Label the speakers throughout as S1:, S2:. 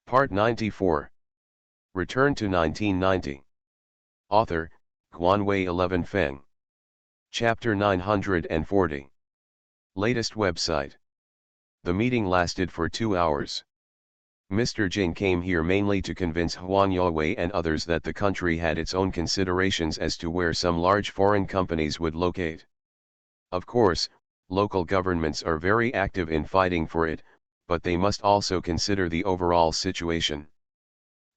S1: Part 94. Return to 1990. Author, Guanwei 11 Feng. Chapter 940. Latest website. The meeting lasted for 2 hours. Mr. Jin came here mainly to convince Huang Yowei and others that the country had its own considerations as to where some large foreign companies would locate. Of course, local governments are very active in fighting for it, but they must also consider the overall situation.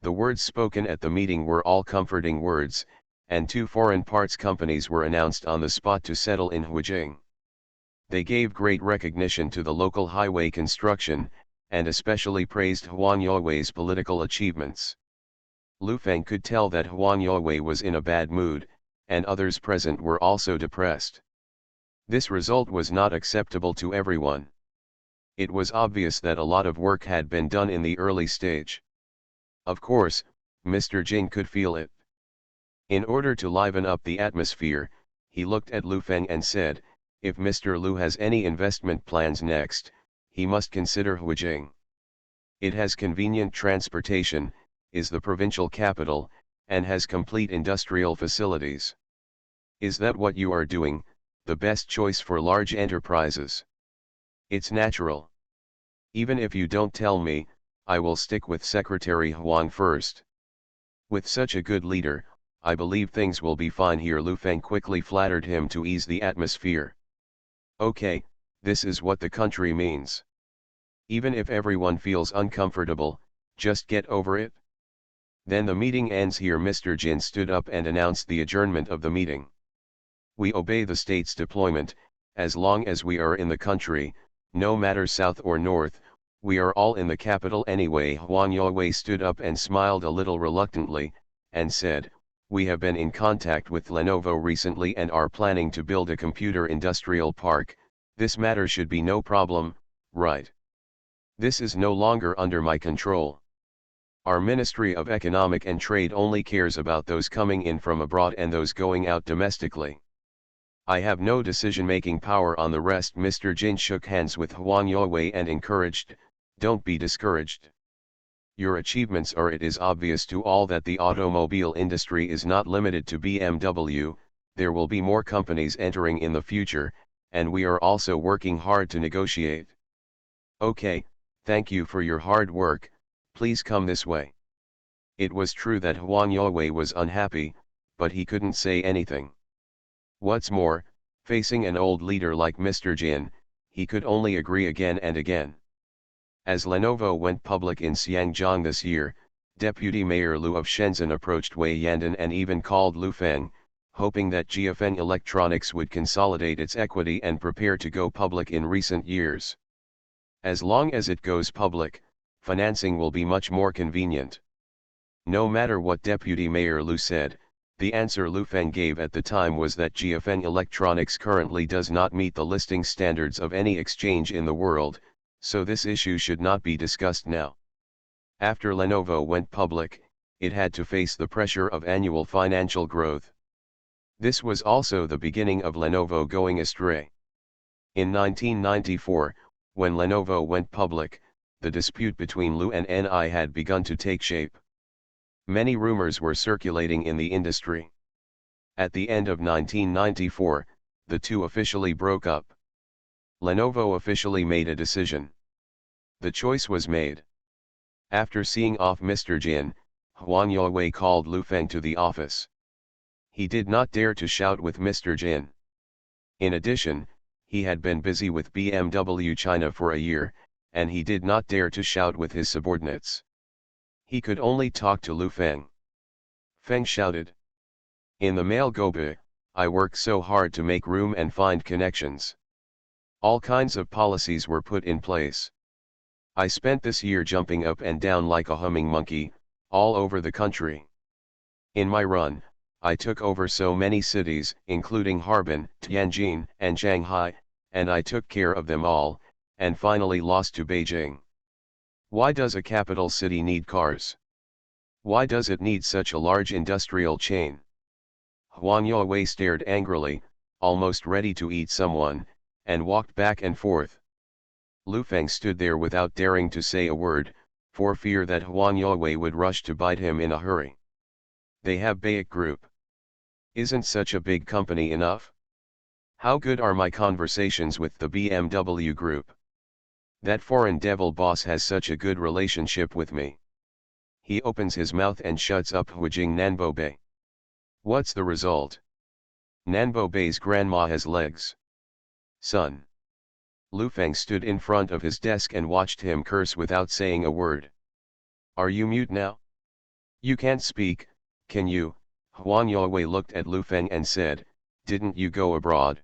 S1: The words spoken at the meeting were all comforting words, and 2 foreign parts companies were announced on the spot to settle in Huijing. They gave great recognition to the local highway construction, and especially praised Huang Yowei's political achievements. Lu Feng could tell that Huang Yowei was in a bad mood, and others present were also depressed. This result was not acceptable to everyone. It was obvious that a lot of work had been done in the early stage. Of course, Mr. Jin could feel it. In order to liven up the atmosphere, he looked at Lu Feng and said, "If Mr. Lu has any investment plans next, he must consider Huijing. It has convenient transportation, is the provincial capital, and has complete industrial facilities. Is that what you are doing, the best choice for large enterprises? It's natural. Even if you don't tell me, I will stick with Secretary Huang first. With such a good leader, I believe things will be fine here." Lu Feng quickly flattered him to ease the atmosphere. "Okay, this is what the country means. Even if everyone feels uncomfortable, just get over it. Then the meeting ends here." Mr. Jin stood up and announced the adjournment of the meeting. "We obey the state's deployment, as long as we are in the country, no matter south or north, we are all in the capital anyway." Huang Yowei stood up and smiled a little reluctantly, and said, "We have been in contact with Lenovo recently and are planning to build a computer industrial park. This matter should be no problem, right? This is no longer under my control. Our Ministry of Economic and Trade only cares about those coming in from abroad and those going out domestically. I have no decision-making power on the rest." Mr. Jin shook hands with Huang Yowei and encouraged, "Don't be discouraged. Your achievements are. It is obvious to all that the automobile industry is not limited to BMW, there will be more companies entering in the future, and we are also working hard to negotiate. Okay, thank you for your hard work, please come this way." It was true that Huang Yowei was unhappy, but he couldn't say anything. What's more, facing an old leader like Mr. Jin, he could only agree again and again. As Lenovo went public in Xiangjiang this year, Deputy Mayor Lu of Shenzhen approached Wei Yandan and even called Lu Feng, hoping that GFN Electronics would consolidate its equity and prepare to go public in recent years. As long as it goes public, financing will be much more convenient. No matter what Deputy Mayor Lu said, the answer Lu Feng gave at the time was that GFN Electronics currently does not meet the listing standards of any exchange in the world, so this issue should not be discussed now. After Lenovo went public, it had to face the pressure of annual financial growth. This was also the beginning of Lenovo going astray. In 1994, when Lenovo went public, the dispute between Lu and NI had begun to take shape. Many rumors were circulating in the industry. At the end of 1994, the two officially broke up. Lenovo officially made a decision. The choice was made. After seeing off Mr. Jin, Huang Yowei called Lu Feng to the office. He did not dare to shout with Mr. Jin. In addition, he had been busy with BMW China for a year, and he did not dare to shout with his subordinates. He could only talk to Lu Feng. Feng shouted. "In the male Gobe, I worked so hard to make room and find connections. All kinds of policies were put in place. I spent this year jumping up and down like a humming monkey, all over the country. In my run, I took over so many cities, including Harbin, Tianjin, and Shanghai, and I took care of them all, and finally lost to Beijing. Why does a capital city need cars? Why does it need such a large industrial chain?" Huang Yowei stared angrily, almost ready to eat someone, and walked back and forth. Lu Feng stood there without daring to say a word, for fear that Huang Yowei would rush to bite him in a hurry. They have Bayek Group. Isn't such a big company enough? How good are my conversations with the BMW Group? That foreign devil boss has such a good relationship with me. He opens his mouth and shuts up Huijing Nanbo Bei. What's the result? Nanbo Bei's grandma has legs. Son. Lu Feng stood in front of his desk and watched him curse without saying a word. Are you mute now? You can't speak, can you? Huang Yowei looked at Lu Feng and said, didn't you go abroad?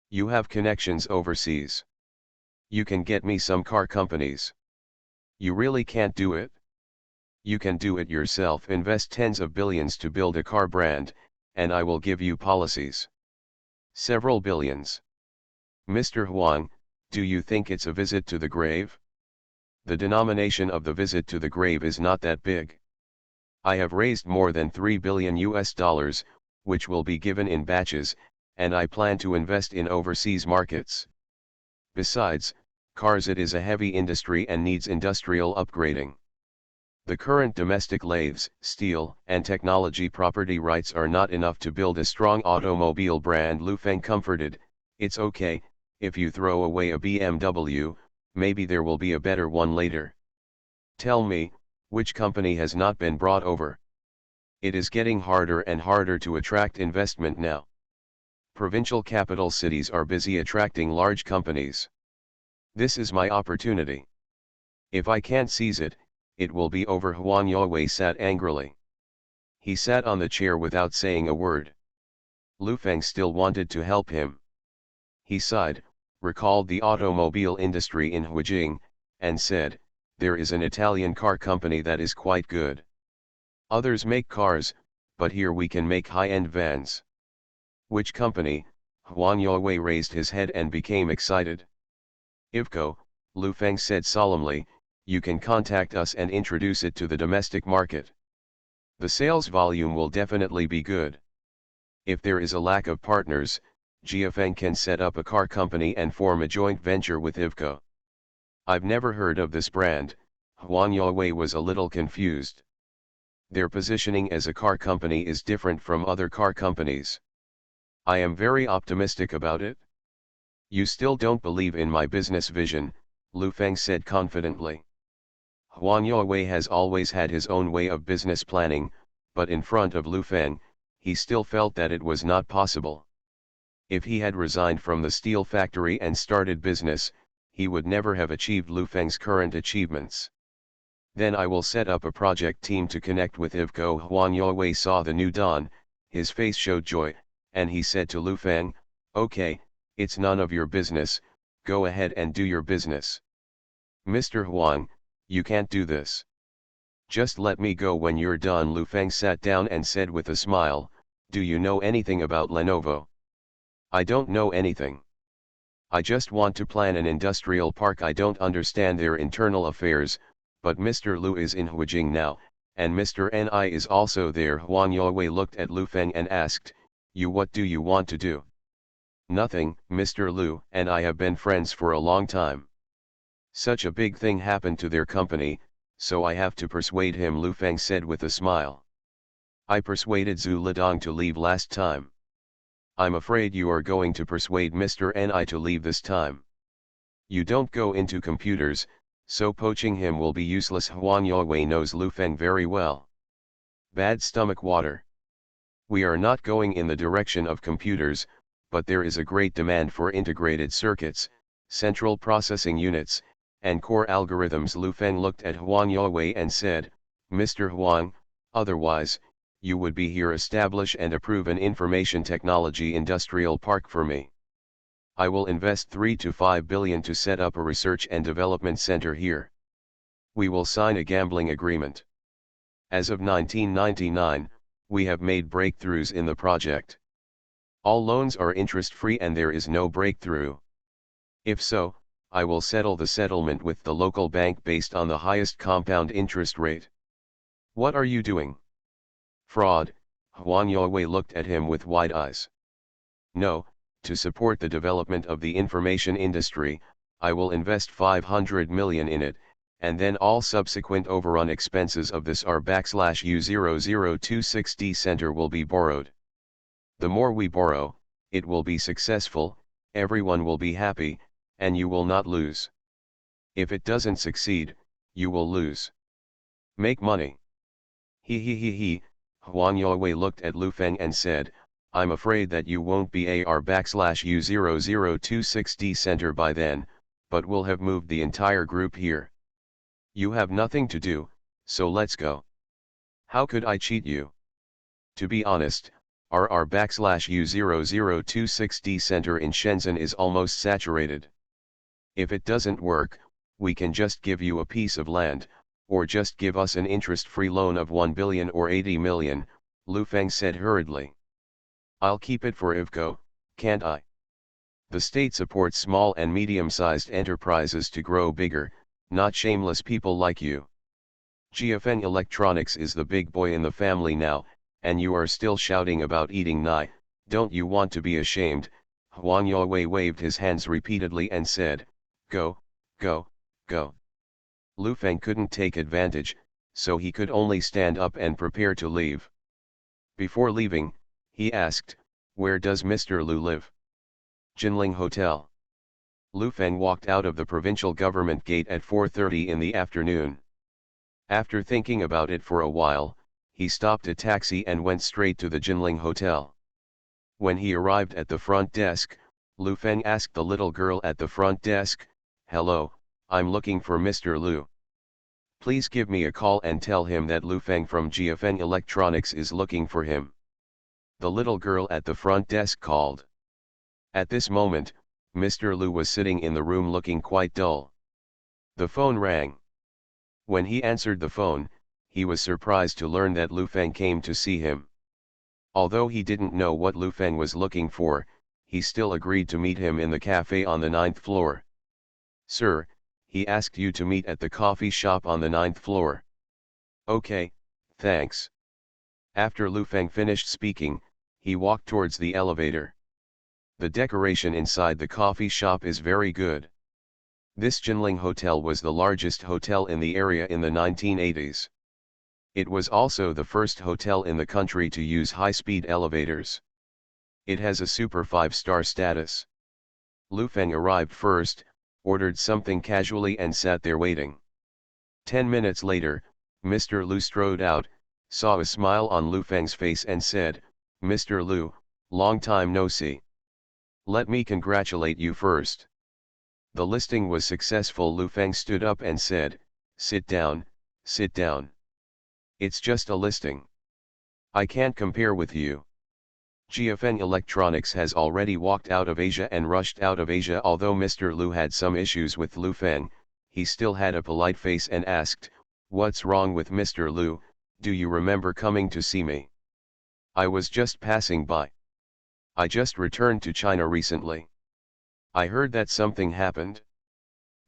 S1: You have connections overseas. You can get me some car companies. You really can't do it? You can do it yourself. Invest tens of billions to build a car brand, and I will give you policies. Several billions. Mr. Huang, do you think it's a visit to the grave? The denomination of the visit to the grave is not that big. I have raised more than $3 billion, which will be given in batches, and I plan to invest in overseas markets. Besides, cars, it is a heavy industry and needs industrial upgrading. The current domestic lathes, steel, and technology property rights are not enough to build a strong automobile brand. Lu Feng comforted, it's okay, if you throw away a BMW, maybe there will be a better one later. Tell me, which company has not been brought over? It is getting harder and harder to attract investment now. Provincial capital cities are busy attracting large companies. This is my opportunity. If I can't seize it, it will be over. Huang Yowei sat angrily. He sat on the chair without saying a word. Lu Feng still wanted to help him. He sighed, recalled the automobile industry in Huijing, and said, there is an Italian car company that is quite good. Others make cars, but here we can make high-end vans. Which company? Huang Yowei raised his head and became excited. Ivco, Lu Feng said solemnly, you can contact us and introduce it to the domestic market. The sales volume will definitely be good. If there is a lack of partners, Jiafeng can set up a car company and form a joint venture with Ivco. I've never heard of this brand. Huang Yowei was a little confused. Their positioning as a car company is different from other car companies. I am very optimistic about it. You still don't believe in my business vision, Lu Feng said confidently. Huang Yowei has always had his own way of business planning, but in front of Lu Feng, he still felt that it was not possible. If he had resigned from the steel factory and started business, he would never have achieved Lu Feng's current achievements. Then I will set up a project team to connect with Ivco. Huang Yowei saw the new dawn, his face showed joy, and he said to Lu Feng, okay, it's none of your business, go ahead and do your business. Mr. Huang, you can't do this. Just let me go when you're done. Lu Feng sat down and said with a smile, do you know anything about Lenovo? I don't know anything. I just want to plan an industrial park. I don't understand their internal affairs, but Mr. Lu is in Huijing now, and Mr. Ni is also there. Huang Yowei looked at Lu Feng and asked, what do you want to do? Nothing, Mr. Lu and I have been friends for a long time. Such a big thing happened to their company, so I have to persuade him, Lu Feng said with a smile. I persuaded Zhu Lidong to leave last time. I'm afraid you are going to persuade Mr. Ni to leave this time. You don't go into computers, so poaching him will be useless. Huang Yowei knows Lu Feng very well. Bad stomach water. We are not going in the direction of computers, but there is a great demand for integrated circuits, central processing units, and core algorithms. Lu Feng looked at Huang Yowei and said, Mr. Huang, otherwise, you would be here establish and approve an information technology industrial park for me. I will invest 3 to 5 billion to set up a research and development center here. We will sign a gambling agreement. As of 1999, we have made breakthroughs in the project. All loans are interest-free and there is no breakthrough. If so, I will settle the settlement with the local bank based on the highest compound interest rate. What are you doing? Fraud. Huang Yowei looked at him with wide eyes. No, to support the development of the information industry, I will invest 500 million in it, and then all subsequent overrun expenses of this R/U0026D center will be borrowed. The more we borrow, it will be successful, everyone will be happy, and you will not lose. If it doesn't succeed, you will lose. Make money. He. Huang Youwei looked at Lu Feng and said, I'm afraid that you won't be a R/U0026D center by then, but we'll have moved the entire group here. You have nothing to do, so let's go. How could I cheat you? To be honest, our R/U0026D center in Shenzhen is almost saturated. If it doesn't work, we can just give you a piece of land, or just give us an interest-free loan of 1 billion or 80 million, Lu Feng said hurriedly. I'll keep it for Ivco, can't I? The state supports small and medium-sized enterprises to grow bigger, not shameless people like you. GFN Electronics is the big boy in the family now, and you are still shouting about eating nai, don't you want to be ashamed? Huang Youwei waved his hands repeatedly and said, go, go, go. Lu Feng couldn't take advantage, so he could only stand up and prepare to leave. Before leaving, he asked, where does Mr. Lu live? Jinling Hotel. Lu Feng walked out of the provincial government gate at 4:30 in the afternoon. After thinking about it for a while, he stopped a taxi and went straight to the Jinling Hotel. When he arrived at the front desk, Lu Feng asked the little girl at the front desk, hello, I'm looking for Mr. Lu. Please give me a call and tell him that Lu Feng from GFN Electronics is looking for him. The little girl at the front desk called. At this moment, Mr. Lu was sitting in the room looking quite dull. The phone rang. When he answered the phone, he was surprised to learn that Lu Feng came to see him. Although he didn't know what Lu Feng was looking for, he still agreed to meet him in the cafe on the 9th floor. Sir, he asked you to meet at the coffee shop on the 9th floor. Okay, thanks. After Lu Feng finished speaking, he walked towards the elevator. The decoration inside the coffee shop is very good. This Jinling Hotel was the largest hotel in the area in the 1980s. It was also the first hotel in the country to use high-speed elevators. It has a super 5-star status. Lu Feng arrived first, ordered something casually and sat there waiting. 10 minutes later, Mr. Lu strode out, saw a smile on Lu Feng's face and said, Mr. Lu, long time no see. Let me congratulate you first. The listing was successful. Lu Feng stood up and said, sit down, sit down. It's just a listing. I can't compare with you. GFN Electronics has already walked out of Asia and rushed out of Asia. Although Mr. Lu had some issues with Lu Feng, he still had a polite face and asked, what's wrong with Mr. Lu, do you remember coming to see me? I was just passing by. I just returned to China recently. I heard that something happened.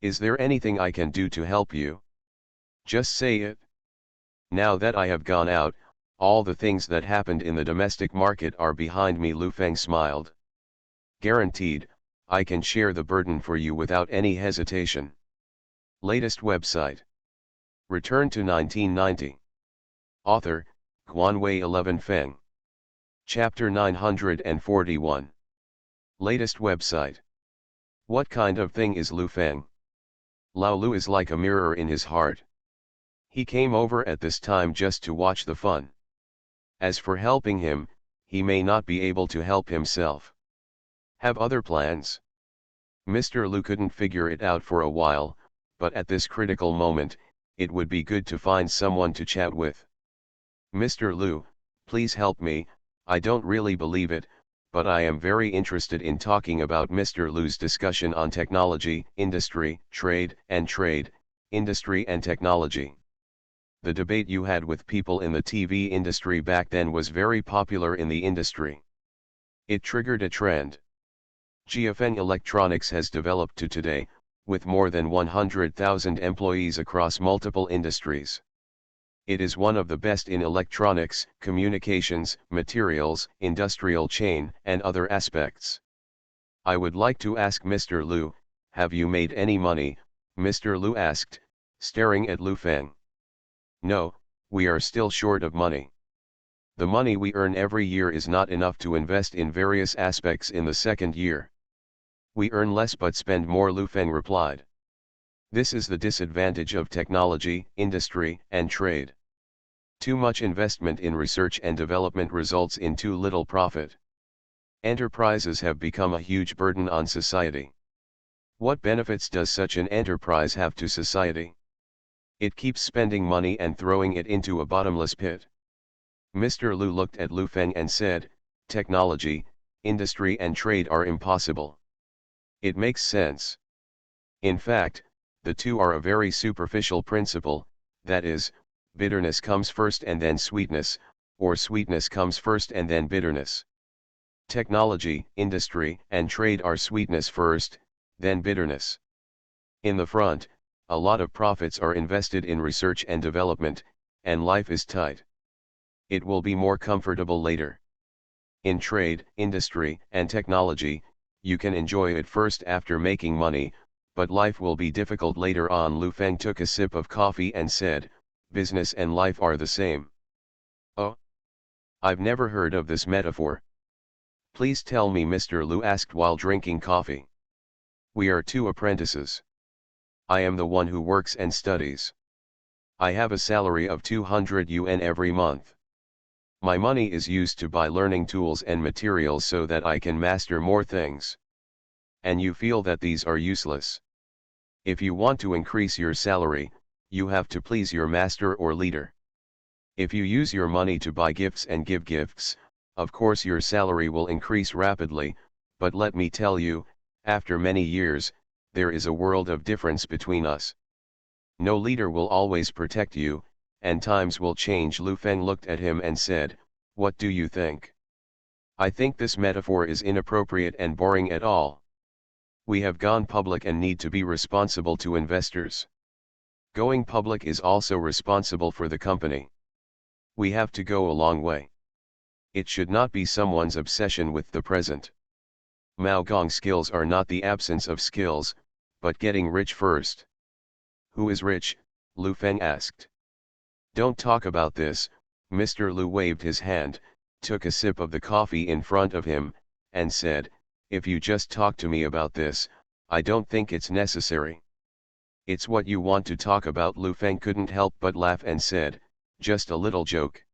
S1: Is there anything I can do to help you? Just say it. Now that I have gone out, all the things that happened in the domestic market are behind me. Lu Feng smiled. Guaranteed, I can share the burden for you without any hesitation. Latest website. Return to 1990. Author, Guanwei 11 Feng. Chapter 941. Latest website. What kind of thing is Lu Feng? Lao Lu is like a mirror in his heart. He came over at this time just to watch the fun. As for helping him, he may not be able to help himself. Have other plans? Mr. Lu couldn't figure it out for a while, but at this critical moment, it would be good to find someone to chat with. Mr. Lu, please help me, I don't really believe it, but I am very interested in talking about Mr. Lu's discussion on technology, industry, trade, industry and technology. The debate you had with people in the TV industry back then was very popular in the industry. It triggered a trend. GFN Electronics has developed to today, with more than 100,000 employees across multiple industries. It is one of the best in electronics, communications, materials, industrial chain, and other aspects. I would like to ask Mr. Lu, have you made any money? Mr. Lu asked, Staring at Lu Feng. No, we are still short of money. The money we earn every year is not enough to invest in various aspects in the second year. We earn less but spend more, Lu Feng replied. This is the disadvantage of technology, industry, and trade. Too much investment in research and development results in too little profit. Enterprises have become a huge burden on society. What benefits does such an enterprise have to society? It keeps spending money and throwing it into a bottomless pit. Mr. Lu looked at Lu Feng and said, technology, industry and trade are impossible. It makes sense. In fact, the two are a very superficial principle, that is, bitterness comes first and then sweetness, or sweetness comes first and then bitterness. Technology, industry, and trade are sweetness first, then bitterness. In the front, a lot of profits are invested in research and development, and life is tight. It will be more comfortable later. In trade, industry, and technology, you can enjoy it first after making money, but life will be difficult later on. Lu Feng took a sip of coffee and said, business and life are the same. Oh? I've never heard of this metaphor. Please tell me, Mr. Lu asked while drinking coffee. We are two apprentices. I am the one who works and studies. I have a salary of 200 yuan every month. My money is used to buy learning tools and materials so that I can master more things. And you feel that these are useless. If you want to increase your salary, you have to please your master or leader. If you use your money to buy gifts and give gifts, of course your salary will increase rapidly, but let me tell you, after many years, there is a world of difference between us. No leader will always protect you, and times will change. Lu Feng looked at him and said, what do you think? I think this metaphor is inappropriate and boring at all. We have gone public and need to be responsible to investors. Going public is also responsible for the company. We have to go a long way. It should not be someone's obsession with the present. Mao Gong skills are not the absence of skills, but getting rich first. Who is rich? Lu Feng asked. Don't talk about this. Mr. Lu waved his hand, took a sip of the coffee in front of him, and said, if you just talk to me about this, I don't think it's necessary. It's what you want to talk about. Lu Feng couldn't help but laugh and said, just a little joke.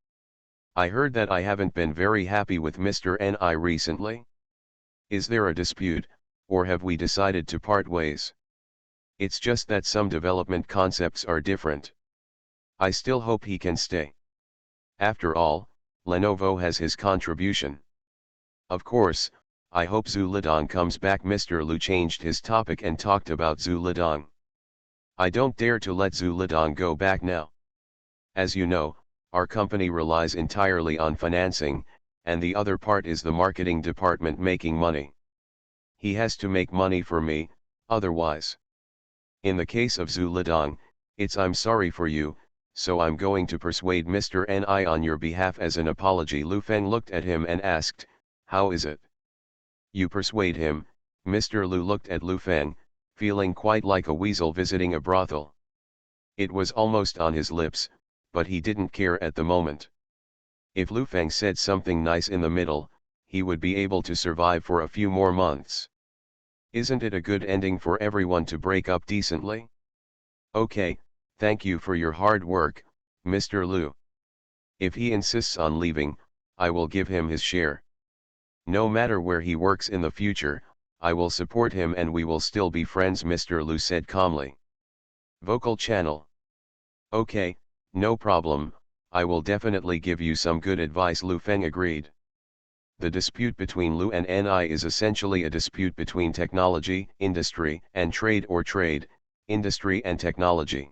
S1: I heard that I haven't been very happy with Mr. Ni recently. Is there a dispute, or have we decided to part ways? It's just that some development concepts are different. I still hope he can stay. After all, Lenovo has his contribution. Of course, I hope Zhu Lidong comes back. Mr. Lu changed his topic and talked about Zhu Lidong. I don't dare to let Zhu Lidong go back now. As you know, our company relies entirely on financing, and the other part is the marketing department making money. He has to make money for me, otherwise. In the case of Zhu Lidong, it's I'm sorry for you, so I'm going to persuade Mr. Ni on your behalf as an apology. Lu Feng looked at him and asked, how is it? You persuade him? Mr. Lu looked at Lu Feng, feeling quite like a weasel visiting a brothel. It was almost on his lips, but he didn't care at the moment. If Lu Feng said something nice in the middle, he would be able to survive for a few more months. Isn't it a good ending for everyone to break up decently? Okay, thank you for your hard work, Mr. Lu. If he insists on leaving, I will give him his share. No matter where he works in the future, I will support him and we will still be friends, Mr. Lu said calmly. Vocal channel. Okay, no problem, I will definitely give you some good advice. Lu Feng agreed. The dispute between Lu and Ni is essentially a dispute between technology, industry, and trade, or trade, industry and technology.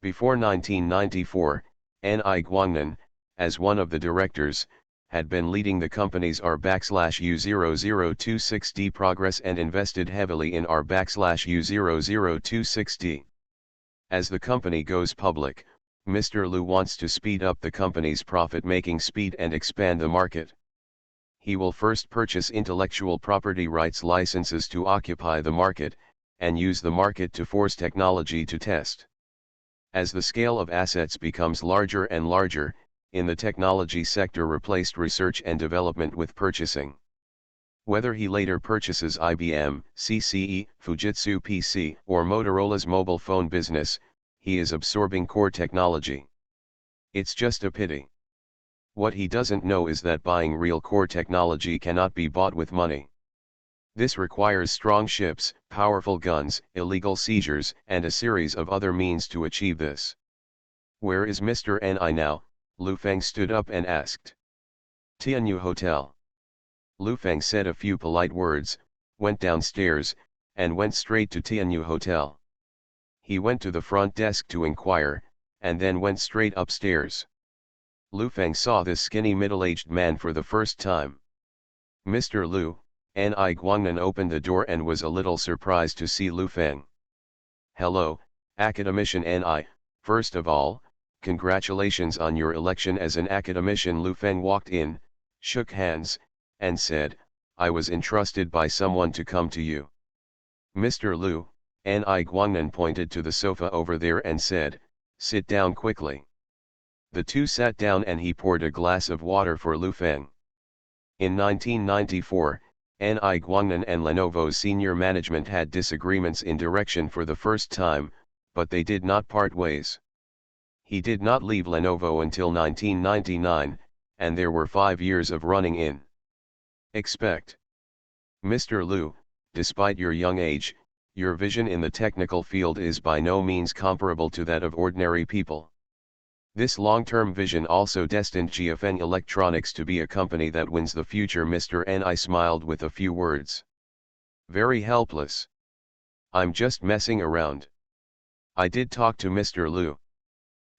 S1: Before 1994, Ni Guangnan, as one of the directors, had been leading the company's R/U0026D progress and invested heavily in R/U0026D. As the company goes public, Mr. Lu wants to speed up the company's profit-making speed and expand the market. He will first purchase intellectual property rights licenses to occupy the market, and use the market to force technology to test. As the scale of assets becomes larger and larger, in the technology sector replaced research and development with purchasing. Whether he later purchases IBM, CCE, Fujitsu PC, or Motorola's mobile phone business, he is absorbing core technology. It's just a pity. What he doesn't know is that buying real core technology cannot be bought with money. This requires strong ships, powerful guns, illegal seizures, and a series of other means to achieve this. Where is Mr. Ni now? Lu Feng stood up and asked. Tianyu Hotel. Lu Feng said a few polite words, went downstairs, and went straight to Tianyu Hotel. He went to the front desk to inquire, and then went straight upstairs. Lu Feng saw this skinny middle-aged man for the first time. Mr. Lu, Ni Guangnan opened the door and was a little surprised to see Lu Feng. Hello, academician Ni, first of all, congratulations on your election as an academician. Lu Feng walked in, shook hands, and said, I was entrusted by someone to come to you. Mr. Lu, Ni Guangnan pointed to the sofa over there and said, sit down quickly. The two sat down and he poured a glass of water for Lu Feng. In 1994, Ni Guangnan and Lenovo's senior management had disagreements in direction for the first time, but they did not part ways. He did not leave Lenovo until 1999, and there were 5 years of running in. Expect. Mr. Lu, despite your young age, your vision in the technical field is by no means comparable to that of ordinary people. This long-term vision also destined GFN Electronics to be a company that wins the future. Mr. Ni smiled with a few words. Very helpless. I'm just messing around. I did talk to Mr. Lu.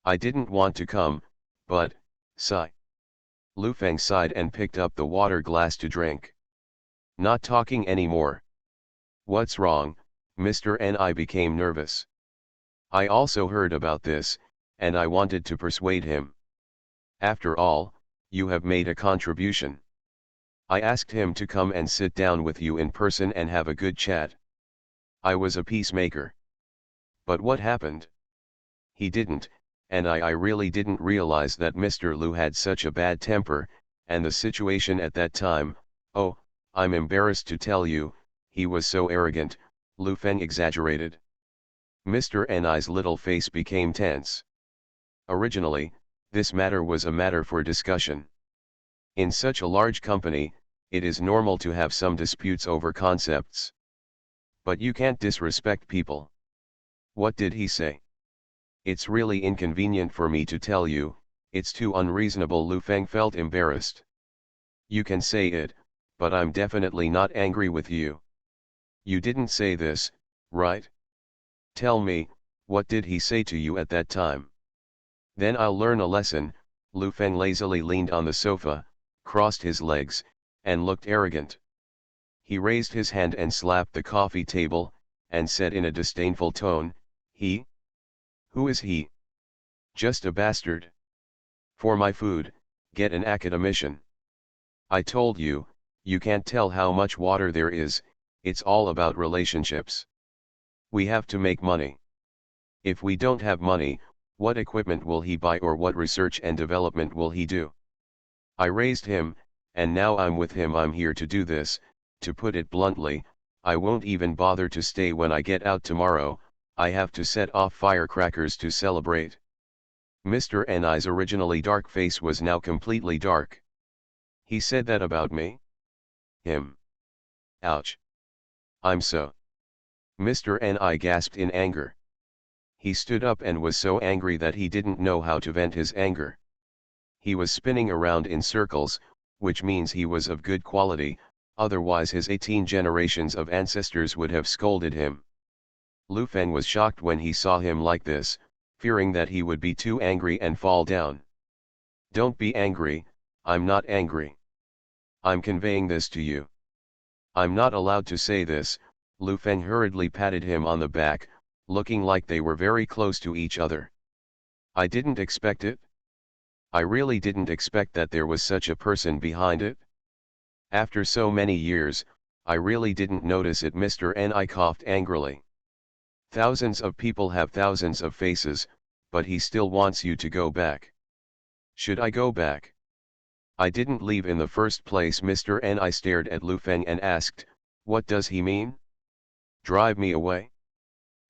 S1: I didn't want to come, but, sigh. Lu Feng sighed and picked up the water glass to drink. Not talking anymore. What's wrong? Mr. Ni became nervous. I also heard about this, and I wanted to persuade him. After all, you have made a contribution. I asked him to come and sit down with you in person and have a good chat. I was a peacemaker. But what happened? He didn't, and I really didn't realize that Mr. Lu had such a bad temper, and the situation at that time, oh, I'm embarrassed to tell you, he was so arrogant, Lu Feng exaggerated. Mr. Ni's little face became tense. Originally, this matter was a matter for discussion. In such a large company, it is normal to have some disputes over concepts. But you can't disrespect people. What did he say? It's really inconvenient for me to tell you, it's too unreasonable. Lu Feng felt embarrassed. You can say it, but I'm definitely not angry with you. You didn't say this, right? Tell me, what did he say to you at that time? Then I'll learn a lesson. Lu Feng lazily leaned on the sofa, crossed his legs, and looked arrogant. He raised his hand and slapped the coffee table, and said in a disdainful tone, he? Who is he? Just a bastard. For my food, get an academician. I told you, you can't tell how much water there is, it's all about relationships. We have to make money. If we don't have money, what equipment will he buy or what research and development will he do? I raised him, and now I'm with him. I'm here to do this. To put it bluntly, I won't even bother to stay when I get out tomorrow. I have to set off firecrackers to celebrate. Mr. Ni's originally dark face was now completely dark. He said that about me? Him. Ouch. I'm so. Mr. Ni gasped in anger. He stood up and was so angry that he didn't know how to vent his anger. He was spinning around in circles, which means he was of good quality, otherwise his 18 generations of ancestors would have scolded him. Lu Feng was shocked when he saw him like this, fearing that he would be too angry and fall down. Don't be angry, I'm not angry. I'm conveying this to you. I'm not allowed to say this. Lu Feng hurriedly patted him on the back, looking like they were very close to each other. I didn't expect it. I really didn't expect that there was such a person behind it. After so many years, I really didn't notice it. Mr. Ni coughed angrily. Thousands of people have thousands of faces, but he still wants you to go back. Should I go back? I didn't leave in the first place. Mr. N. I stared at Lu Feng and asked, what does he mean? Drive me away?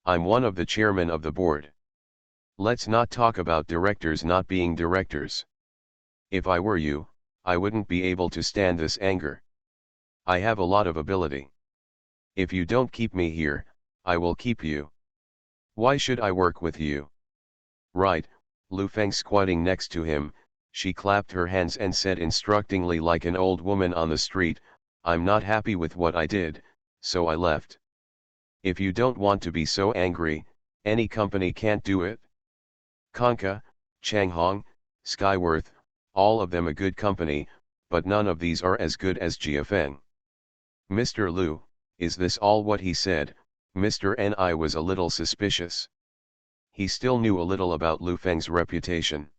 S1: I'm one of the chairmen of the board. Let's not talk about directors not being directors. If I were you, I wouldn't be able to stand this anger. I have a lot of ability. If you don't keep me here, I will keep you. Why should I work with you? Right, Lu Feng squatting next to him, she clapped her hands and said instructingly like an old woman on the street, I'm not happy with what I did, so I left. If you don't want to be so angry, any company can't do it. Konka, Changhong, Skyworth, all of them a good company, but none of these are as good as Jiafeng. Mr. Lu, is this all what he said? Mr. Ni was a little suspicious. He still knew a little about Lu Feng's reputation.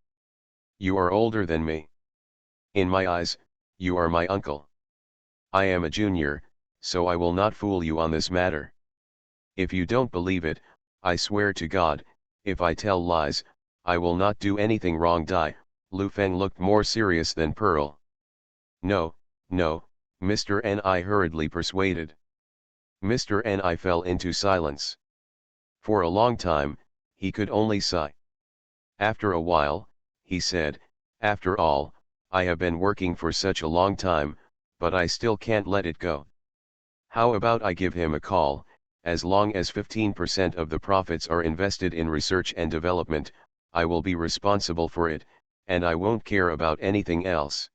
S1: You are older than me. In my eyes, you are my uncle. I am a junior, so I will not fool you on this matter. If you don't believe it, I swear to God, if I tell lies, I will not do anything wrong. Lu Feng looked more serious than Pearl. No, no, Mr. Ni hurriedly persuaded. Mr. Ni fell into silence. For a long time, he could only sigh. After a while, he said, after all, I have been working for such a long time, but I still can't let it go. How about I give him a call? As long as 15% of the profits are invested in research and development, I will be responsible for it, and I won't care about anything else.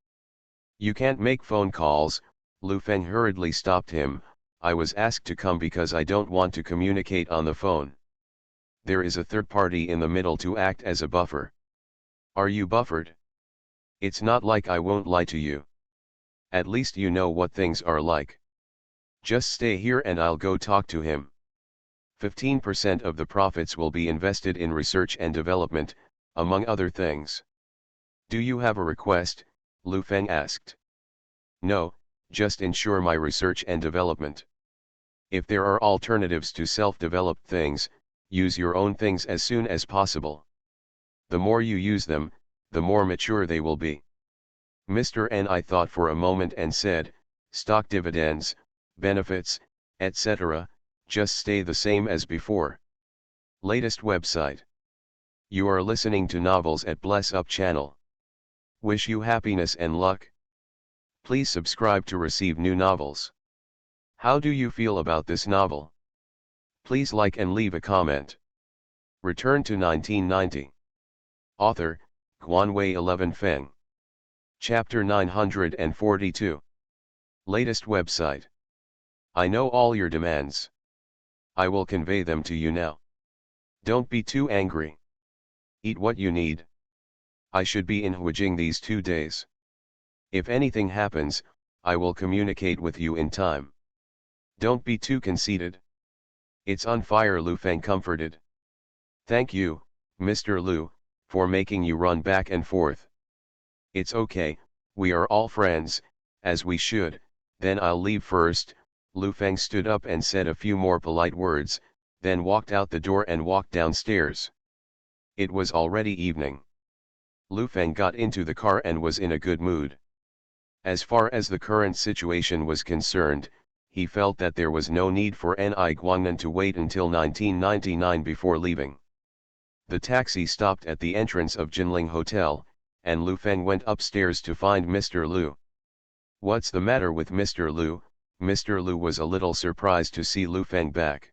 S1: You can't make phone calls, Lu Feng hurriedly stopped him. I was asked to come because I don't want to communicate on the phone. There is a third party in the middle to act as a buffer. Are you buffered? It's not like I won't lie to you. At least you know what things are like. Just stay here and I'll go talk to him. 15% of the profits will be invested in research and development, among other things. Do you have a request? Lu Feng asked. No, just ensure my research and development. If there are alternatives to self-developed things, use your own things as soon as possible. The more you use them, the more mature they will be. Mr. Ni thought for a moment and said, stock dividends, benefits, etc., just stay the same as before. Latest website. You are listening to novels at Bless Up channel. Wish you happiness and luck. Please subscribe to receive new novels. How do you feel about this novel? Please like and leave a comment. Return to 1990. Author, Guanwei 11 Feng. Chapter 942. Latest website. I know all your demands. I will convey them to you now. Don't be too angry. Eat what you need. I should be in Huijing these 2 days. If anything happens, I will communicate with you in time. Don't be too conceited. It's on fire. Lu Feng comforted. Thank you, Mr. Lu, for making you run back and forth. It's okay, we are all friends, as we should. Then I'll leave first. Lu Feng stood up and said a few more polite words, then walked out the door and walked downstairs. It was already evening. Lu Feng got into the car and was in a good mood. As far as the current situation was concerned, he felt that there was no need for Ni Guangnan to wait until 1999 before leaving. The taxi stopped at the entrance of Jinling Hotel, and Lu Feng went upstairs to find Mr. Lu. What's the matter with Mr. Lu? Mr. Lu was a little surprised to see Lu Feng back.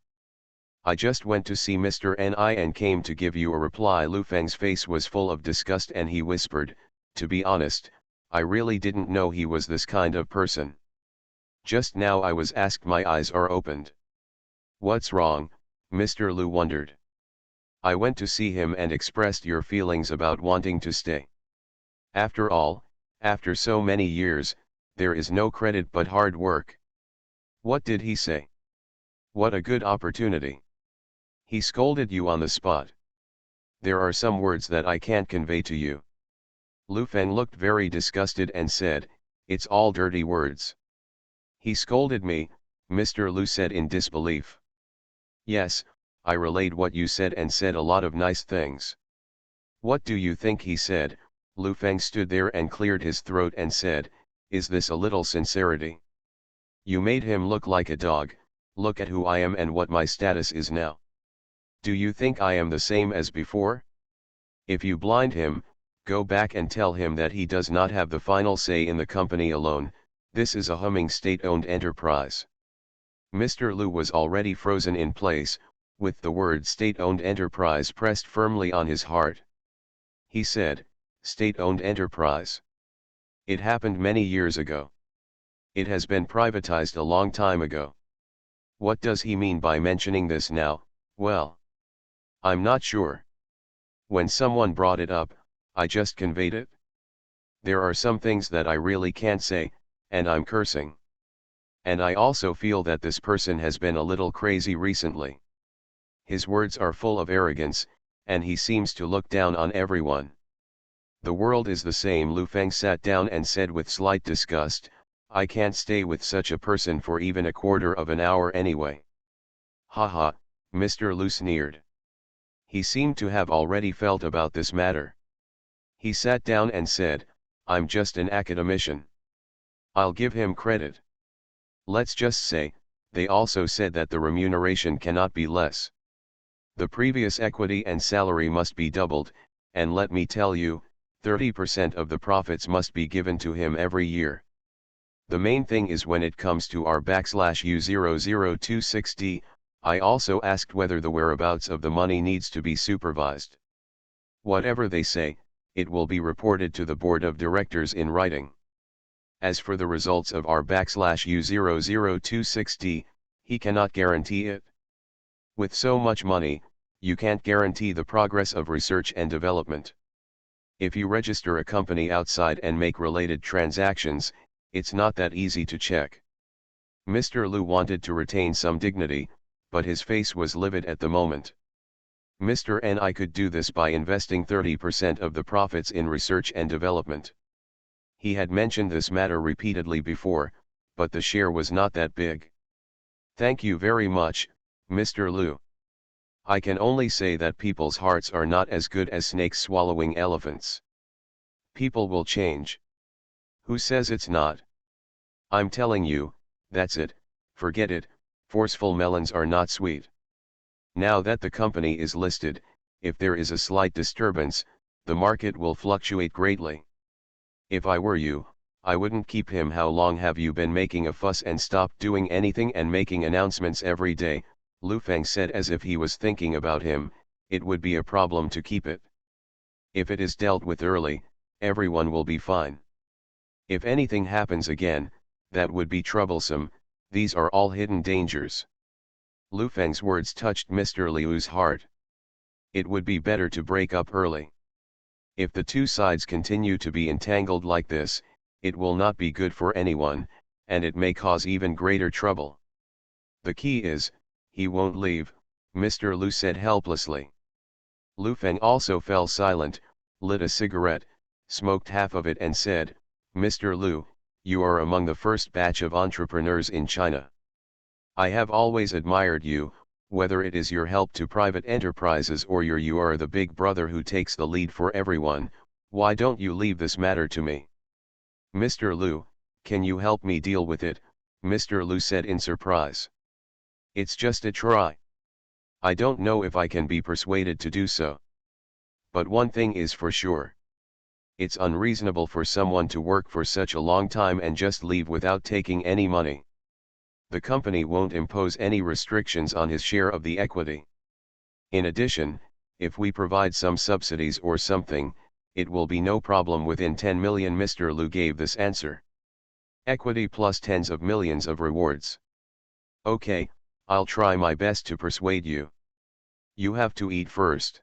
S1: I just went to see Mr. Ni and came to give you a reply. Lu Feng's face was full of disgust and he whispered, to be honest, I really didn't know he was this kind of person. Just now I was asked, my eyes are opened. What's wrong? Mr. Lu wondered. I went to see him and expressed your feelings about wanting to stay. After all, after so many years, there is no credit but hard work. What did he say? What a good opportunity. He scolded you on the spot. There are some words that I can't convey to you. Lu Feng looked very disgusted and said, it's all dirty words. He scolded me, Mr. Lu said in disbelief. Yes, I relayed what you said and said a lot of nice things. What do you think he said? Lu Feng stood there and cleared his throat and said, is this a little sincerity? You made him look like a dog. Look at who I am and what my status is now. Do you think I am the same as before? If you blind him, go back and tell him that he does not have the final say in the company alone. This is a humming state-owned enterprise. Mr. Lu was already frozen in place, with the word state-owned enterprise pressed firmly on his heart. He said, state-owned enterprise. It happened many years ago. It has been privatized a long time ago. What does he mean by mentioning this now? Well, I'm not sure. When someone brought it up, I just conveyed it. There are some things that I really can't say, and I'm cursing. And I also feel that this person has been a little crazy recently. His words are full of arrogance, and he seems to look down on everyone. The world is the same. Lu Feng sat down and said with slight disgust, I can't stay with such a person for even a quarter of an hour anyway. Haha, Mr. Lu sneered. He seemed to have already felt about this matter. He sat down and said, I'm just an academician. I'll give him credit. Let's just say, they also said that the remuneration cannot be less. The previous equity and salary must be doubled, and let me tell you, 30% of the profits must be given to him every year. The main thing is when it comes to our /U0026D, I also asked whether the whereabouts of the money needs to be supervised. Whatever they say, it will be reported to the board of directors in writing. As for the results of our /U0026D, he cannot guarantee it. With so much money, you can't guarantee the progress of research and development. If you register a company outside and make related transactions, it's not that easy to check. Mr. Lu wanted to retain some dignity, but his face was livid at the moment. Mr. N, I could do this by investing 30% of the profits in research and development. He had mentioned this matter repeatedly before, but the share was not that big. Thank you very much, Mr. Lu. I can only say that people's hearts are not as good as snakes swallowing elephants. People will change. Who says it's not? I'm telling you, that's it, forget it, forceful melons are not sweet. Now that the company is listed, if there is a slight disturbance, the market will fluctuate greatly. If I were you, I wouldn't keep him. How long have you been making a fuss and stopped doing anything and making announcements every day? Lu Feng said as if he was thinking about him. It would be a problem to keep it. If it is dealt with early, everyone will be fine. If anything happens again, that would be troublesome. These are all hidden dangers. Lu Feng's words touched Mr. Liu's heart. It would be better to break up early. If the two sides continue to be entangled like this, it will not be good for anyone, and it may cause even greater trouble. The key is, he won't leave, Mr. Lu said helplessly. Lu Feng also fell silent, lit a cigarette, smoked half of it and said, Mr. Lu, you are among the first batch of entrepreneurs in China. I have always admired you, whether it is your help to private enterprises or you are the big brother who takes the lead for everyone. Why don't you leave this matter to me? Mr. Lu, can you help me deal with it? Mr. Lu said in surprise. It's just a try. I don't know if I can be persuaded to do so. But one thing is for sure. It's unreasonable for someone to work for such a long time and just leave without taking any money. The company won't impose any restrictions on his share of the equity. In addition, if we provide some subsidies or something, it will be no problem. Within 10 million. Mr. Lu gave this answer. Equity plus tens of millions of rewards. Okay, I'll try my best to persuade you. You have to eat first.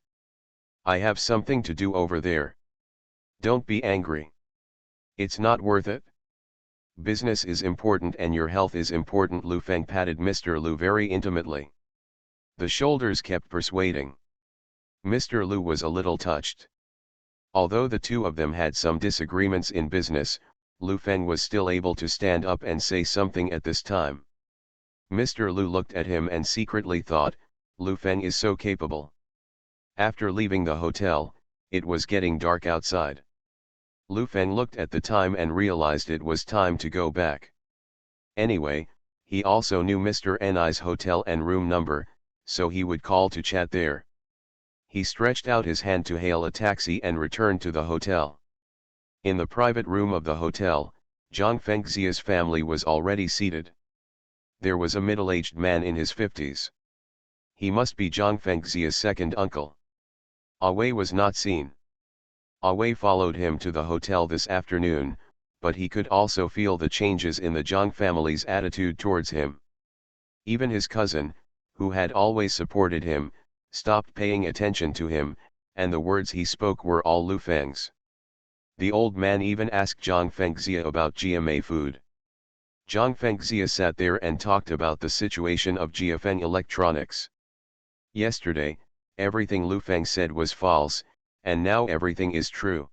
S1: I have something to do over there. Don't be angry. It's not worth it. Business is important and your health is important. Lu Feng patted Mr. Lu very intimately. The shoulders kept persuading. Mr. Lu was a little touched. Although the two of them had some disagreements in business, Lu Feng was still able to stand up and say something at this time. Mr. Lu looked at him and secretly thought, Lu Feng is so capable. After leaving the hotel, It was getting dark outside. Lu Feng looked at the time and realized it was time to go back. Anyway, he also knew Mr. Ni's hotel and room number, so he would call to chat there. He stretched out his hand to hail a taxi and returned to the hotel. In the private room of the hotel, Zhang Fengxia's family was already seated. There was a middle-aged man in his 50s. He must be Zhang Fengxia's second uncle. Wei was not seen. Wei followed him to the hotel this afternoon, but he could also feel the changes in the Zhang family's attitude towards him. Even his cousin, who had always supported him, stopped paying attention to him, and the words he spoke were all Lu Feng's. The old man even asked Zhang Fengxia about GMA food. Zhang Fengxia sat there and talked about the situation of Jiafeng Electronics. Yesterday, everything Lu Feng said was false, and now everything is true.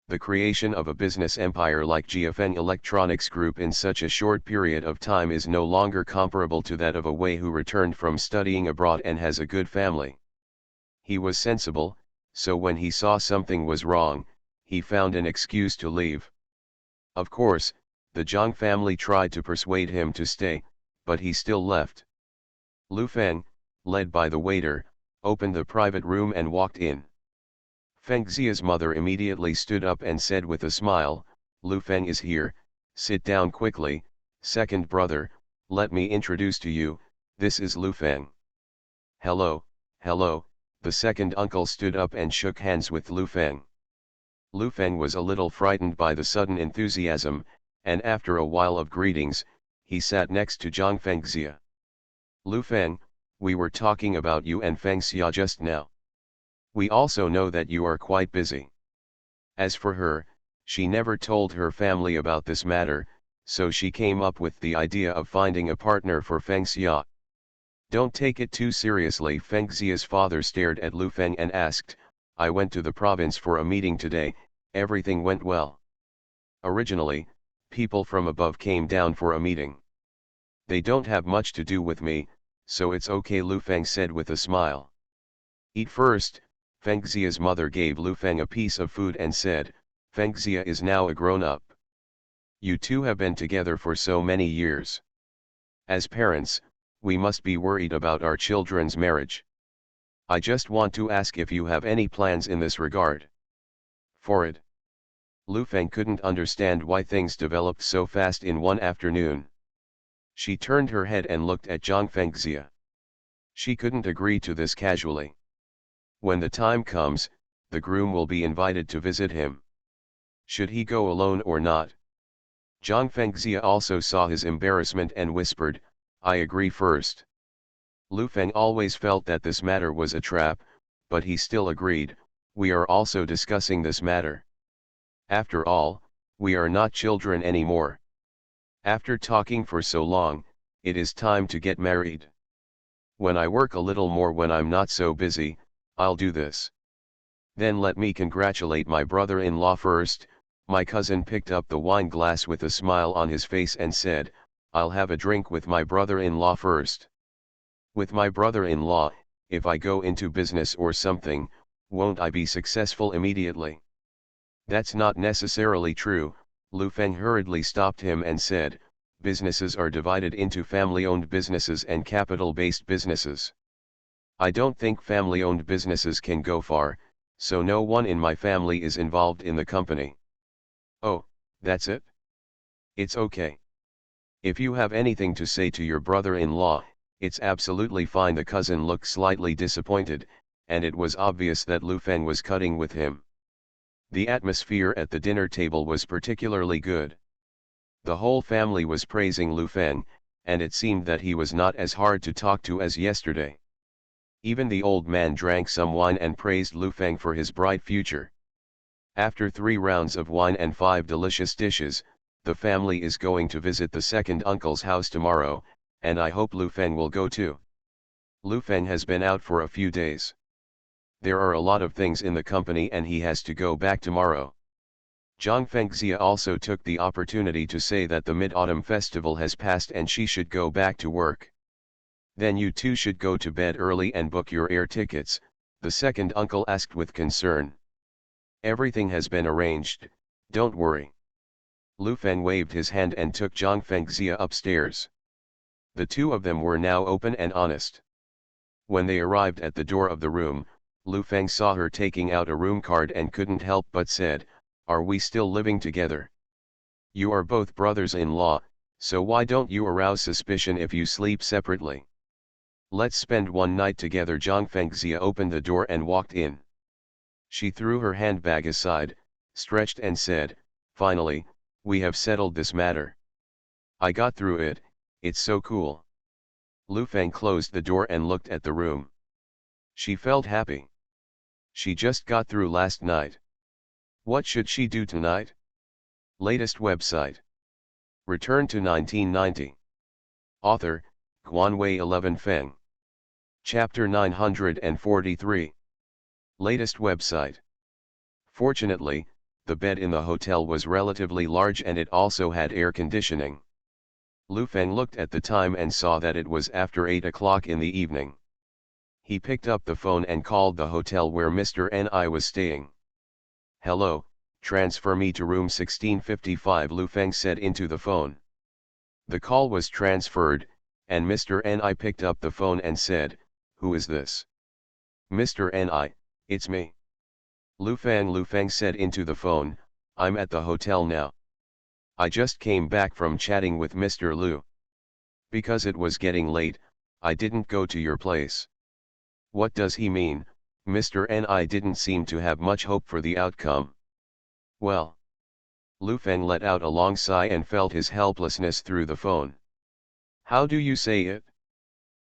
S1: The creation of a business empire like Jiafeng Electronics Group in such a short period of time is no longer comparable to that of a Wei who returned from studying abroad and has a good family. He was sensible, so when he saw something was wrong, he found an excuse to leave. Of course, the Zhang family tried to persuade him to stay, but he still left. Lu Feng, led by the waiter, opened the private room and walked in. Fengxia's mother immediately stood up and said with a smile, "Lu Feng is here, sit down quickly, second brother, let me introduce to you, this is Lu Feng." "Hello, hello," the second uncle stood up and shook hands with Lu Feng. Lu Feng was a little frightened by the sudden enthusiasm, and after a while of greetings, he sat next to Zhang Fengxia. "Lu Feng, we were talking about you and Fengxia just now. We also know that you are quite busy. As for her, she never told her family about this matter, so she came up with the idea of finding a partner for Fengxia." "Don't take it too seriously." Fengxia's father stared at Lu Feng and asked, "I went to the province for a meeting today, everything went well. Originally, people from above came down for a meeting. They don't have much to do with me, so it's okay," Lu Feng said with a smile. "Eat first." Fengxia's mother gave Lu Feng a piece of food and said, "Fengxia is now a grown-up. You two have been together for so many years. As parents, we must be worried about our children's marriage. I just want to ask if you have any plans in this regard." "For it." Lu Feng couldn't understand why things developed so fast in one afternoon. She turned her head and looked at Zhang Fengxia. She couldn't agree to this casually. When the time comes, the groom will be invited to visit him. Should he go alone or not? Zhang Fengxia also saw his embarrassment and whispered, "I agree first." Lu Feng always felt that this matter was a trap, but he still agreed, "We are also discussing this matter. After all, we are not children anymore. After talking for so long, it is time to get married. When I work a little more when I'm not so busy, I'll do this. Then let me congratulate my brother-in-law first." My cousin picked up the wine glass with a smile on his face and said, "I'll have a drink with my brother-in-law first. With my brother-in-law, if I go into business or something, won't I be successful immediately?" "That's not necessarily true," Lu Feng hurriedly stopped him and said, "Businesses are divided into family-owned businesses and capital-based businesses. I don't think family-owned businesses can go far, so no one in my family is involved in the company." "Oh, that's it? It's okay. If you have anything to say to your brother-in-law, it's absolutely fine." The cousin looked slightly disappointed, and it was obvious that Lu Feng was cutting with him. The atmosphere at the dinner table was particularly good. The whole family was praising Lu Feng, and it seemed that he was not as hard to talk to as yesterday. Even the old man drank some wine and praised Lu Feng for his bright future. After 3 rounds of wine and 5 delicious dishes, the family is going to visit the second uncle's house tomorrow, and I hope Lu Feng will go too. Lu Feng has been out for a few days. There are a lot of things in the company and he has to go back tomorrow. Zhang Fengxia also took the opportunity to say that the Mid-Autumn Festival has passed and she should go back to work. "Then you two should go to bed early and book your air tickets," the second uncle asked with concern. Everything has been arranged, don't worry. Lu Feng waved his hand and took Zhang Fengxia upstairs. The two of them were now open and honest. When they arrived at the door of the room, Lu Feng saw her taking out a room card and couldn't help but said, "Are we still living together? You are both brothers-in-law, so why don't you arouse suspicion if you sleep separately? Let's spend one night together." Zhang Fengxia opened the door and walked in. She threw her handbag aside, stretched and said, "Finally, we have settled this matter. I got through it, it's so cool." Lu Feng closed the door and looked at the room. She felt happy. She just got through last night. What should she do tonight? Latest website. Return to 1990. Author, Guanwei 11 Feng. Chapter 943. Latest website. Fortunately, the bed in the hotel was relatively large and it also had air conditioning. Lu Feng looked at the time and saw that it was after 8 o'clock in the evening. He picked up the phone and called the hotel where Mr. Ni was staying. "Hello, transfer me to room 1655, Lu Feng said into the phone. The call was transferred, and Mr. Ni picked up the phone and said, "Who is this?" "Mr. Ni, it's me." Lu Feng said into the phone, "I'm at the hotel now. I just came back from chatting with Mr. Lu. Because it was getting late, I didn't go to your place." "What does he mean?" Mr. Ni didn't seem to have much hope for the outcome. "Well." Lu Feng let out a long sigh and felt his helplessness through the phone. "How do you say it?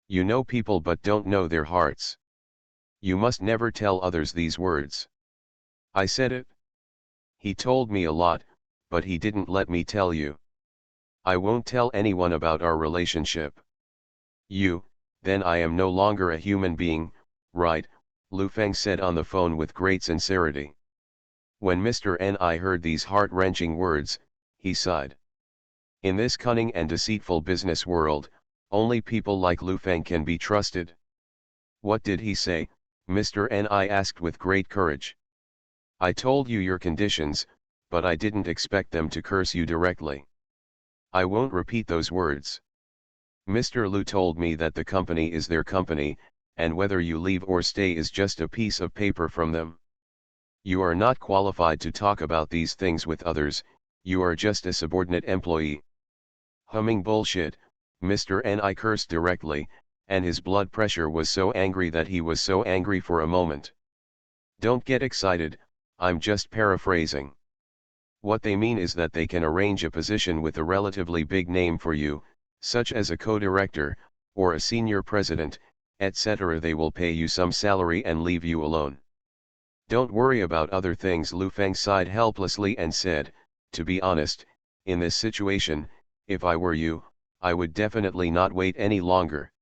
S1: You know people but don't know their hearts. You must never tell others these words." "I said it. He told me a lot, but he didn't let me tell you. I won't tell anyone about our relationship." Then I am no longer a human being, right?" Lu Feng said on the phone with great sincerity. When Mr. Ni heard these heart-wrenching words, he sighed. In this cunning and deceitful business world, only people like Lu Feng can be trusted. "What did he say?" Mr. Ni asked with great courage. "I told you your conditions, but I didn't expect them to curse you directly." "I won't repeat those words. Mr. Lu told me that the company is their company, and whether you leave or stay is just a piece of paper from them. You are not qualified to talk about these things with others, you are just a subordinate employee." Humming bullshit, Mr. Ni cursed directly, and his blood pressure was so angry that he was so angry for a moment. "Don't get excited, I'm just paraphrasing. What they mean is that they can arrange a position with a relatively big name for you, such as a co-director, or a senior president, etc. They will pay you some salary and leave you alone. Don't worry about other things." Lu Feng sighed helplessly and said, "To be honest, in this situation, if I were you, I would definitely not wait any longer.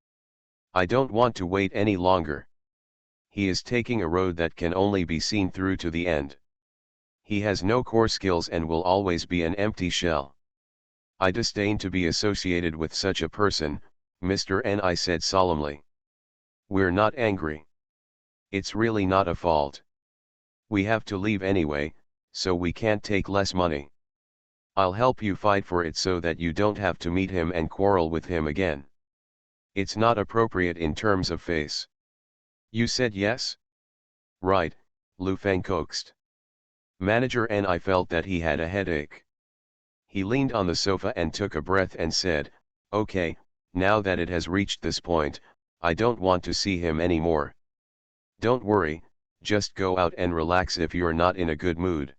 S1: I don't want to wait any longer. He is taking a road that can only be seen through to the end. He has no core skills and will always be an empty shell. I disdain to be associated with such a person," Mr. Ni said solemnly. "We're not angry. It's really not a fault. We have to leave anyway, so we can't take less money. I'll help you fight for it so that you don't have to meet him and quarrel with him again. It's not appropriate in terms of face." "You said yes?" "Right," Lu Feng coaxed. Manager Ni felt that he had a headache. He leaned on the sofa and took a breath and said, "Okay, now that it has reached this point, I don't want to see him anymore. Don't worry, just go out and relax if you're not in a good mood.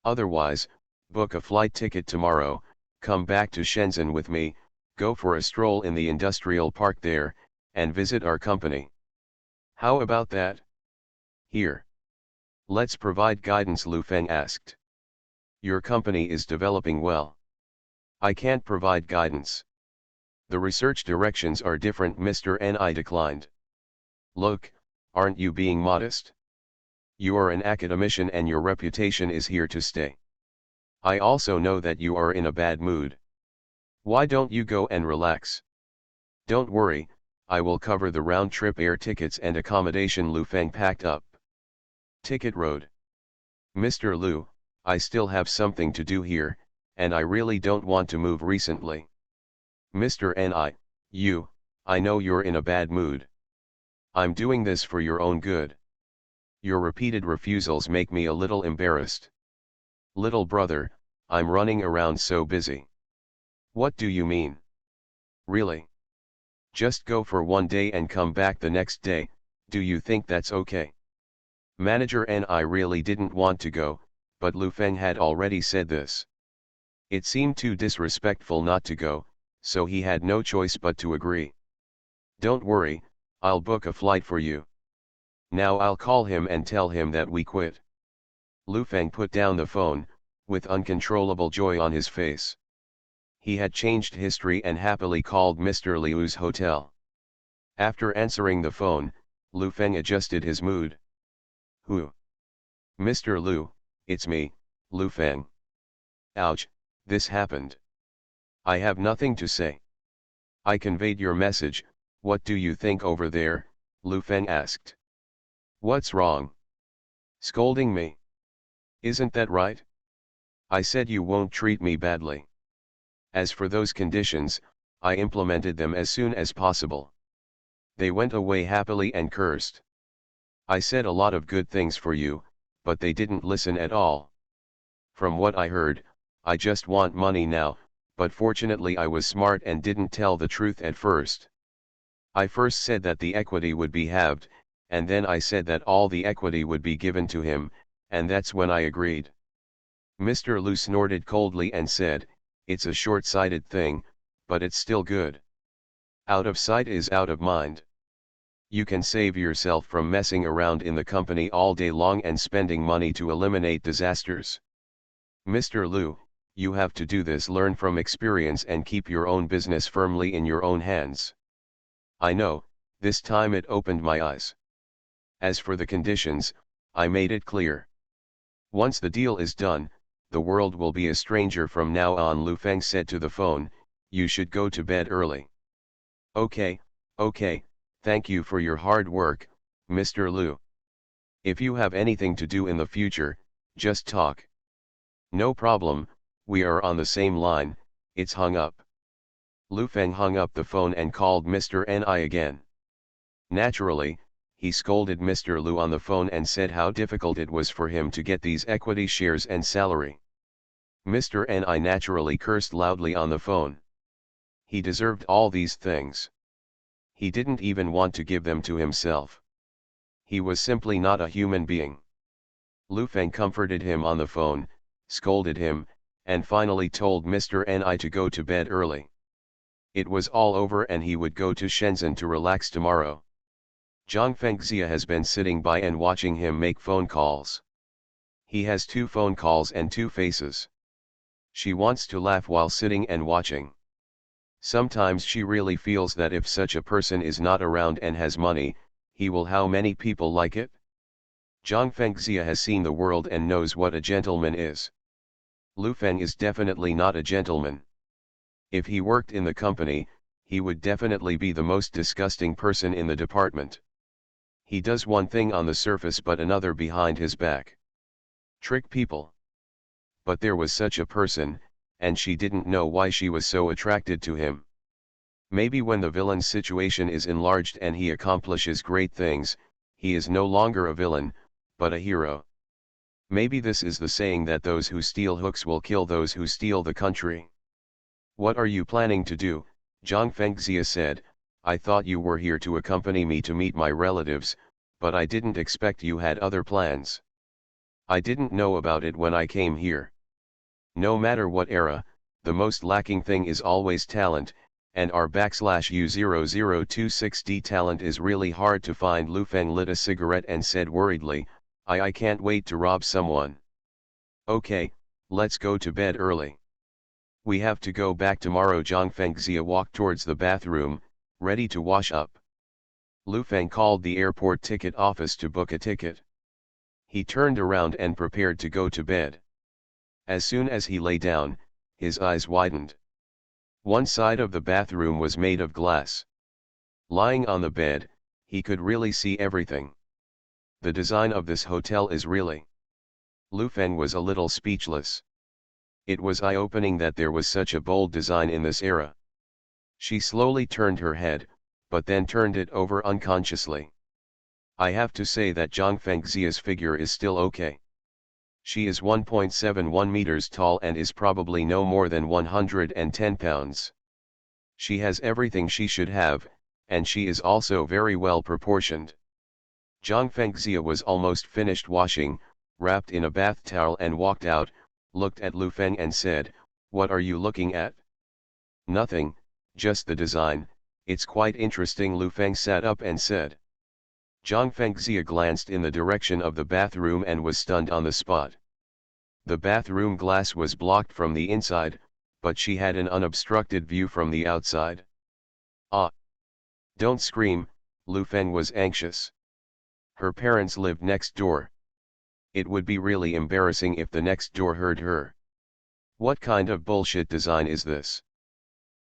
S1: Otherwise, book a flight ticket tomorrow, come back to Shenzhen with me, go for a stroll in the industrial park there, and visit our company. How about that?" "Here. Let's provide guidance," Lu Feng asked. "Your company is developing well." "I can't provide guidance. The research directions are different," Mr. Ni declined. "Look, aren't you being modest? You are an academician and your reputation is here to stay. I also know that you are in a bad mood. Why don't you go and relax? Don't worry, I will cover the round-trip air tickets and accommodation." Lu Feng packed up. Ticket Road. Mr. Lu, I still have something to do here, and I really don't want to move recently. Mr. Ni, I know you're in a bad mood. I'm doing this for your own good. Your repeated refusals make me a little embarrassed. Little brother, I'm running around so busy. What do you mean? Really? Just go for one day and come back the next day, do you think that's okay? Manager Ni really didn't want to go, but Lu Feng had already said this. It seemed too disrespectful not to go, so he had no choice but to agree. Don't worry, I'll book a flight for you. Now I'll call him and tell him that we quit. Lu Feng put down the phone, with uncontrollable joy on his face. He had changed history and happily called Mr. Liu's hotel. After answering the phone, Lu Feng adjusted his mood. Who? Mr. Lu, it's me, Lu Feng. Ouch, this happened. I have nothing to say. I conveyed your message, what do you think over there? Lu Feng asked. What's wrong? Scolding me? Isn't that right? I said you won't treat me badly. As for those conditions, I implemented them as soon as possible. They went away happily and cursed. I said a lot of good things for you, but they didn't listen at all. From what I heard, I just want money now, but fortunately I was smart and didn't tell the truth at first. I first said that the equity would be halved, and then I said that all the equity would be given to him, and that's when I agreed. Mr. Lu snorted coldly and said, it's a short-sighted thing, but it's still good. Out of sight is out of mind. You can save yourself from messing around in the company all day long and spending money to eliminate disasters. Mr. Lu, you have to do this, learn from experience and keep your own business firmly in your own hands. I know, this time it opened my eyes. As for the conditions, I made it clear. Once the deal is done, the world will be a stranger from now on. Lu Feng said to the phone, you should go to bed early. Okay, thank you for your hard work, Mr. Lu. If you have anything to do in the future, just talk. No problem, we are on the same line. It's hung up. Lu Feng hung up the phone and called Mr. Ni again. Naturally, he scolded Mr. Lu on the phone and said how difficult it was for him to get these equity shares and salary. Mr. Ni naturally cursed loudly on the phone. He deserved all these things. He didn't even want to give them to himself. He was simply not a human being. Lu Feng comforted him on the phone, scolded him, and finally told Mr. Ni to go to bed early. It was all over and he would go to Shenzhen to relax tomorrow. Zhang Fengxia has been sitting by and watching him make phone calls. He has 2 phone calls and 2 faces. She wants to laugh while sitting and watching. Sometimes she really feels that if such a person is not around and has money, he will how many people like it? Zhang Fengxia has seen the world and knows what a gentleman is. Lu Feng is definitely not a gentleman. If he worked in the company, he would definitely be the most disgusting person in the department. He does one thing on the surface but another behind his back. Trick people. But there was such a person, and she didn't know why she was so attracted to him. Maybe when the villain's situation is enlarged and he accomplishes great things, he is no longer a villain, but a hero. Maybe this is the saying that those who steal hooks will kill those who steal the country. What are you planning to do? Zhang Fengxia said, I thought you were here to accompany me to meet my relatives, but I didn't expect you had other plans. I didn't know about it when I came here. No matter what era, the most lacking thing is always talent, and our /U0026D talent is really hard to find. Lu Feng lit a cigarette and said worriedly, I can't wait to rob someone. Okay, let's go to bed early. We have to go back tomorrow. Zhang Fengxia walked towards the bathroom, ready to wash up. Lu Feng called the airport ticket office to book a ticket. He turned around and prepared to go to bed. As soon as he lay down, his eyes widened. One side of the bathroom was made of glass. Lying on the bed, he could really see everything. The design of this hotel is really Lu Feng was a little speechless. It was eye-opening that there was such a bold design in this era. She slowly turned her head, but then turned it over unconsciously. I have to say that Zhang Fengxia's figure is still okay. She is 1.71 meters tall and is probably no more than 110 pounds. She has everything she should have, and she is also very well proportioned. Zhang Fengxia was almost finished washing, wrapped in a bath towel and walked out, looked at Lu Feng and said, "What are you looking at?" "Nothing, just the design, it's quite interesting." Lu Feng sat up and said. Zhang Fengxia glanced in the direction of the bathroom and was stunned on the spot. The bathroom glass was blocked from the inside, but she had an unobstructed view from the outside. "Ah! Don't scream," Lu Feng was anxious. Her parents lived next door. It would be really embarrassing if the next door heard her. "What kind of bullshit design is this?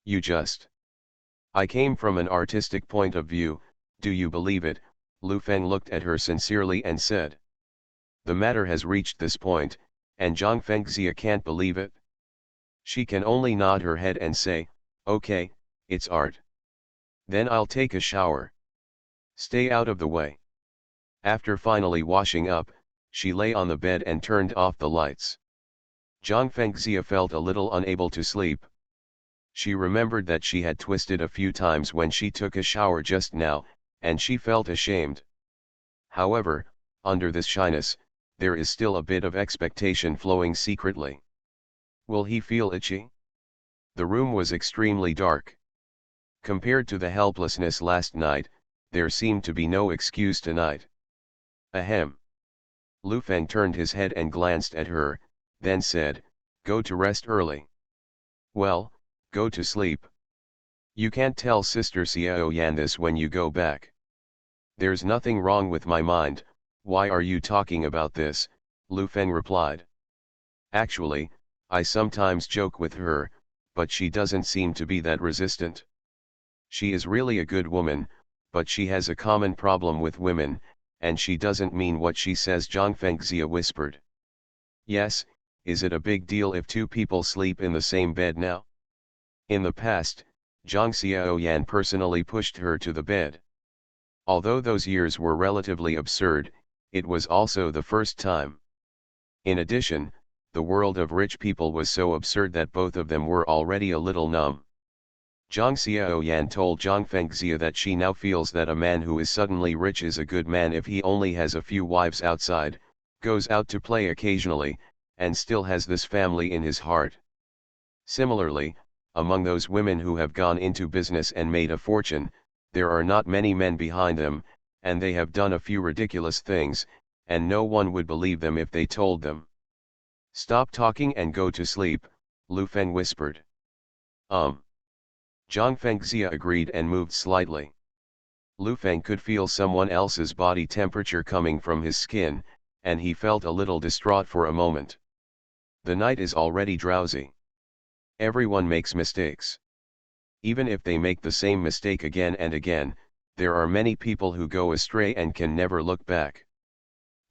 S1: You just..." "I came from an artistic point of view, do you believe it?" Lu Feng looked at her sincerely and said. "The matter has reached this point, and Zhang Fengxia can't believe it. She can only nod her head and say, okay, it's art. Then I'll take a shower. Stay out of the way." After finally washing up, she lay on the bed and turned off the lights. Zhang Fengxia felt a little unable to sleep. She remembered that she had twisted a few times when she took a shower just now, and she felt ashamed. However, under this shyness, there is still a bit of expectation flowing secretly. Will he feel itchy? The room was extremely dark. Compared to the helplessness last night, there seemed to be no excuse tonight. Ahem. Lu Feng turned his head and glanced at her, then said, "Go to rest early." "Well, go to sleep. You can't tell Sister Xiao Yan this when you go back." "There's nothing wrong with my mind, why are you talking about this?" Lu Feng replied. "Actually, I sometimes joke with her, but she doesn't seem to be that resistant. She is really a good woman, but she has a common problem with women, and she doesn't mean what she says." Zhang Fengxia whispered. "Yes, is it a big deal if two people sleep in the same bed now?" In the past, Zhang Xiaoyan personally pushed her to the bed. Although those years were relatively absurd, it was also the first time. In addition, the world of rich people was so absurd that both of them were already a little numb. Zhang Xiaoyan told Zhang Fengxia that she now feels that a man who is suddenly rich is a good man if he only has a few wives outside, goes out to play occasionally, and still has this family in his heart. Similarly, among those women who have gone into business and made a fortune, there are not many men behind them, and they have done a few ridiculous things, and no one would believe them if they told them. "Stop talking and go to sleep," Lu Feng whispered. Zhang Fengxia agreed and moved slightly. Lu Feng could feel someone else's body temperature coming from his skin, and he felt a little distraught for a moment. The night is already drowsy. Everyone makes mistakes. Even if they make the same mistake again and again, there are many people who go astray and can never look back.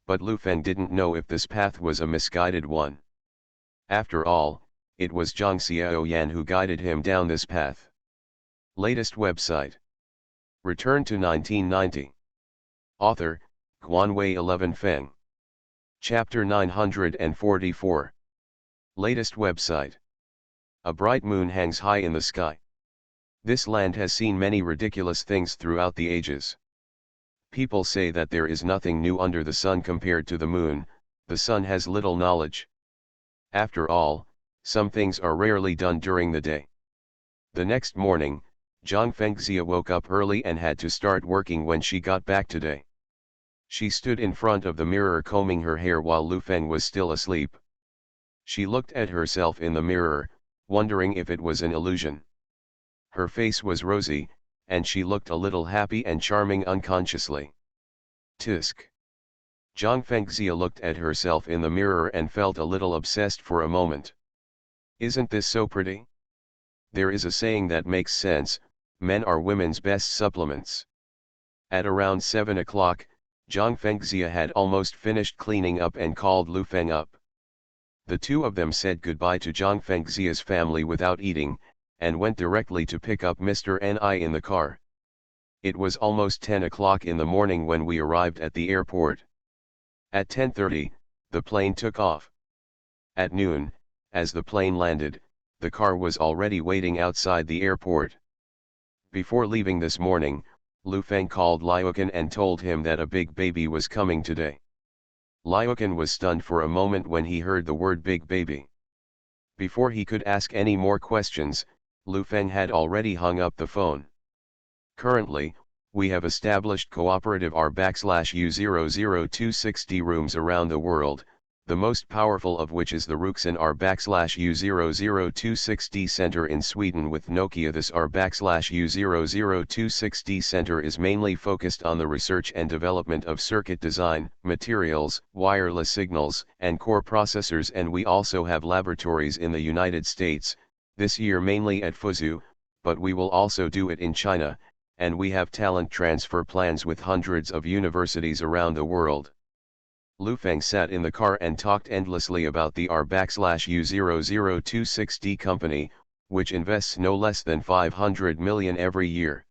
S1: But Lu Feng didn't know if this path was a misguided one. After all, it was Zhang Xiaoyan who guided him down this path. Latest website. Return to 1990. Author, Guanwei 11 Feng. Chapter 944. Latest website. A bright moon hangs high in the sky. This land has seen many ridiculous things throughout the ages. People say that there is nothing new under the sun compared to the moon. The sun has little knowledge. After all, some things are rarely done during the day. The next morning, Zhang Fengxia woke up early and had to start working when she got back today. She stood in front of the mirror combing her hair while Lu Feng was still asleep. She looked at herself in the mirror, wondering if it was an illusion. Her face was rosy, and she looked a little happy and charming unconsciously. Tisk. Zhang Fengxia looked at herself in the mirror and felt a little obsessed for a moment. Isn't this so pretty? There is a saying that makes sense: men are women's best supplements. At around 7 o'clock, Zhang Fengxia had almost finished cleaning up and called Lu Feng up. The two of them said goodbye to Zhang Fengxia's family without eating, and went directly to pick up Mr. Ni in the car. It was almost 10 o'clock in the morning when we arrived at the airport. At 10:30, the plane took off. At noon, as the plane landed, the car was already waiting outside the airport. Before leaving this morning, Lu Feng called Liukan and told him that a big baby was coming today. Liukan was stunned for a moment when he heard the word big baby. Before he could ask any more questions, Lu Feng had already hung up the phone. Currently, we have established cooperative R/U00260 rooms around the world, the most powerful of which is the Ruxan R/U00260 Center in Sweden with Nokia. This R/U00260 Center is mainly focused on the research and development of circuit design, materials, wireless signals, and core processors, and we also have laboratories in the United States, this year mainly at Fuzhou, but we will also do it in China, and we have talent transfer plans with hundreds of universities around the world. Lu Feng sat in the car and talked endlessly about the R/U00260 company, which invests no less than 500 million every year.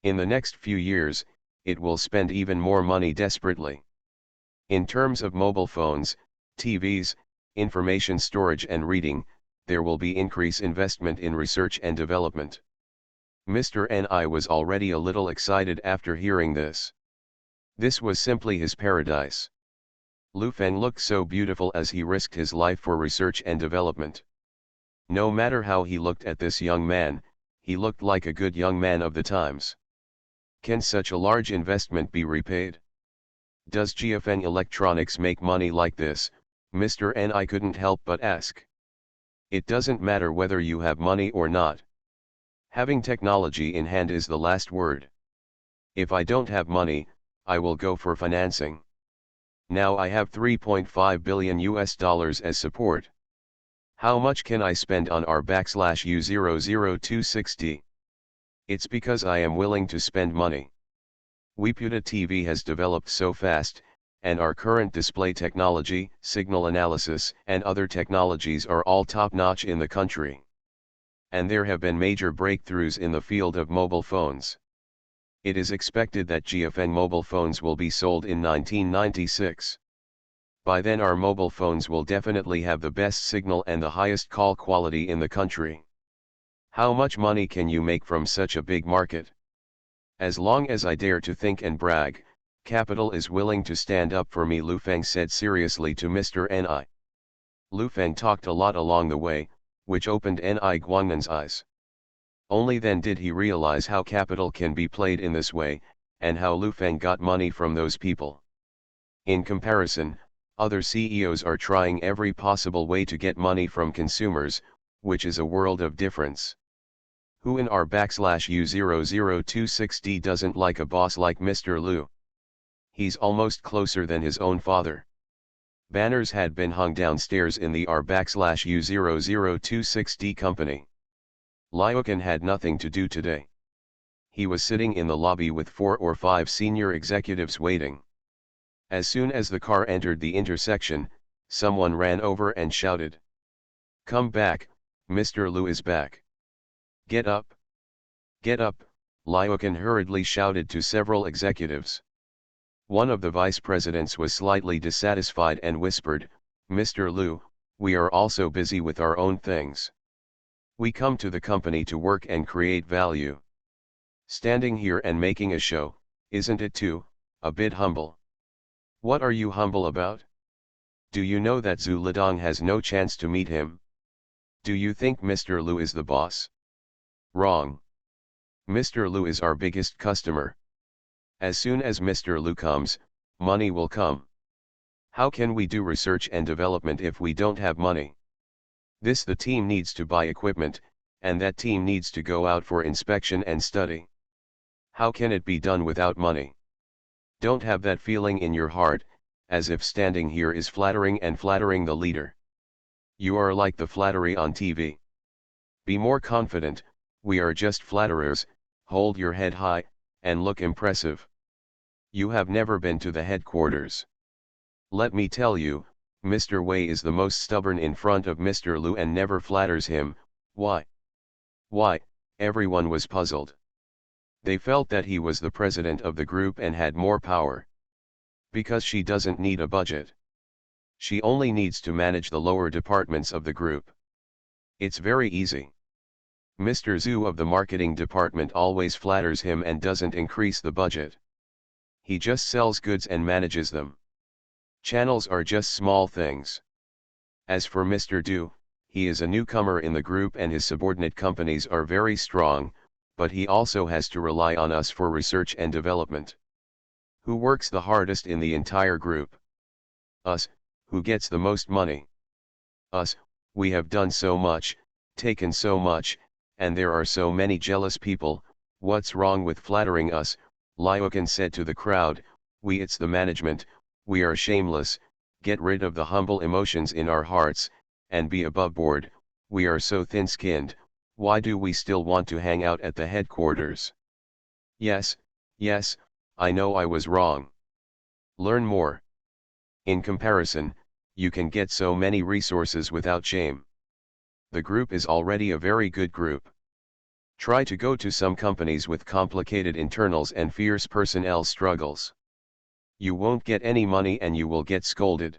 S1: In the next few years, it will spend even more money desperately. In terms of mobile phones, TVs, information storage and reading, there will be increased investment in research and development. Mr. Ni was already a little excited after hearing this. This was simply his paradise. Lu Feng looked so beautiful as he risked his life for research and development. No matter how he looked at this young man, he looked like a good young man of the times. Can such a large investment be repaid? Does Jiafeng Electronics make money like this? Mr. Ni couldn't help but ask. It doesn't matter whether you have money or not. Having technology in hand is the last word. If I don't have money, I will go for financing. Now I have $3.5 billion as support. How much can I spend on R/U00260? It's because I am willing to spend money. Weputa TV has developed so fast, and our current display technology, signal analysis, and other technologies are all top-notch in the country. And there have been major breakthroughs in the field of mobile phones. It is expected that Jiafeng mobile phones will be sold in 1996. By then our mobile phones will definitely have the best signal and the highest call quality in the country. How much money can you make from such a big market? As long as I dare to think and brag, capital is willing to stand up for me, Lu Feng said seriously to Mr. Ni. Lu Feng talked a lot along the way, which opened Ni Guangnan's eyes. Only then did he realize how capital can be played in this way, and how Lu Feng got money from those people. In comparison, other CEOs are trying every possible way to get money from consumers, which is a world of difference. Who in R/U00260 doesn't like a boss like Mr. Lu? He's almost closer than his own father. Banners had been hung downstairs in the R/U00260 company. Liukan had nothing to do today. He was sitting in the lobby with 4 or 5 senior executives waiting. As soon as the car entered the intersection, someone ran over and shouted, "Come back, Mr. Lu is back. Get up. Get up," Liukan hurriedly shouted to several executives. One of the vice presidents was slightly dissatisfied and whispered, "Mr. Lu, we are also busy with our own things. We come to the company to work and create value. Standing here and making a show, isn't it too, a bit humble? What are you humble about? Do you know that Zhu Lidong has no chance to meet him? Do you think Mr. Lu is the boss? Wrong. Mr. Lu is our biggest customer. As soon as Mr. Lu comes, money will come. How can we do research and development if we don't have money? The team needs to buy equipment, and that team needs to go out for inspection and study. How can it be done without money? Don't have that feeling in your heart, as if standing here is flattering and flattering the leader. You are like the flattery on TV. Be more confident, we are just flatterers, hold your head high, and look impressive. You have never been to the headquarters. Let me tell you, Mr. Wei is the most stubborn in front of Mr. Lu and never flatters him. Why? Why? Everyone was puzzled. They felt that he was the president of the group and had more power. Because she doesn't need a budget. She only needs to manage the lower departments of the group. It's very easy. Mr. Zhu of the marketing department always flatters him and doesn't increase the budget. He just sells goods and manages them. Channels are just small things. As for Mr. Du, he is a newcomer in the group and his subordinate companies are very strong, but he also has to rely on us for research and development. Who works the hardest in the entire group? Us. Who gets the most money? Us. We have done so much, taken so much, and there are so many jealous people. What's wrong with flattering us? Lyokan said to the crowd. It's the management, we are shameless, get rid of the humble emotions in our hearts, and be above board. We are so thin-skinned, why do we still want to hang out at the headquarters? Yes, I know I was wrong. Learn more. In comparison, you can get so many resources without shame. The group is already a very good group. Try to go to some companies with complicated internals and fierce personnel struggles. You won't get any money and you will get scolded.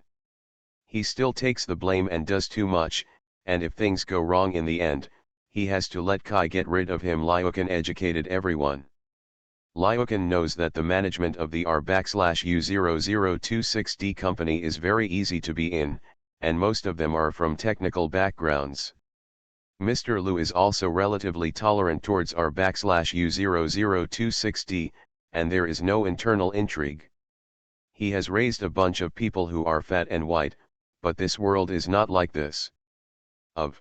S1: He still takes the blame and does too much, and if things go wrong in the end, he has to let Kai get rid of him. Lyokan educated everyone. Lyokan knows that the management of the R/U0026D company is very easy to be in, and most of them are from technical backgrounds. Mr. Lu is also relatively tolerant towards R/U0026D, and there is no internal intrigue. He has raised a bunch of people who are fat and white, but this world is not like this. A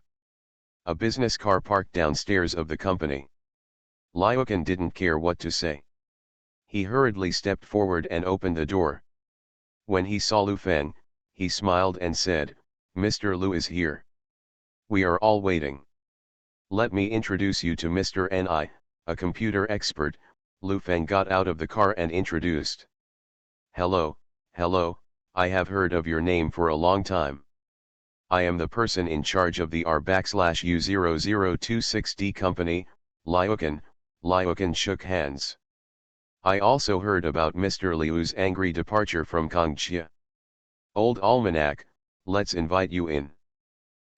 S1: business car parked downstairs of the company. Lyokan didn't care what to say. He hurriedly stepped forward and opened the door. When he saw Lu Feng, he smiled and said, Mr. Lu is here. We are all waiting. Let me introduce you to Mr. Ni, a computer expert. Lu Feng got out of the car and introduced. Hello, I have heard of your name for a long time. I am the person in charge of the R/U0026D company, Lyokan. Lyokan shook hands. I also heard about Mr. Liu's angry departure from Kongqia. Old Almanac, let's invite you in.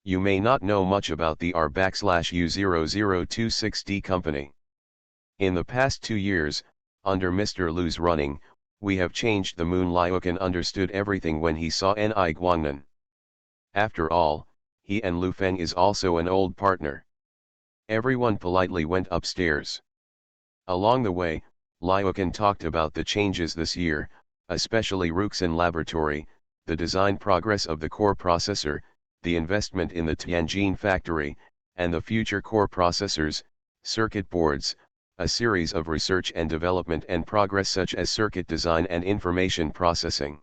S1: You may not know much about the R/U0026D company. In the past 2 years, under Mr. Liu's running, we have changed the moon. Lyokan understood everything when he saw Ni Guangnan. After all, he and Lu Feng is also an old partner. Everyone politely went upstairs. Along the way, Lyokan talked about the changes this year, especially Ruxin Laboratory, the design progress of the core processor, the investment in the Tianjin factory, and the future core processors, circuit boards, a series of research and development and progress such as circuit design and information processing.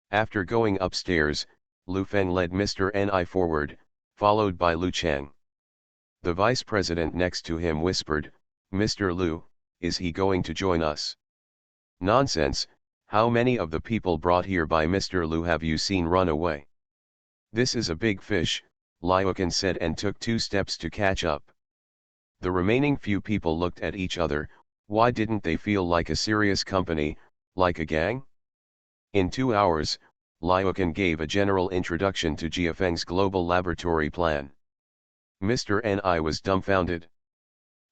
S1: After going upstairs, Lu Feng led Mr. Ni forward, followed by Lu Cheng. The vice president next to him whispered, Mr. Lu, is he going to join us? Nonsense, how many of the people brought here by Mr. Lu have you seen run away? This is a big fish, Lyokan said and took 2 steps to catch up. The remaining few people looked at each other. Why didn't they feel like a serious company, like a gang? In 2 hours, Lyokan gave a general introduction to Jiafeng's global laboratory plan. Mr. Ni was dumbfounded.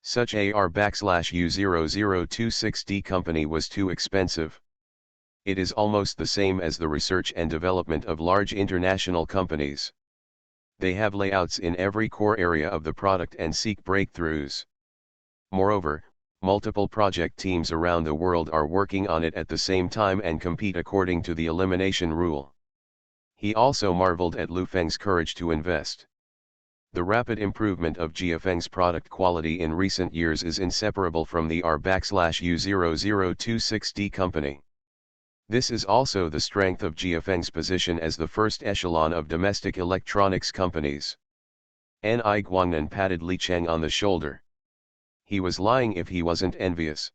S1: Such a R/U0026D company was too expensive. It is almost the same as the research and development of large international companies. They have layouts in every core area of the product and seek breakthroughs. Moreover, multiple project teams around the world are working on it at the same time and compete according to the elimination rule. He also marveled at Lu Feng's courage to invest. The rapid improvement of Jiafeng's product quality in recent years is inseparable from the R/U0026D company. This is also the strength of Jiafeng's position as the first echelon of domestic electronics companies. Ni Guangnan patted Li Cheng on the shoulder. He was lying if he wasn't envious.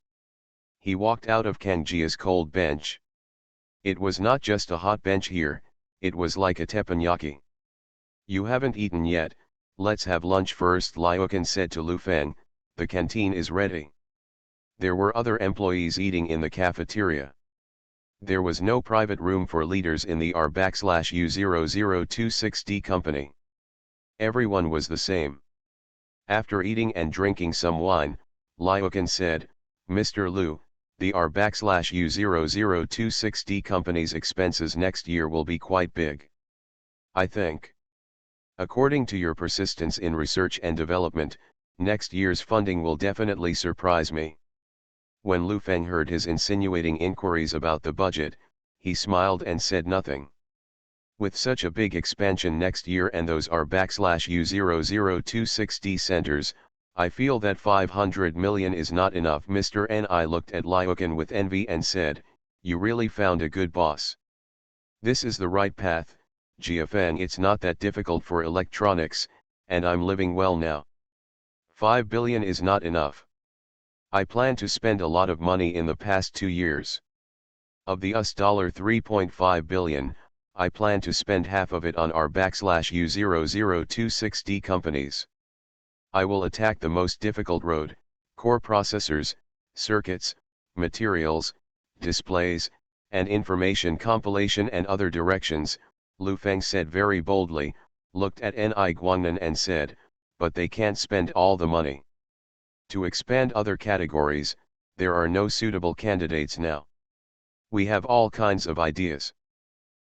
S1: He walked out of Kang Jia's cold bench. It was not just a hot bench here, it was like a teppanyaki. You haven't eaten yet, let's have lunch first, Liukin said to Lu Feng, the canteen is ready. There were other employees eating in the cafeteria. There was no private room for leaders in the R/U0026D company. Everyone was the same. After eating and drinking some wine, Liukin said, Mr. Lu, the R/U0026D company's expenses next year will be quite big. I think. According to your persistence in research and development, next year's funding will definitely surprise me. When Lu Feng heard his insinuating inquiries about the budget, he smiled and said nothing. With such a big expansion next year and those R/U0026D centers, I feel that 500 million is not enough. Mr. Ni looked at Liukin with envy and said, you really found a good boss. This is the right path, Jiafeng. It's not that difficult for electronics, and I'm living well now. 5 billion is not enough. I plan to spend a lot of money in the past 2 years. Of the $3.5 billion, I plan to spend half of it on R/U0026D companies. I will attack the most difficult road, core processors, circuits, materials, displays, and information compilation and other directions, Lu Feng said very boldly, looked at Ni Guangnan and said, but they can't spend all the money. To expand other categories, there are no suitable candidates now. We have all kinds of ideas.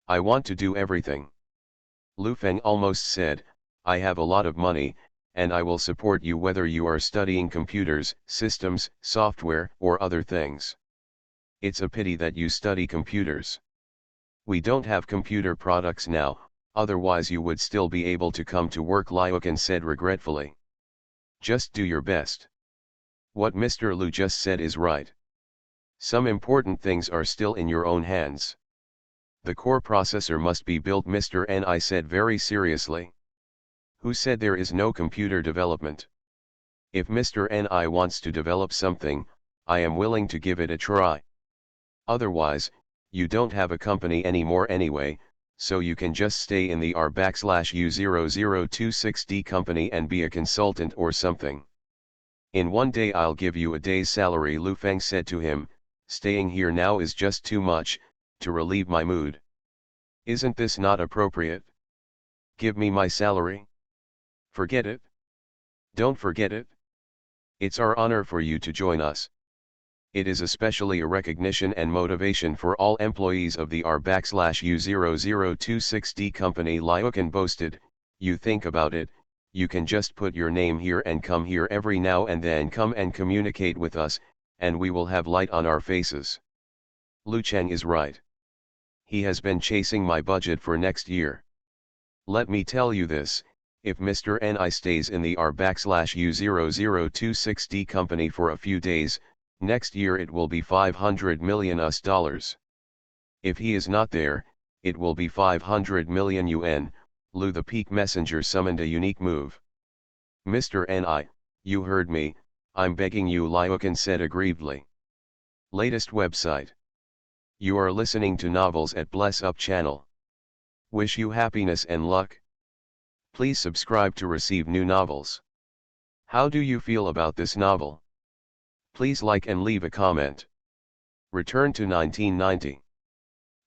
S1: I want to do everything. Lu Feng almost said, I have a lot of money, and I will support you whether you are studying computers, systems, software, or other things. It's a pity that you study computers. We don't have computer products now, otherwise you would still be able to come to work, Liukin said regretfully. Just do your best. What Mr. Lu just said is right. Some important things are still in your own hands. The core processor must be built, Mr. Ni said very seriously. Who said there is no computer development? If Mr. Ni wants to develop something, I am willing to give it a try. Otherwise, you don't have a company anymore anyway, so you can just stay in the R/U0026D company and be a consultant or something. In one day I'll give you a day's salary, Lu Feng said to him, staying here now is just too much, to relieve my mood. Isn't this not appropriate? Give me my salary. Forget it. Don't forget it. It's our honor for you to join us. It is especially a recognition and motivation for all employees of the R/U0026D company, Liukin boasted. You think about it, you can just put your name here and come here every now and then, come and communicate with us, and we will have light on our faces. Lu Cheng is right. He has been chasing my budget for next year. Let me tell you this, if Mr. Ni stays in the R/U0026D company for a few days, next year it will be 500 million US dollars. If he is not there, it will be 500 million yuan. Lu the Peak Messenger summoned a unique move. Mr. Ni, you heard me, I'm begging you, Liukin said aggrievedly. Latest website. You are listening to novels at Bless Up channel. Wish you happiness and luck. Please subscribe to receive new novels. How do you feel about this novel? Please like and leave a comment. Return to 1990.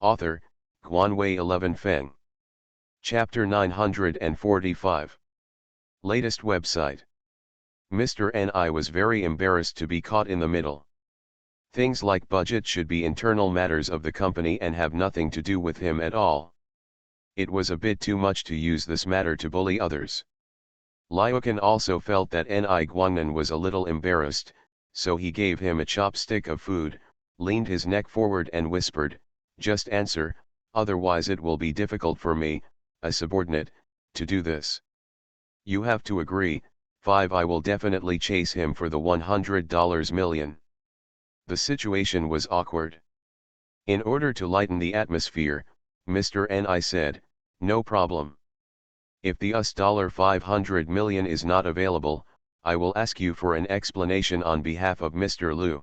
S1: Author, Guanwei 11 Feng. Chapter 945. Latest website. Mr. Ni was very embarrassed to be caught in the middle. Things like budget should be internal matters of the company and have nothing to do with him at all. It was a bit too much to use this matter to bully others. Liukin also felt that Ni Guangnan was a little embarrassed, so he gave him a chopstick of food, leaned his neck forward and whispered, just answer, otherwise it will be difficult for me, a subordinate, to do this. You have to agree, 5 I will definitely chase him for the $100 million. The situation was awkward. In order to lighten the atmosphere, Mr. Ni said, no problem. If the $500 million is not available, I will ask you for an explanation on behalf of Mr. Lu.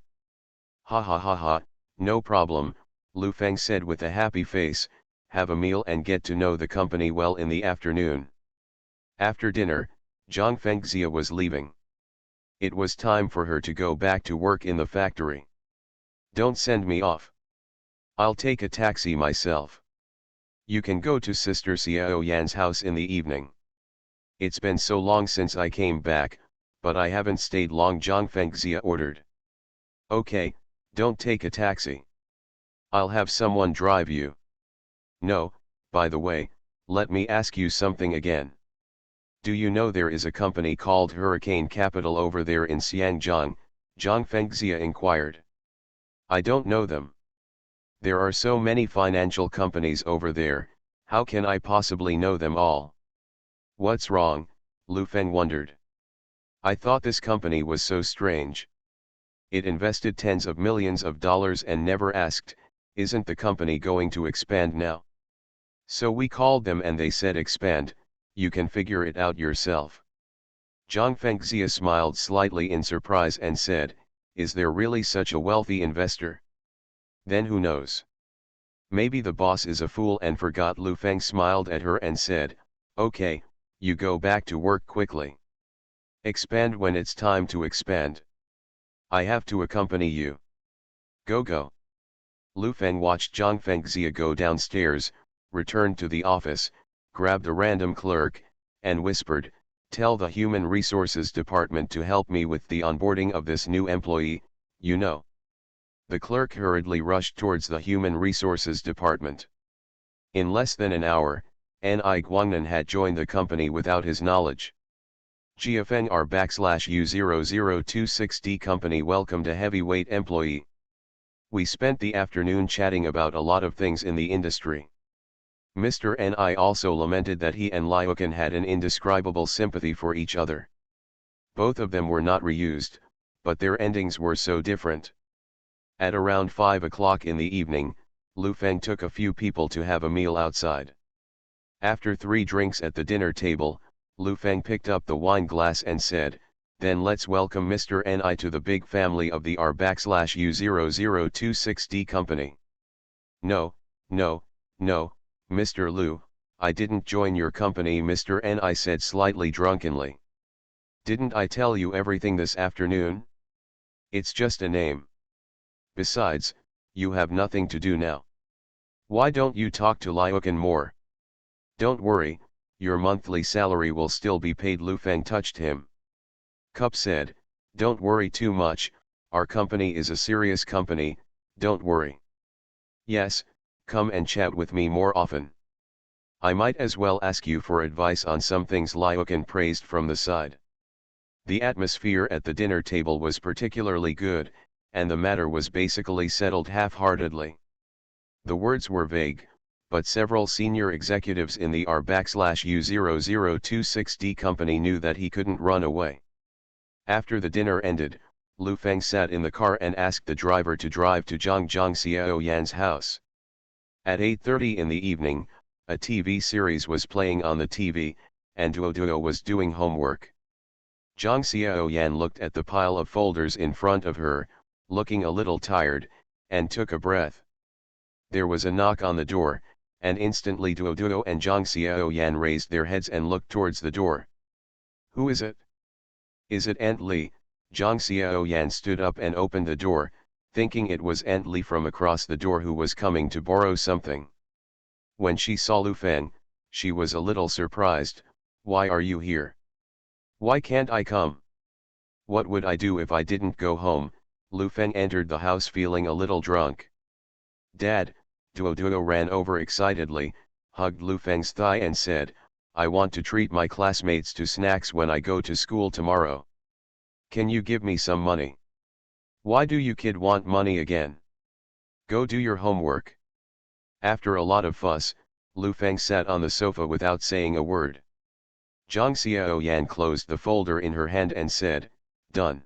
S1: Ha ha ha ha, no problem, Lu Feng said with a happy face, have a meal and get to know the company well in the afternoon. After dinner, Zhang Fengxia was leaving. It was time for her to go back to work in the factory. Don't send me off. I'll take a taxi myself. You can go to Sister Xiao Yan's house in the evening. It's been so long since I came back, but I haven't stayed long, Zhang Fengxia ordered. Okay, don't take a taxi. I'll have someone drive you. No, by the way, let me ask you something again. Do you know there is a company called Hurricane Capital over there in Xiangjiang? Zhang Fengxia inquired. I don't know them. There are so many financial companies over there, how can I possibly know them all? What's wrong? Lu Feng wondered. I thought this company was so strange. It invested tens of millions of dollars and never asked, isn't the company going to expand now? So we called them and they said expand, you can figure it out yourself. Zhang Fengxia smiled slightly in surprise and said, is there really such a wealthy investor? Then who knows? Maybe the boss is a fool and forgot. Lu Feng smiled at her and said, okay, you go back to work quickly. Expand when it's time to expand. I have to accompany you. Go. Lu Feng watched Zhang Fengxia go downstairs, returned to the office, grabbed a random clerk, and whispered, tell the Human Resources Department to help me with the onboarding of this new employee, you know. The clerk hurriedly rushed towards the Human Resources Department. In less than an hour, Ni Guangnan had joined the company without his knowledge. GFN R/U0026D company welcomed a heavyweight employee. We spent the afternoon chatting about a lot of things in the industry. Mr. Ni also lamented that he and Liukin had an indescribable sympathy for each other. Both of them were not reused, but their endings were so different. At around 5 o'clock in the evening, Lu Feng took a few people to have a meal outside. After 3 drinks at the dinner table, Lu Feng picked up the wine glass and said, then let's welcome Mr. Ni to the big family of the R/U0026D company. No, Mr. Lu, I didn't join your company, Mr. Ni said slightly drunkenly. Didn't I tell you everything this afternoon? It's just a name. Besides, you have nothing to do now. Why don't you talk to Liukin more? Don't worry, your monthly salary will still be paid. Lu Feng touched him. Cup said, don't worry too much, our company is a serious company, don't worry. Yes, come and chat with me more often. I might as well ask you for advice on some things, Liukin praised from the side. The atmosphere at the dinner table was particularly good, and the matter was basically settled half-heartedly. The words were vague, but several senior executives in the R/U0026D company knew that he couldn't run away. After the dinner ended, Lu Feng sat in the car and asked the driver to drive to Zhang Xiao Yan's house. At 8:30 in the evening, a TV series was playing on the TV, and Duo was doing homework. Zhang Xiao Yan looked at the pile of folders in front of her, looking a little tired, and took a breath. There was a knock on the door, and instantly Duo and Zhang Xiao Yan raised their heads and looked towards the door. Who is it? Is it Aunt Li? Zhang Xiao Yan stood up and opened the door, thinking it was Aunt Li from across the door who was coming to borrow something. When she saw Lu Feng, she was a little surprised. Why are you here? Why can't I come? What would I do if I didn't go home? Lu Feng entered the house feeling a little drunk. Dad, Duo ran over excitedly, hugged Lu Feng's thigh and said, I want to treat my classmates to snacks when I go to school tomorrow. Can you give me some money? Why do you kid want money again? Go do your homework. After a lot of fuss, Lu Feng sat on the sofa without saying a word. Zhang Xiao Yan closed the folder in her hand and said, done.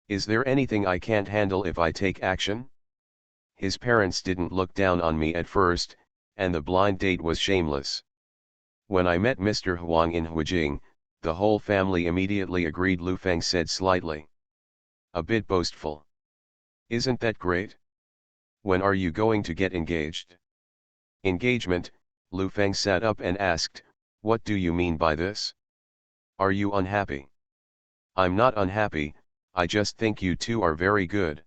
S1: Is there anything I can't handle if I take action? His parents didn't look down on me at first, and the blind date was shameless. When I met Mr. Huang in Huijing, the whole family immediately agreed, Lu Feng said slightly. A bit boastful. Isn't that great? When are you going to get engaged? Engagement, Lu Feng sat up and asked, what do you mean by this? Are you unhappy? I'm not unhappy, I just think you two are very good.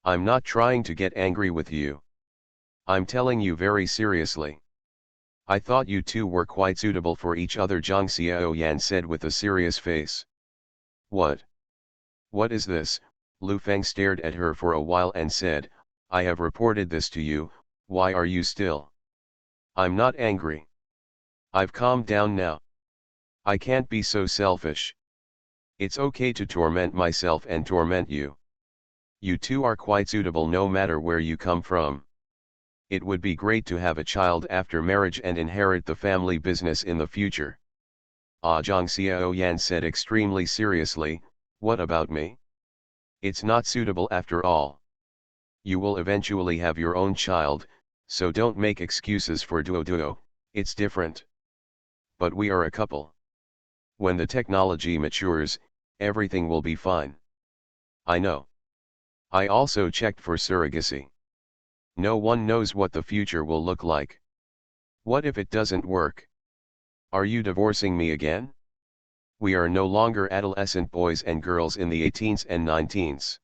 S1: I'm not trying to get angry with you. I'm telling you very seriously. I thought you two were quite suitable for each other, Zhang Xiaoyan said with a serious face. What? What is this? Lu Feng stared at her for a while and said, I have reported this to you, why are you still? I'm not angry. I've calmed down now. I can't be so selfish. It's okay to torment myself and torment you. You two are quite suitable no matter where you come from. It would be great to have a child after marriage and inherit the family business in the future. Zhang Xiaoyan said extremely seriously, what about me? It's not suitable after all. You will eventually have your own child, so don't make excuses for duo, it's different. But we are a couple. When the technology matures, everything will be fine. I know. I also checked for surrogacy. No one knows what the future will look like. What if it doesn't work? Are you divorcing me again? We are no longer adolescent boys and girls in the 18s and 19s.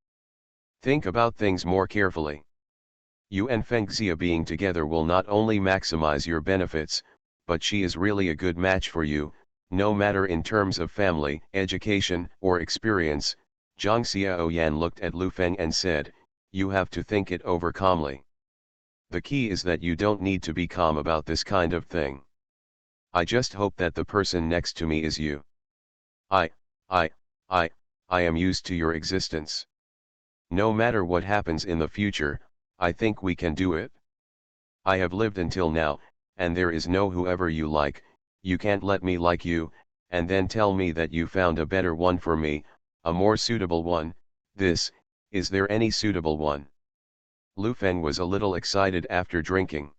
S1: Think about things more carefully. You and Fengxia being together will not only maximize your benefits, but she is really a good match for you, no matter in terms of family, education, or experience. Zhang Xiaoyan looked at Lu Feng and said, you have to think it over calmly. The key is that you don't need to be calm about this kind of thing. I just hope that the person next to me is you. I am used to your existence. No matter what happens in the future, I think we can do it. I have lived until now, and there is no whoever you like, you can't let me like you, and then tell me that you found a better one for me, a more suitable one. Is there any suitable one? Lu Feng was a little excited after drinking.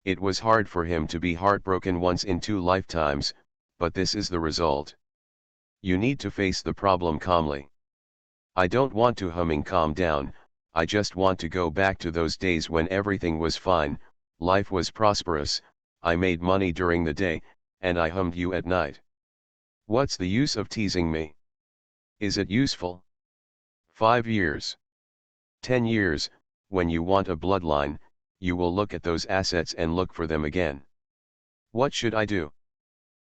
S1: It was hard for him to be heartbroken once in 2 lifetimes, but this is the result. You need to face the problem calmly. I don't want to calm down, I just want to go back to those days when everything was fine, life was prosperous, I made money during the day, and I hummed you at night. What's the use of teasing me? Is it useful? 5 years. 10 years, when you want a bloodline, you will look at those assets and look for them again. What should I do?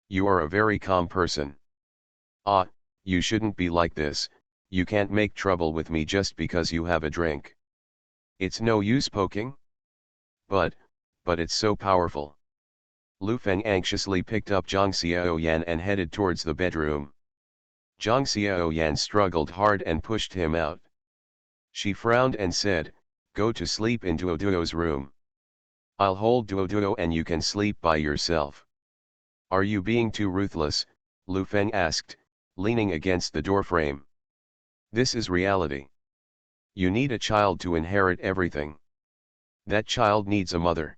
S1: You are a very calm person. You shouldn't be like this, you can't make trouble with me just because you have a drink. It's no use poking? But it's so powerful. Lu Feng anxiously picked up Zhang Xiaoyan and headed towards the bedroom. Zhang Xiaoyan struggled hard and pushed him out. She frowned and said, go to sleep in Duoduo's room. I'll hold Duoduo and you can sleep by yourself. Are you being too ruthless? Lu Feng asked, leaning against the doorframe. This is reality. You need a child to inherit everything. That child needs a mother.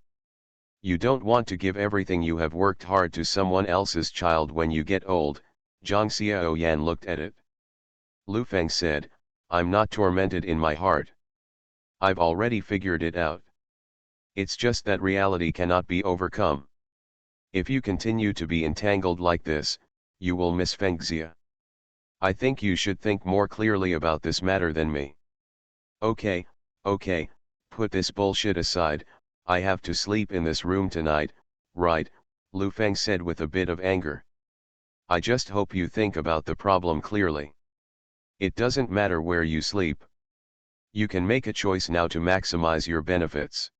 S1: You don't want to give everything you have worked hard to someone else's child when you get old. Zhang Xiaoyan looked at it. Lu Feng said, I'm not tormented in my heart. I've already figured it out. It's just that reality cannot be overcome. If you continue to be entangled like this, you will miss Fengxia. I think you should think more clearly about this matter than me. Okay, put this bullshit aside, I have to sleep in this room tonight, right? Lu Feng said with a bit of anger. I just hope you think about the problem clearly. It doesn't matter where you sleep. You can make a choice now to maximize your benefits.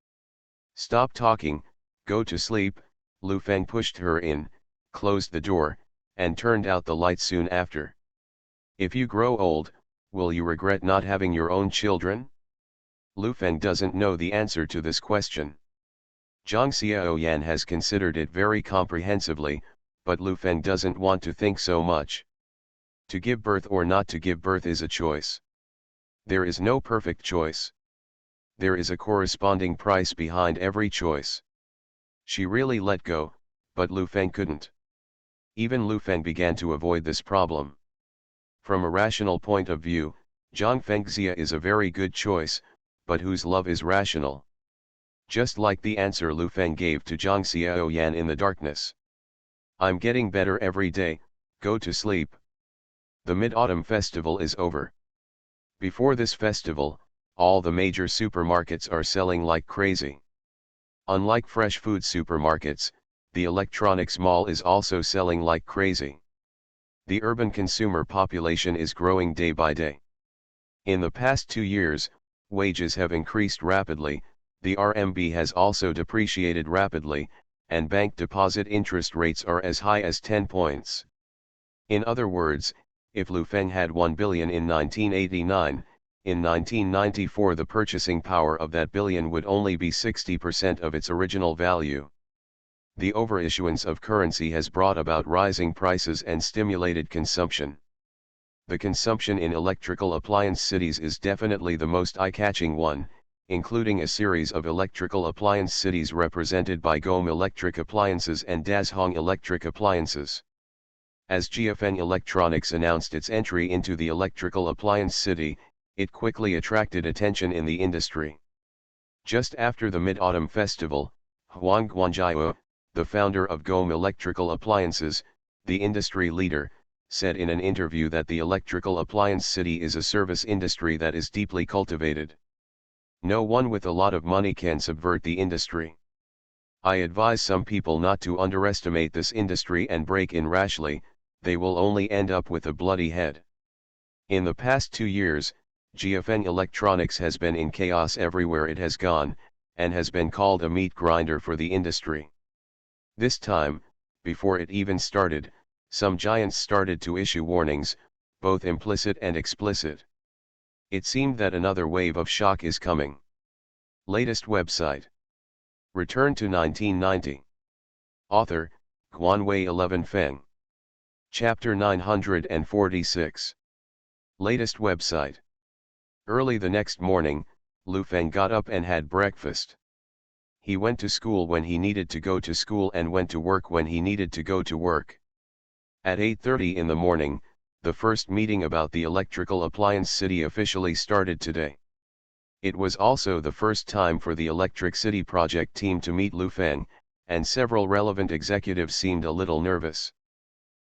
S1: Stop talking, go to sleep. Lu Feng pushed her in, closed the door, and turned out the light soon after. If you grow old, will you regret not having your own children? Lu Feng doesn't know the answer to this question. Zhang Xiaoyan has considered it very comprehensively, but Lu Feng doesn't want to think so much. To give birth or not to give birth is a choice. There is no perfect choice. There is a corresponding price behind every choice. She really let go, but Lu Feng couldn't. Even Lu Feng began to avoid this problem. From a rational point of view, Zhang Fengxia is a very good choice, but whose love is rational? Just like the answer Lu Feng gave to Zhang Xiaoyan in the darkness. I'm getting better every day, go to sleep. The Mid-Autumn Festival is over. Before this festival, all the major supermarkets are selling like crazy. Unlike fresh food supermarkets, the electronics mall is also selling like crazy. The urban consumer population is growing day by day. In the past 2 years, wages have increased rapidly, the RMB has also depreciated rapidly, and bank deposit interest rates are as high as 10 points. In other words, if Lu Feng had 1 billion in 1989, in 1994 the purchasing power of that billion would only be 60% of its original value. The overissuance of currency has brought about rising prices and stimulated consumption. The consumption in electrical appliance cities is definitely the most eye-catching one, including a series of electrical appliance cities represented by GOM Electric Appliances and Dazhong Electric Appliances. As GFN Electronics announced its entry into the electrical appliance city, it quickly attracted attention in the industry. Just after the Mid-Autumn Festival, Huang Guanjiao, the founder of GOM Electrical Appliances, the industry leader, said in an interview that the electrical appliance city is a service industry that is deeply cultivated. No one with a lot of money can subvert the industry. I advise some people not to underestimate this industry and break in rashly, they will only end up with a bloody head. In the past 2 years, GFN Electronics has been in chaos everywhere it has gone, and has been called a meat grinder for the industry. This time, before it even started, some giants started to issue warnings, both implicit and explicit. It seemed that another wave of shock is coming. Latest website. Return to 1990. Author, Guanwei 11 Feng. Chapter 946. Latest website. Early the next morning, Lu Feng got up and had breakfast. He went to school when he needed to go to school and went to work when he needed to go to work. At 8:30 in the morning, the first meeting about the electrical appliance city officially started today. It was also the first time for the Electric City project team to meet Lu Feng, and several relevant executives seemed a little nervous.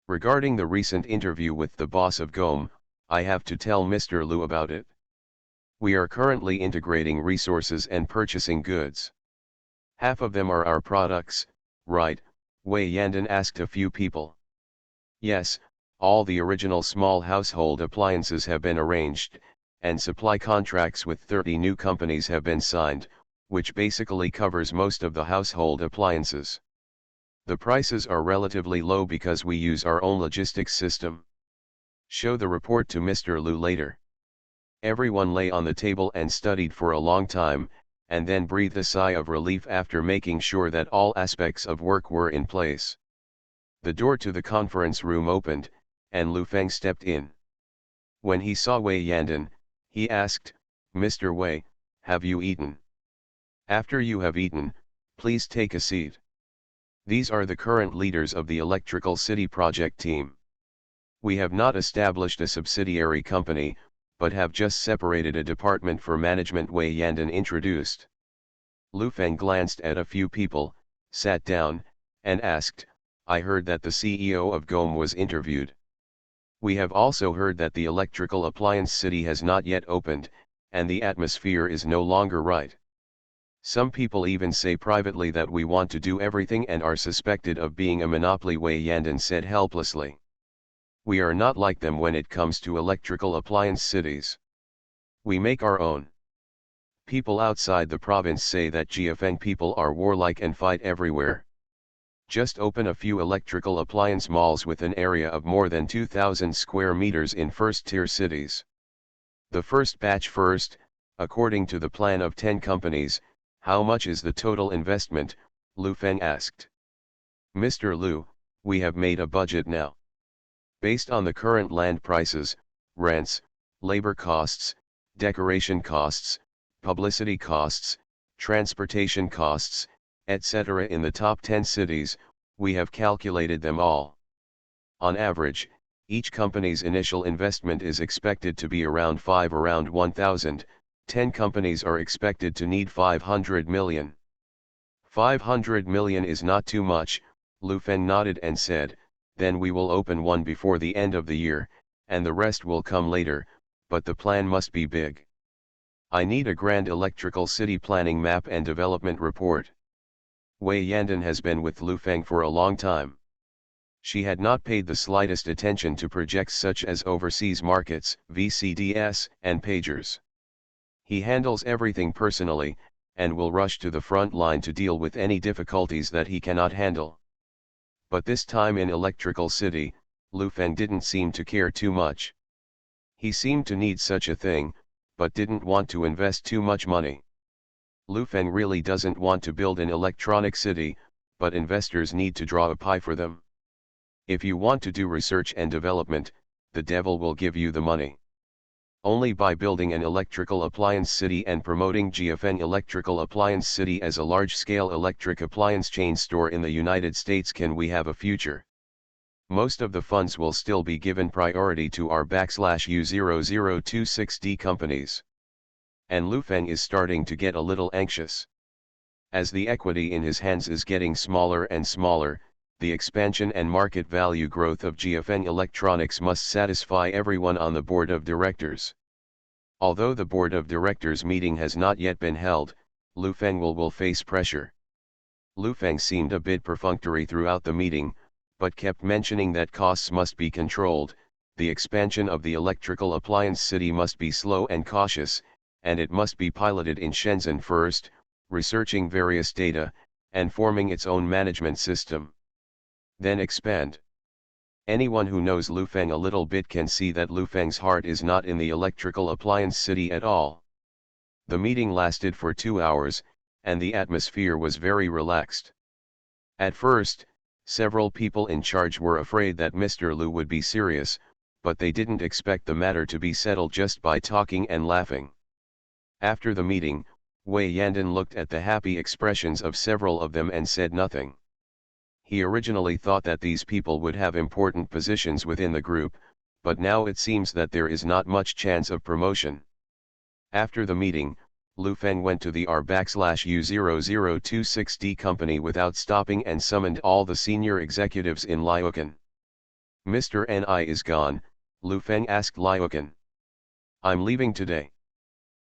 S1: Regarding the recent interview with the boss of GOM, I have to tell Mr. Lu about it. We are currently integrating resources and purchasing goods. Half of them are our products, right? Wei Yandan asked a few people. Yes, all the original small household appliances have been arranged, and supply contracts with 30 new companies have been signed, which basically covers most of the household appliances. The prices are relatively low because we use our own logistics system. Show the report to Mr. Lu later. Everyone lay on the table and studied for a long time, and then breathed a sigh of relief after making sure that all aspects of work were in place. The door to the conference room opened, and Lu Feng stepped in. When he saw Wei Yandan, he asked, "Mr. Wei, have you eaten? After you have eaten, please take a seat." These are the current leaders of the Electrical City project team. We have not established a subsidiary company, but have just separated a department for management, Wei Yandan introduced. Lu Feng glanced at a few people, sat down, and asked, "I heard that the CEO of GOM was interviewed. We have also heard that the electrical appliance city has not yet opened, and the atmosphere is no longer right. Some people even say privately that we want to do everything and are suspected of being a monopoly," Wei Yandan said helplessly. "We are not like them when it comes to electrical appliance cities. We make our own. People outside the province say that GFN people are warlike and fight everywhere. Just open a few electrical appliance malls with an area of more than 2,000 square meters in first-tier cities. The first batch first, according to the plan of 10 companies, how much is the total investment?" Lu Feng asked. "Mr. Lu, we have made a budget now. Based on the current land prices, rents, labor costs, decoration costs, publicity costs, transportation costs, etc. in the top 10 cities, we have calculated them all. On average, Each company's initial investment is expected to be around 1,000. 10 companies are expected to need 500 million. 500 million is not too much, Lu Feng nodded and said, then we will open one before the end of the year, and the rest will come later, but the plan must be big. I need a grand electrical city planning map and development report. Wei Yandan has been with Lu Feng for a long time. She had not paid the slightest attention to projects such as overseas markets, VCDS, and pagers. He handles everything personally, and will rush to the front line to deal with any difficulties that he cannot handle. But this time in Electrical City, Lu Feng didn't seem to care too much. He seemed to need such a thing, but didn't want to invest too much money. Lu Feng really doesn't want to build an electronic city, but investors need to draw a pie for them. If you want to do research and development, the devil will give you the money. Only by building an electrical appliance city and promoting GFN Electrical Appliance City as a large-scale electric appliance chain store in the United States can we have a future. Most of the funds will still be given priority to our /U0026D companies. And Lu Feng is starting to get a little anxious. As the equity in his hands is getting smaller and smaller, the expansion and market value growth of GFN Electronics must satisfy everyone on the board of directors. Although the board of directors meeting has not yet been held, Lu Feng will face pressure. Lu Feng seemed a bit perfunctory throughout the meeting, but kept mentioning that costs must be controlled, the expansion of the electrical appliance city must be slow and cautious, and it must be piloted in Shenzhen first, researching various data, and forming its own management system. Then expand. Anyone who knows Lu Feng a little bit can see that Lu Feng's heart is not in the electrical appliance city at all. The meeting lasted for 2 hours, and the atmosphere was very relaxed. At first, several people in charge were afraid that Mr. Lu would be serious, but they didn't expect the matter to be settled just by talking and laughing. After the meeting, Wei Yandan looked at the happy expressions of several of them and said nothing. He originally thought that these people would have important positions within the group, but now it seems that there is not much chance of promotion. After the meeting, Lu Feng went to the R/U0026D company without stopping and summoned all the senior executives in Liukan. Mr. Ni is gone, Lu Feng asked Liukan. I'm leaving today.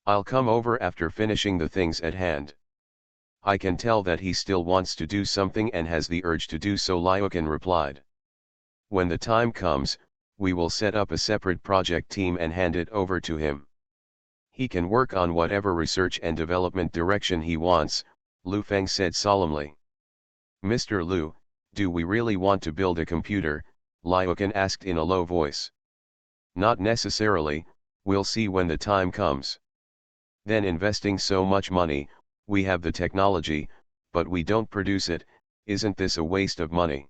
S1: I'll come over after finishing the things at hand. I can tell that he still wants to do something and has the urge to do so, Liukan replied. When the time comes, we will set up a separate project team and hand it over to him. He can work on whatever research and development direction he wants, Lu Feng said solemnly. Mr. Lu, do we really want to build a computer? Liukan asked in a low voice. Not necessarily, we'll see when the time comes. Then investing so much money, we have the technology, but we don't produce it, isn't this a waste of money?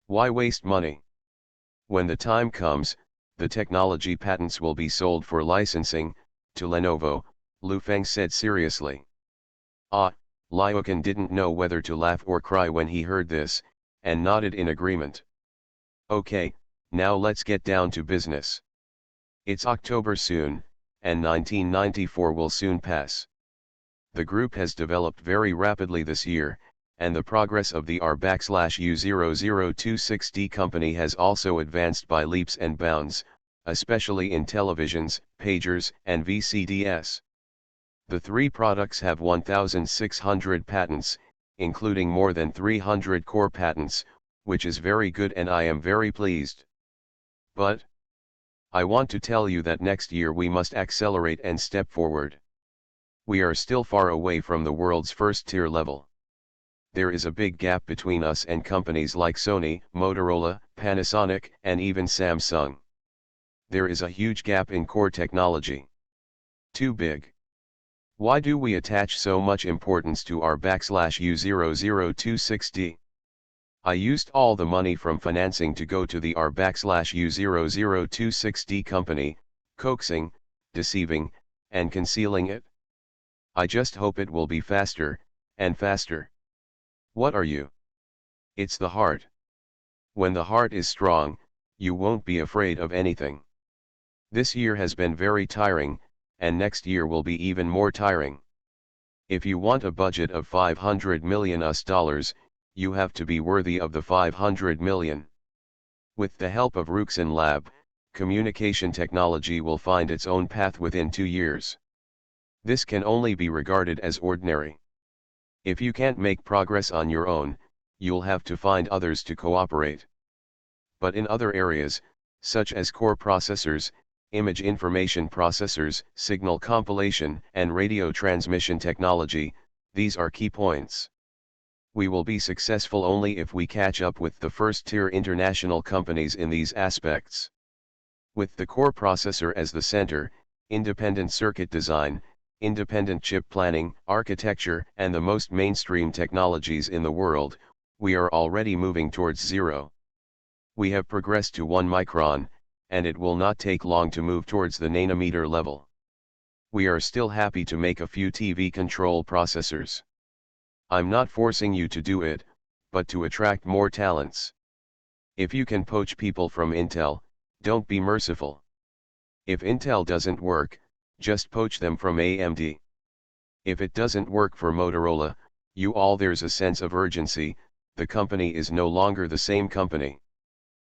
S1: Why waste money? When the time comes, the technology patents will be sold for licensing, to Lenovo, Lu Feng said seriously. Liukan didn't know whether to laugh or cry when he heard this, and nodded in agreement. Okay, now let's get down to business. It's October soon, and 1994 will soon pass. The group has developed very rapidly this year, and the progress of the R/U0026D company has also advanced by leaps and bounds, especially in televisions, pagers, and VCDS. The 3 products have 1,600 patents, including more than 300 core patents, which is very good and I am very pleased. But I want to tell you that next year we must accelerate and step forward. We are still far away from the world's first-tier level. There is a big gap between us and companies like Sony, Motorola, Panasonic, and even Samsung. There is a huge gap in core technology. Too big. Why do we attach so much importance to our /U0026D? I used all the money from financing to go to the R/U0026D company, coaxing, deceiving, and concealing it. I just hope it will be faster, and faster. What are you? It's the heart. When the heart is strong, you won't be afraid of anything. This year has been very tiring, and next year will be even more tiring. If you want a budget of $500 million, you have to be worthy of the 500 million. With the help of Ruxin Lab, communication technology will find its own path within 2 years. This can only be regarded as ordinary. If you can't make progress on your own, you'll have to find others to cooperate. But in other areas, such as core processors, image information processors, signal compilation, and radio transmission technology, these are key points. We will be successful only if we catch up with the first-tier international companies in these aspects. With the core processor as the center, independent circuit design, independent chip planning, architecture, and the most mainstream technologies in the world, we are already moving towards zero. We have progressed to 1 micron, and it will not take long to move towards the nanometer level. We are still happy to make a few TV control processors. I'm not forcing you to do it, but to attract more talents. If you can poach people from Intel, don't be merciful. If Intel doesn't work, just poach them from AMD. If it doesn't work for Motorola, there's a sense of urgency, the company is no longer the same company.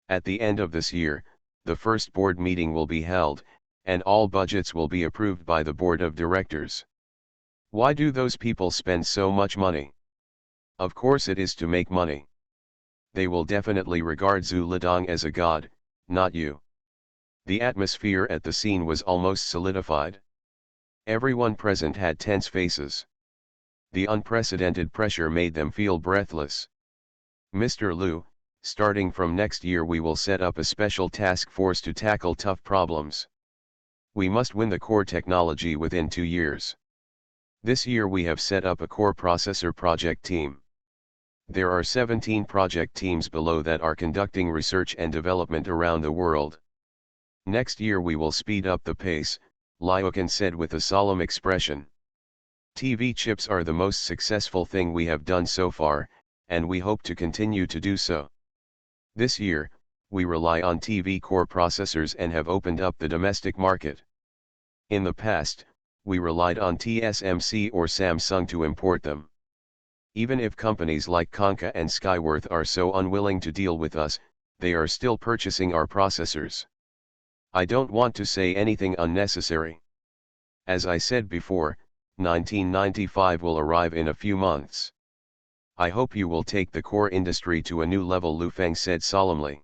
S1: At the end of this year, the first board meeting will be held, and all budgets will be approved by the board of directors. Why do those people spend so much money? Of course it is to make money. They will definitely regard Zhu Lidong as a god, not you. The atmosphere at the scene was almost solidified. Everyone present had tense faces. The unprecedented pressure made them feel breathless. Mr. Liu, starting from next year we will set up a special task force to tackle tough problems. We must win the core technology within 2 years. This year we have set up a core processor project team. There are 17 project teams below that are conducting research and development around the world. Next year we will speed up the pace, Liukin said with a solemn expression. TV chips are the most successful thing we have done so far, and we hope to continue to do so. This year, we rely on TV core processors and have opened up the domestic market. In the past, we relied on TSMC or Samsung to import them. Even if companies like Konka and Skyworth are so unwilling to deal with us, they are still purchasing our processors. I don't want to say anything unnecessary. As I said before, 1995 will arrive in a few months. I hope you will take the core industry to a new level, Lu Feng said solemnly.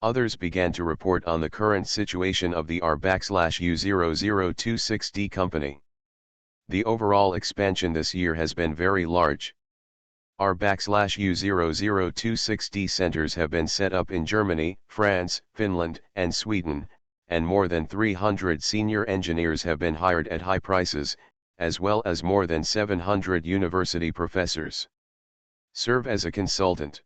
S1: Others began to report on the current situation of the R/U0026D company. The overall expansion this year has been very large. R/U0026D centers have been set up in Germany, France, Finland, and Sweden, and more than 300 senior engineers have been hired at high prices, as well as more than 700 university professors. Serve as a consultant.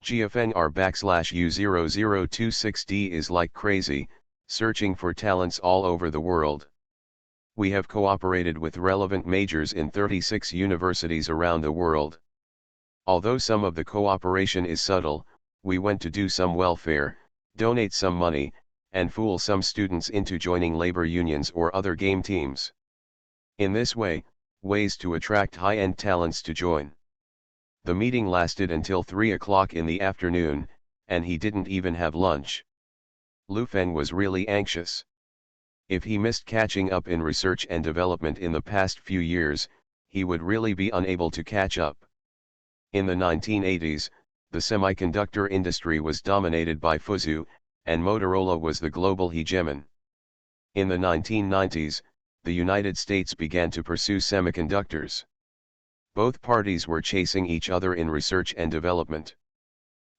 S1: GFN R/U0026D is like crazy, searching for talents all over the world. We have cooperated with relevant majors in 36 universities around the world. Although some of the cooperation is subtle, we went to do some welfare, donate some money, and fool some students into joining labor unions or other game teams. In this way, ways to attract high-end talents to join. The meeting lasted until 3 o'clock in the afternoon, and he didn't even have lunch. Lu Feng was really anxious. If he missed catching up in research and development in the past few years, he would really be unable to catch up. In the 1980s, the semiconductor industry was dominated by Fuzhou, and Motorola was the global hegemon. In the 1990s, the United States began to pursue semiconductors. Both parties were chasing each other in research and development.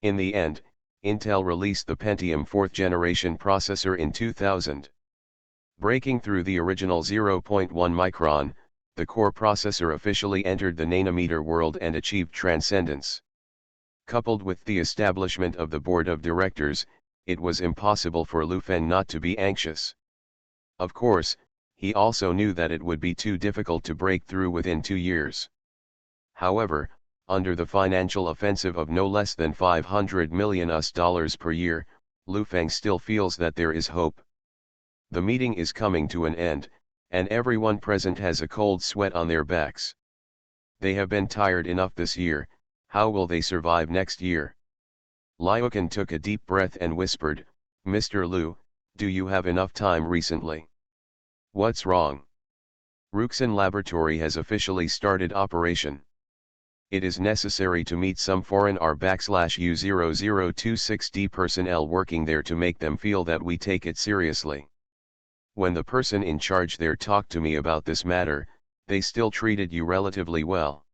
S1: In the end, Intel released the Pentium 4th generation processor in 2000. Breaking through the original 0.1 micron, the core processor officially entered the nanometer world and achieved transcendence. Coupled with the establishment of the board of directors, it was impossible for Lu Feng not to be anxious. Of course, he also knew that it would be too difficult to break through within 2 years. However, under the financial offensive of no less than $500 million per year, Lu Feng still feels that there is hope. The meeting is coming to an end, and everyone present has a cold sweat on their backs. They have been tired enough this year. How will they survive next year? Liukan took a deep breath and whispered, "Mr. Lu, do you have enough time recently?" "What's wrong?" "Ruxin Laboratory has officially started operation. It is necessary to meet some foreign R/U0026D personnel working there to make them feel that we take it seriously. When the person in charge there talked to me about this matter, they still treated you relatively well."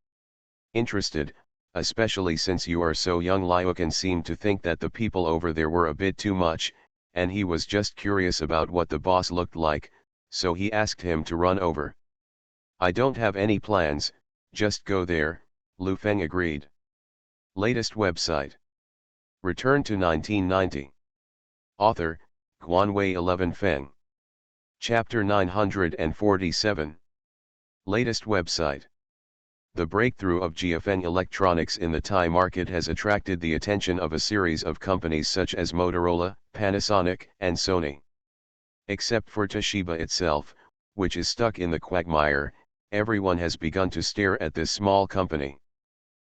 S1: "Interested, especially since you are so young." Liukan seemed to think that the people over there were a bit too much, and he was just curious about what the boss looked like, so he asked him to run over. "I don't have any plans, just go there," Lu Feng agreed. Latest website. Return to 1990. Author, Guanwei 11 Feng. Chapter 947. Latest website. The breakthrough of GFN electronics in the Thai market has attracted the attention of a series of companies such as Motorola, Panasonic, and Sony. Except for Toshiba itself, which is stuck in the quagmire, everyone has begun to stare at this small company.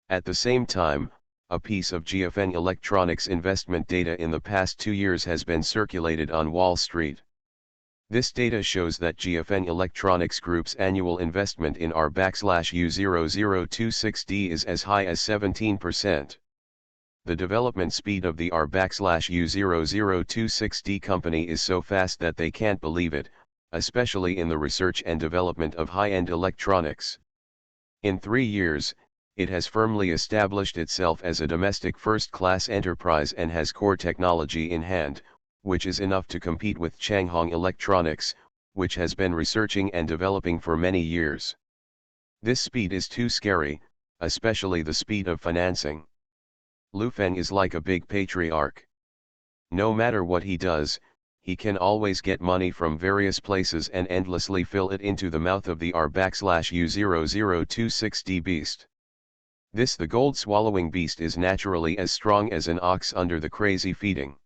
S1: At the same time, a piece of GFN Electronics investment data in the past 2 years has been circulated on Wall Street. This data shows that GFN Electronics Group's annual investment in R/U0026D is as high as 17%. The development speed of the R/U0026D company is so fast that they can't believe it, especially in the research and development of high-end electronics. In 3 years, it has firmly established itself as a domestic first-class enterprise and has core technology in hand, which is enough to compete with Changhong Electronics, which has been researching and developing for many years. This speed is too scary, especially the speed of financing. Lu Feng is like a big patriarch. No matter what he does, he can always get money from various places and endlessly fill it into the mouth of the R/U0026D beast. The gold-swallowing beast is naturally as strong as an ox under the crazy feeding.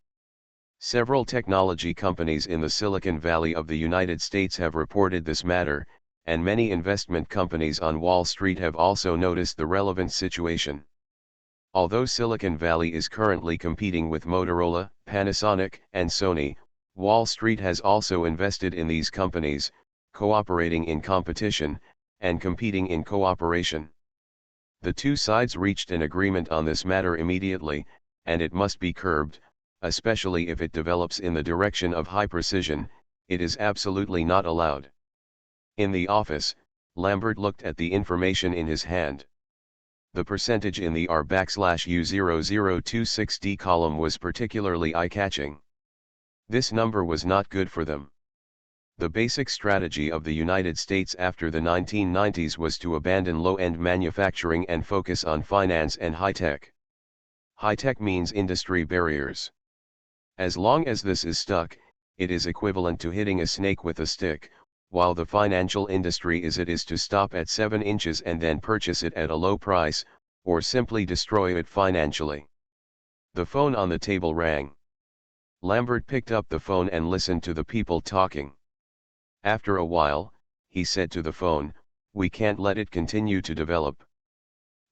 S1: Several technology companies in the Silicon Valley of the United States have reported this matter, and many investment companies on Wall Street have also noticed the relevant situation. Although Silicon Valley is currently competing with Motorola, Panasonic, and Sony, Wall Street has also invested in these companies, cooperating in competition, and competing in cooperation. The two sides reached an agreement on this matter immediately, and it must be curbed, especially if it develops in the direction of high precision. It is absolutely not allowed. In the office, Lambert looked at the information in his hand. The percentage in the R/U0026D column was particularly eye-catching. This number was not good for them. The basic strategy of the United States after the 1990s was to abandon low-end manufacturing and focus on finance and high-tech. High-tech means industry barriers. As long as this is stuck, it is equivalent to hitting a snake with a stick, while the financial industry is to stop at 7 inches and then purchase it at a low price, or simply destroy it financially. The phone on the table rang. Lambert picked up the phone and listened to the people talking. After a while, he said to the phone, "We can't let it continue to develop.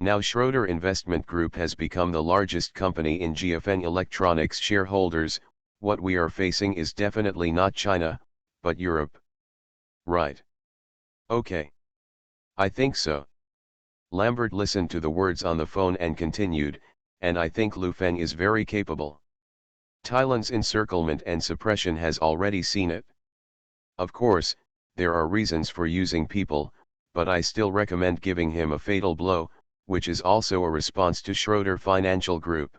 S1: Now Schroeder Investment Group has become the largest company in GFN Electronics shareholders. What we are facing is definitely not China, but Europe." "Right. Okay. I think so." Lambert listened to the words on the phone and continued, "And I think Lu Feng is very capable. Thailand's encirclement and suppression has already seen it. Of course, there are reasons for using people, but I still recommend giving him a fatal blow, which is also a response to Schroeder Financial Group.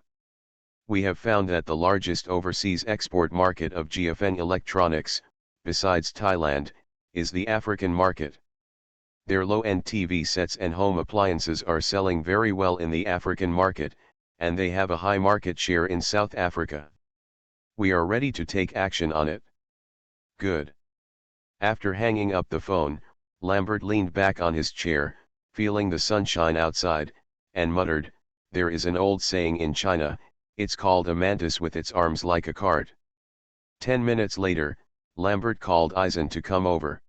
S1: We have found that the largest overseas export market of GFN Electronics, besides Thailand, is the African market. Their low-end TV sets and home appliances are selling very well in the African market, and they have a high market share in South Africa. We are ready to take action on it." "Good." After hanging up the phone, Lambert leaned back on his chair, feeling the sunshine outside, and muttered, "There is an old saying in China, It's called a mantis with its arms like a cart. 10 minutes later, Lambert called Eisen to come over.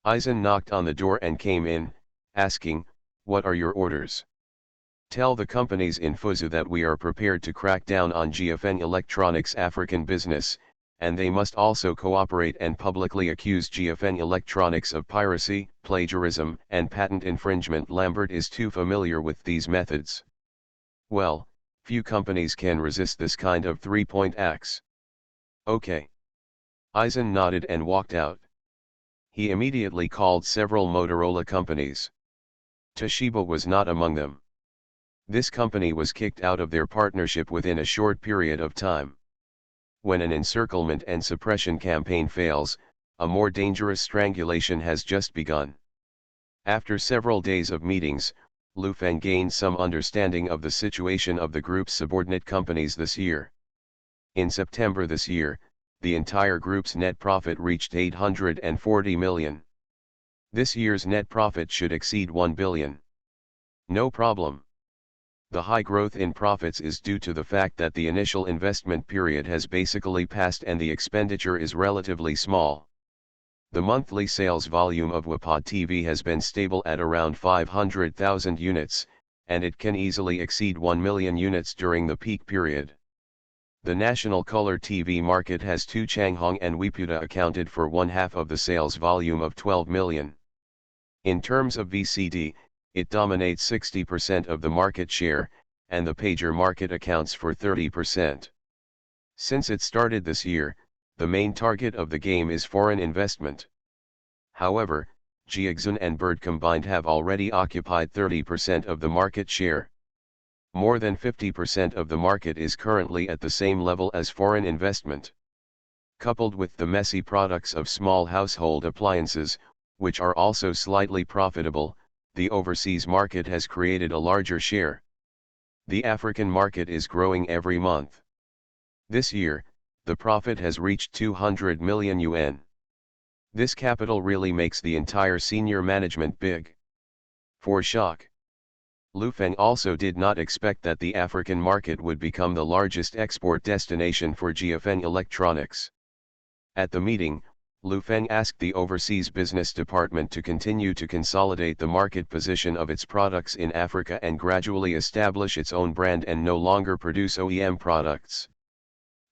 S1: Eisen knocked on the door and came in, asking, "What are your orders?" "Tell the companies in Fuzu that we are prepared to crack down on GFN Electronics' African business, and they must also cooperate and publicly accuse GFN Electronics of piracy, plagiarism, and patent infringement." Lambert is too familiar with these methods. Well, few companies can resist this kind of three-point axe. Okay. Eisen nodded and walked out. He immediately called several Motorola companies. Toshiba was not among them. This company was kicked out of their partnership within a short period of time. When an encirclement and suppression campaign fails, a more dangerous strangulation has just begun. After several days of meetings, Lu Feng gained some understanding of the situation of the group's subordinate companies this year. In September this year, the entire group's net profit reached 840 million. This year's net profit should exceed 1 billion. No problem. The high growth in profits is due to the fact that the initial investment period has basically passed and the expenditure is relatively small. The monthly sales volume of WAPOD TV has been stable at around 500,000 units, and it can easily exceed 1 million units during the peak period. The national color TV market has two Changhong and Wiputa accounted for one-half of the sales volume of 12 million. In terms of VCD, it dominates 60% of the market share, and the pager market accounts for 30%. Since it started this year, the main target of the game is foreign investment. However, Jiexun and Bird combined have already occupied 30% of the market share. More than 50% of the market is currently at the same level as foreign investment. Coupled with the messy products of small household appliances, which are also slightly profitable, the overseas market has created a larger share. The African market is growing every month. This year, the profit has reached 200 million yuan. This capital really makes the entire senior management big. For shock. Lu Feng also did not expect that the African market would become the largest export destination for GFN Electronics. At the meeting, Lu Feng asked the Overseas Business Department to continue to consolidate the market position of its products in Africa and gradually establish its own brand and no longer produce OEM products.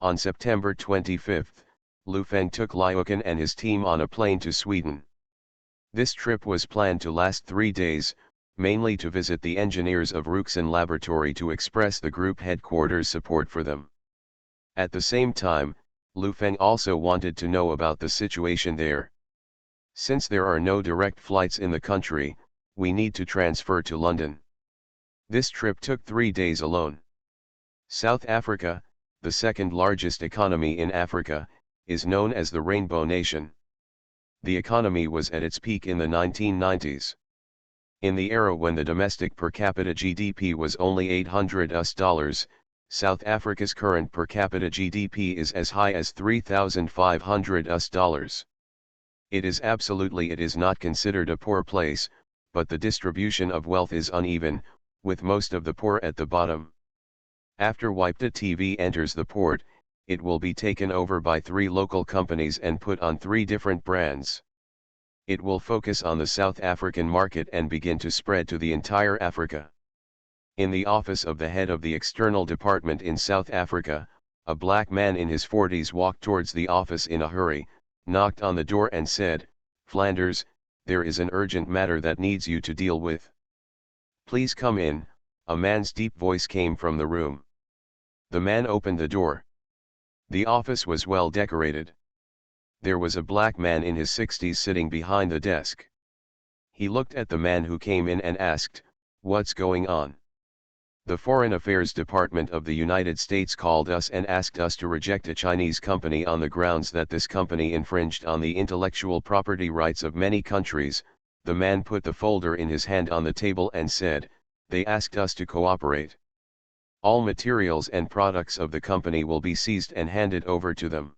S1: On September 25, Lu Feng took Liukin and his team on a plane to Sweden. This trip was planned to last 3 days, mainly to visit the engineers of Ruxin Laboratory to express the group headquarters' support for them. At the same time, Lu Feng also wanted to know about the situation there. Since there are no direct flights in the country, we need to transfer to London. This trip took 3 days alone. South Africa, the second largest economy in Africa, is known as the Rainbow Nation. The economy was at its peak in the 1990s. In the era when the domestic per capita GDP was only $800, South Africa's current per capita GDP is as high as $3,500. It is not considered a poor place, but the distribution of wealth is uneven, with most of the poor at the bottom. After Wiputa TV enters the port, it will be taken over by 3 local companies and put on 3 different brands. It will focus on the South African market and begin to spread to the entire Africa. In the office of the head of the external department in South Africa, a black man in his 40s walked towards the office in a hurry, knocked on the door and said, "Flanders, there is an urgent matter that needs you to deal with." "Please come in," a man's deep voice came from the room. The man opened the door. The office was well decorated. There was a black man in his 60s sitting behind the desk. He looked at the man who came in and asked, "What's going on?" "The Foreign Affairs Department of the United States called us and asked us to reject a Chinese company on the grounds that this company infringed on the intellectual property rights of many countries." The man put the folder in his hand on the table and said, "They asked us to cooperate. All materials and products of the company will be seized and handed over to them."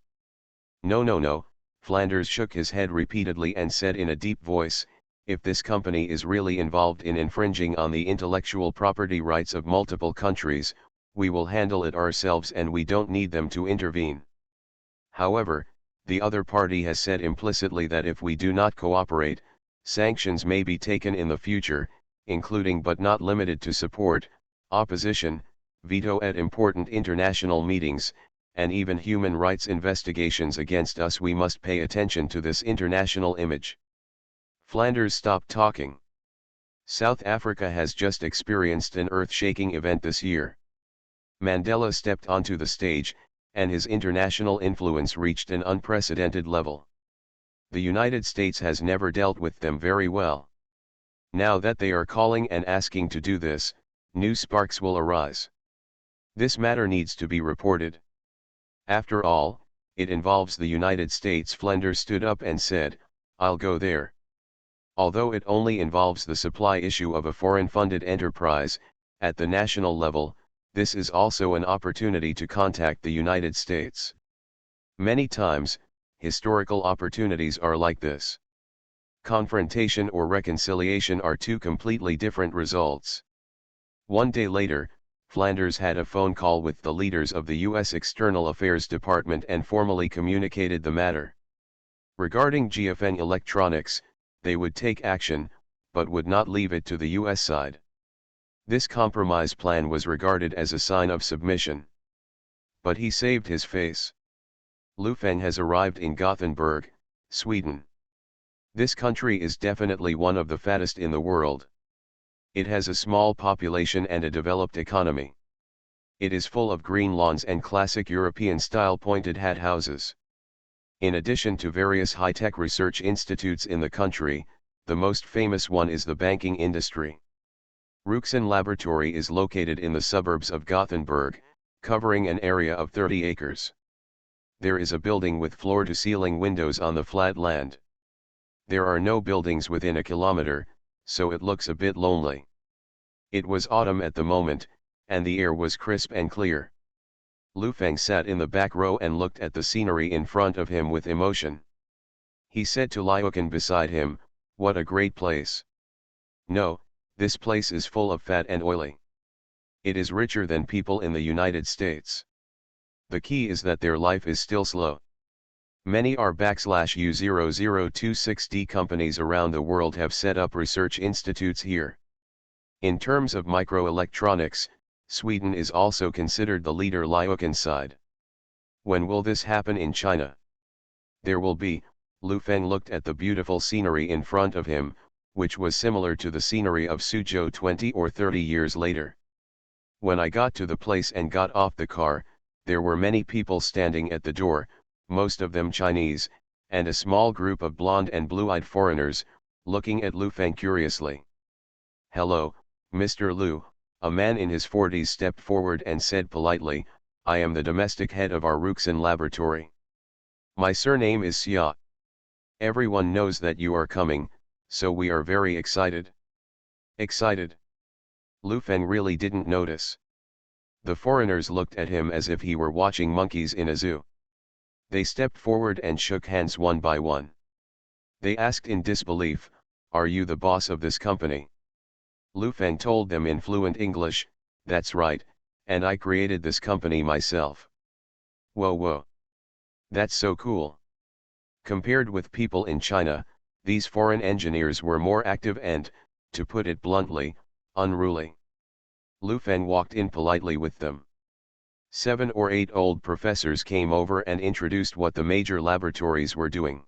S1: No. Flanders shook his head repeatedly and said in a deep voice, "If this company is really involved in infringing on the intellectual property rights of multiple countries, we will handle it ourselves and we don't need them to intervene. However, the other party has said implicitly that if we do not cooperate, sanctions may be taken in the future, including but not limited to support, opposition, veto at important international meetings, and even human rights investigations against us. We must pay attention to this international image. Flanders stopped talking. South Africa has just experienced an earth-shaking event this year. Mandela stepped onto the stage, and his international influence reached an unprecedented level. The United States has never dealt with them very well. Now that they are calling and asking to do this, new sparks will arise. This matter needs to be reported. After all, it involves the United States. Flanders stood up and said, "I'll go there." Although it only involves the supply issue of a foreign-funded enterprise, at the national level, this is also an opportunity to contact the United States. Many times, historical opportunities are like this. Confrontation or reconciliation are two completely different results. One day later, Flanders had a phone call with the leaders of the U.S. External Affairs Department and formally communicated the matter. Regarding GFN Electronics, they would take action, but would not leave it to the U.S. side. This compromise plan was regarded as a sign of submission. But he saved his face. Lu Feng has arrived in Gothenburg, Sweden. This country is definitely one of the fattest in the world. It has a small population and a developed economy. It is full of green lawns and classic European-style pointed hat houses. In addition to various high-tech research institutes in the country, the most famous one is the banking industry. Ruxin Laboratory is located in the suburbs of Gothenburg, covering an area of 30 acres. There is a building with floor-to-ceiling windows on the flat land. There are no buildings within a kilometer, so it looks a bit lonely. It was autumn at the moment, and the air was crisp and clear. Lu Feng sat in the back row and looked at the scenery in front of him with emotion. He said to Liukin beside him, "What a great place. No, this place is full of fat and oily. It is richer than people in the United States. The key is that their life is still slow. Many R/U0026D companies around the world have set up research institutes here. In terms of microelectronics, Sweden is also considered the leader." Liukin sighed. "When will this happen in China?" "There will be." Lu Feng looked at the beautiful scenery in front of him, which was similar to the scenery of Suzhou 20 or 30 years later. "When I got to the place and got off the car, there were many people standing at the door, most of them Chinese, and a small group of blonde and blue-eyed foreigners, looking at Lu Feng curiously. "Hello, Mr. Lu," a man in his 40s stepped forward and said politely, "I am the domestic head of our Ruxin laboratory. My surname is Xia. Everyone knows that you are coming, so we are very excited." "Excited?" Lu Feng really didn't notice. The foreigners looked at him as if he were watching monkeys in a zoo. They stepped forward and shook hands one by one. They asked in disbelief, "Are you the boss of this company?" Lu Feng told them in fluent English, "That's right, and I created this company myself." Whoa. That's so cool. Compared with people in China, these foreign engineers were more active and, to put it bluntly, unruly. Lu Feng walked in politely with them. 7 or 8 old professors came over and introduced what the major laboratories were doing.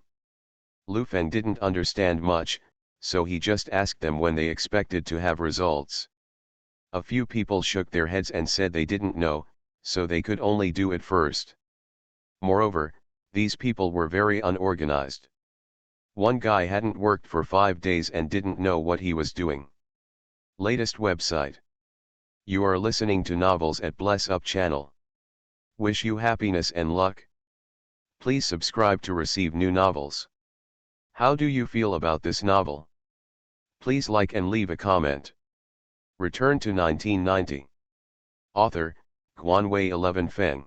S1: Lu Feng didn't understand much, so he just asked them when they expected to have results. A few people shook their heads and said they didn't know, so they could only do it first. Moreover, these people were very unorganized. One guy hadn't worked for 5 days and didn't know what he was doing. Latest website. You are listening to novels at Bless Up channel. Wish you happiness and luck. Please subscribe to receive new novels. How do you feel about this novel? Please like and leave a comment. Return to 1990. Author, Guanwei 11 Feng.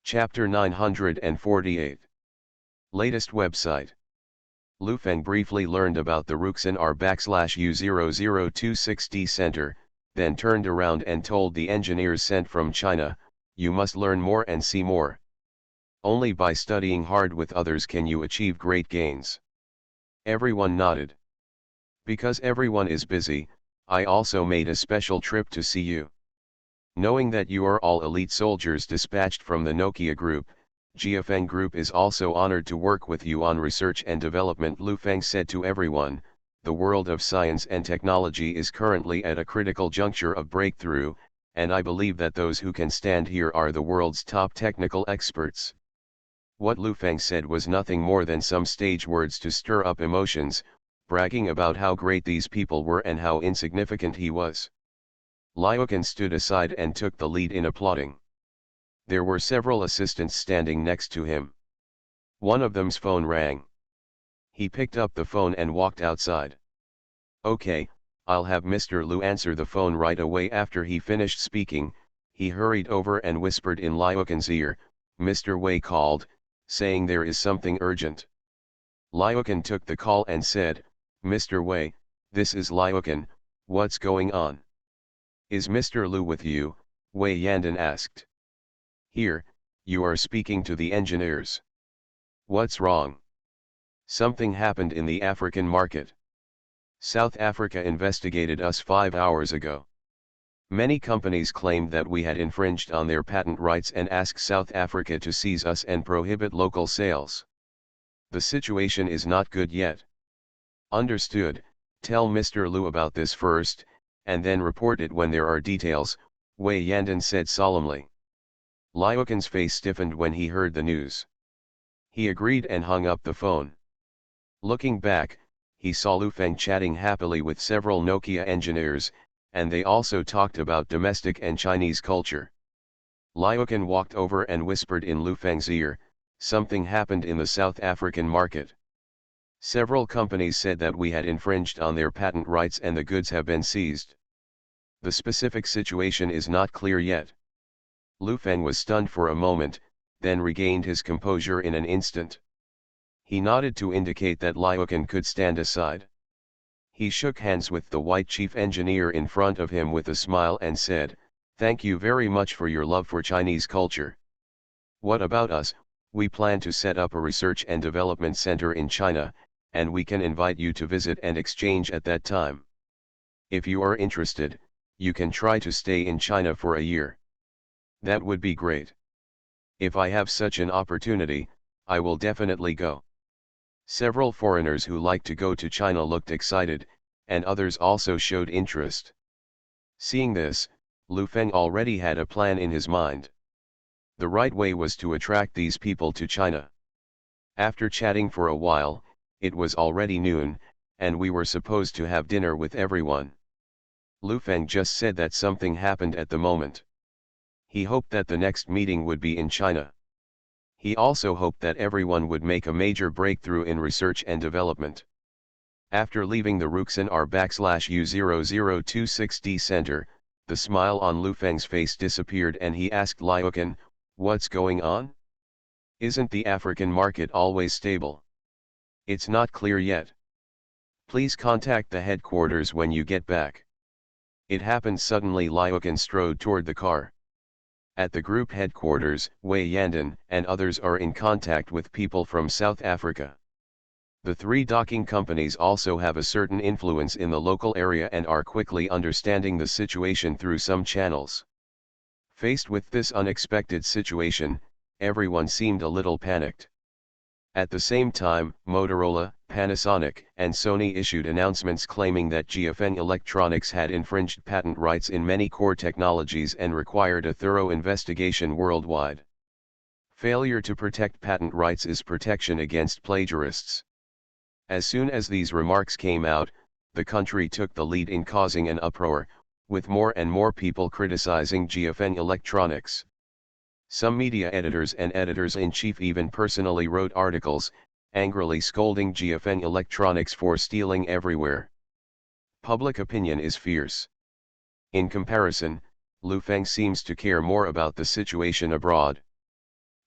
S1: Chapter 948. Latest website. Lu Feng briefly learned about the Ruxin R/U0026D Center, then turned around and told the engineers sent from China, "You must learn more and see more. Only by studying hard with others can you achieve great gains." Everyone nodded. "Because everyone is busy, I also made a special trip to see you. Knowing that you are all elite soldiers dispatched from the Nokia Group, GFN Group is also honored to work with you on research and development," Lu Feng said to everyone. "The world of science and technology is currently at a critical juncture of breakthrough, and I believe that those who can stand here are the world's top technical experts." What Lu Feng said was nothing more than some stage words to stir up emotions, bragging about how great these people were and how insignificant he was. Liukin stood aside and took the lead in applauding. There were several assistants standing next to him. One of them's phone rang. He picked up the phone and walked outside. "Okay, I'll have Mr. Lu answer the phone right away." After he finished speaking, he hurried over and whispered in Liukin's ear. Mr. Wei called, saying there is something urgent. Liukin took the call and said, "Mr. Wei, this is Liukin, what's going on?" "Is Mr. Lu with you?" Wei Yandan asked. "Here, you are speaking to the engineers." "What's wrong?" "Something happened in the African market. South Africa investigated us 5 hours ago. Many companies claimed that we had infringed on their patent rights and asked South Africa to seize us and prohibit local sales. The situation is not good yet." "Understood, tell Mr. Lu about this first, and then report it when there are details," Wei Yandan said solemnly. Liukin's face stiffened when he heard the news. He agreed and hung up the phone. Looking back, he saw Lu Feng chatting happily with several Nokia engineers, and they also talked about domestic and Chinese culture. Liukin walked over and whispered in Lu Feng's ear, "Something happened in the South African market. Several companies said that we had infringed on their patent rights and the goods have been seized. The specific situation is not clear yet." Lu Feng was stunned for a moment, then regained his composure in an instant. He nodded to indicate that Liukin could stand aside. He shook hands with the white chief engineer in front of him with a smile and said, "Thank you very much for your love for Chinese culture. What about us? We plan to set up a research and development center in China, and we can invite you to visit and exchange at that time. If you are interested, you can try to stay in China for a year. That would be great. If I have such an opportunity, I will definitely go." Several foreigners who liked to go to China looked excited, and others also showed interest. Seeing this, Lu Feng already had a plan in his mind. The right way was to attract these people to China. After chatting for a while, it was already noon, and we were supposed to have dinner with everyone. Lu Feng just said that something happened at the moment. He hoped that the next meeting would be in China. He also hoped that everyone would make a major breakthrough in research and development. After leaving the Ruxin R/U0026D center, the smile on Lu Feng's face disappeared and he asked Liukin, "What's going on? Isn't the African market always stable?" "It's not clear yet. Please contact the headquarters when you get back." It happened suddenly. Liukin strode toward the car. At the group headquarters, Wei Yandan and others are in contact with people from South Africa. The three docking companies also have a certain influence in the local area and are quickly understanding the situation through some channels. Faced with this unexpected situation, everyone seemed a little panicked. At the same time, Motorola, Panasonic, and Sony issued announcements claiming that GFN Electronics had infringed patent rights in many core technologies and required a thorough investigation worldwide. Failure to protect patent rights is protection against plagiarists. As soon as these remarks came out, the country took the lead in causing an uproar, with more and more people criticizing GFN Electronics. Some media editors and editors-in-chief even personally wrote articles, angrily scolding GFN Electronics for stealing everywhere. Public opinion is fierce. In comparison, Lu Feng seems to care more about the situation abroad.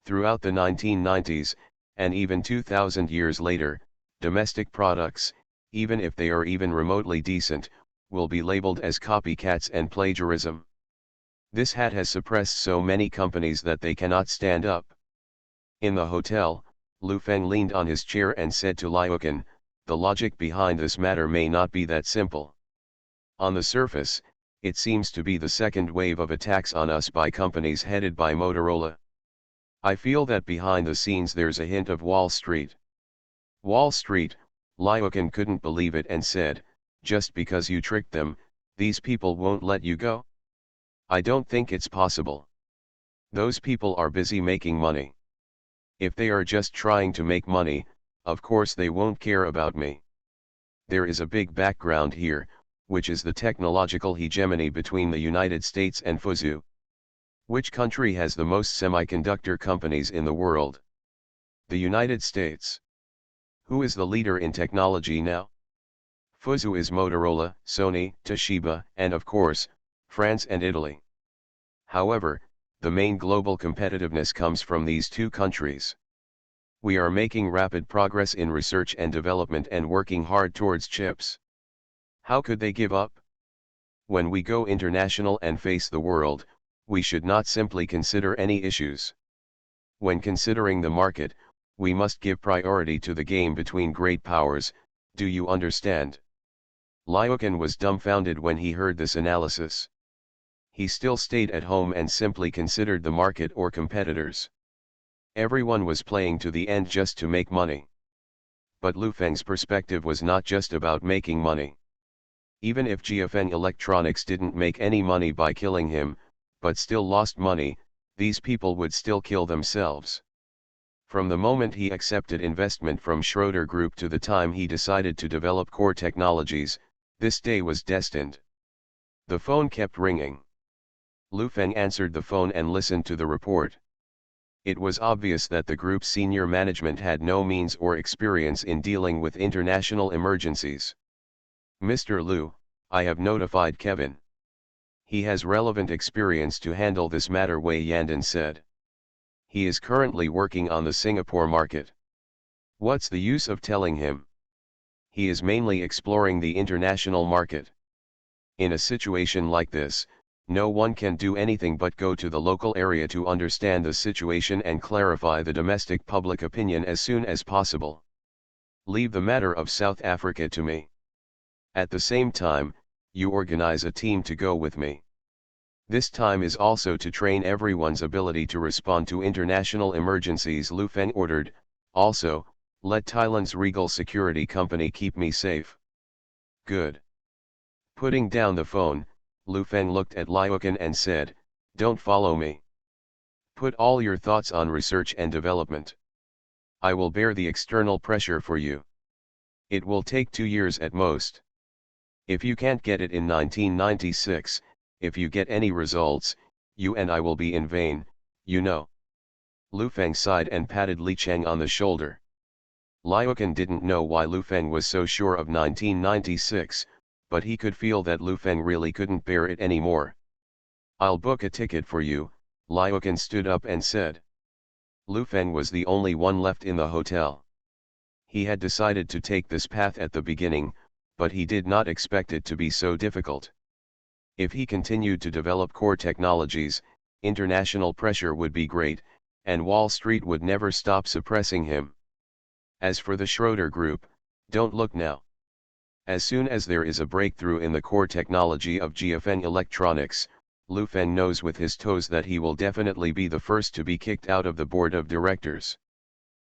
S1: Throughout the 1990s, and even 2000 years later, domestic products, even if they are even remotely decent, will be labeled as copycats and plagiarism. This has suppressed so many companies that they cannot stand up. In the hotel, Lu Feng leaned on his chair and said to Liukin, "The logic behind this matter may not be that simple. On the surface, it seems to be the second wave of attacks on us by companies headed by Motorola. I feel that behind the scenes there's a hint of Wall Street." Wall Street, Liukin couldn't believe it and said, "Just because you tricked them, these people won't let you go? I don't think it's possible. Those people are busy making money. If they are just trying to make money, of course they won't care about me. There is a big background here, which is the technological hegemony between the United States and Fuzhou. Which country has the most semiconductor companies in the world? The United States. Who is the leader in technology now? Fuzhou is Motorola, Sony, Toshiba, and of course, France and Italy. However, the main global competitiveness comes from these two countries. We are making rapid progress in research and development and working hard towards chips. How could they give up? When we go international and face the world, we should not simply consider any issues. When considering the market, we must give priority to the game between great powers. Do you understand?" Liukin was dumbfounded when he heard this analysis. He still stayed at home and simply considered the market or competitors. Everyone was playing to the end just to make money. But Lu Feng's perspective was not just about making money. Even if GFN Electronics didn't make any money by killing him, but still lost money, these people would still kill themselves. From the moment he accepted investment from Schroeder Group to the time he decided to develop core technologies, this day was destined. The phone kept ringing. Lu Feng answered the phone and listened to the report. It was obvious that the group's senior management had no means or experience in dealing with international emergencies. "Mr. Lu, I have notified Kevin. He has relevant experience to handle this matter," Wei Yandan said. "He is currently working on the Singapore market. What's the use of telling him? He is mainly exploring the international market. In a situation like this, no one can do anything but go to the local area to understand the situation and clarify the domestic public opinion as soon as possible. Leave the matter of South Africa to me. At the same time, you organize a team to go with me. This time is also to train everyone's ability to respond to international emergencies," Lu Feng ordered. "Also, let Thailand's Regal Security Company keep me safe." "Good." Putting down the phone, Lu Feng looked at Liukin and said, "Don't follow me. Put all your thoughts on research and development. I will bear the external pressure for you. It will take 2 years at most. If you can't get it in 1996, if you get any results, you and I will be in vain, you know." Lu Feng sighed and patted Li Cheng on the shoulder. Liukin didn't know why Lu Feng was so sure of 1996, but he could feel that Lu Feng really couldn't bear it anymore. "I'll book a ticket for you," Liukin stood up and said. Lu Feng was the only one left in the hotel. He had decided to take this path at the beginning, but he did not expect it to be so difficult. If he continued to develop core technologies, international pressure would be great, and Wall Street would never stop suppressing him. As for the Schroeder Group, don't look now. As soon as there is a breakthrough in the core technology of GFN Electronics, Lu Feng knows with his toes that he will definitely be the first to be kicked out of the board of directors.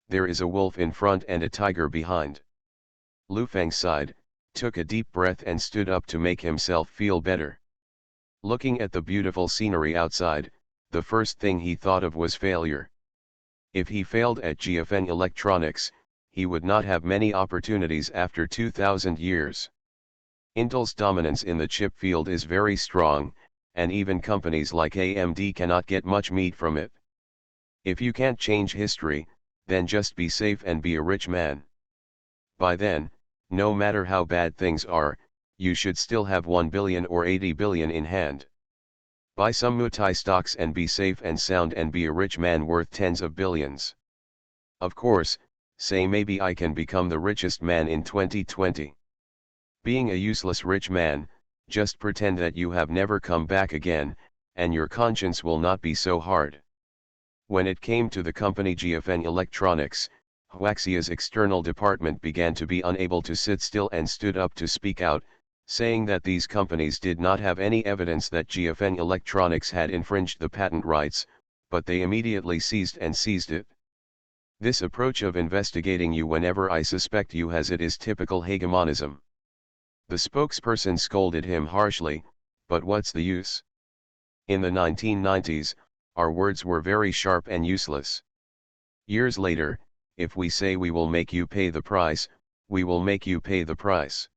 S1: There is a wolf in front and a tiger behind. Lu Feng sighed, took a deep breath and stood up to make himself feel better. Looking at the beautiful scenery outside, the first thing he thought of was failure. If he failed at GFN Electronics, he would not have many opportunities after 2000 years. Intel's dominance in the chip field is very strong, and even companies like AMD cannot get much meat from it. If you can't change history, then just be safe and be a rich man. By then, no matter how bad things are, you should still have 1 billion or 80 billion in hand. Buy some Mutai stocks and be safe and sound and be a rich man worth tens of billions. Of course, say maybe I can become the richest man in 2020. Being a useless rich man, Just pretend that you have never come back again, and your conscience will not be so hard. When it came to the company GFN Electronics, Huaxia's external department began to be unable to sit still and stood up to speak out, saying that these companies did not have any evidence that GFN Electronics had infringed the patent rights, but they immediately seized it. This approach of investigating you whenever I suspect you has it is typical hegemonism. The spokesperson scolded him harshly, but what's the use? In the 1990s, our words were very sharp and useless. Years later, if we say we will make you pay the price, we will make you pay the price.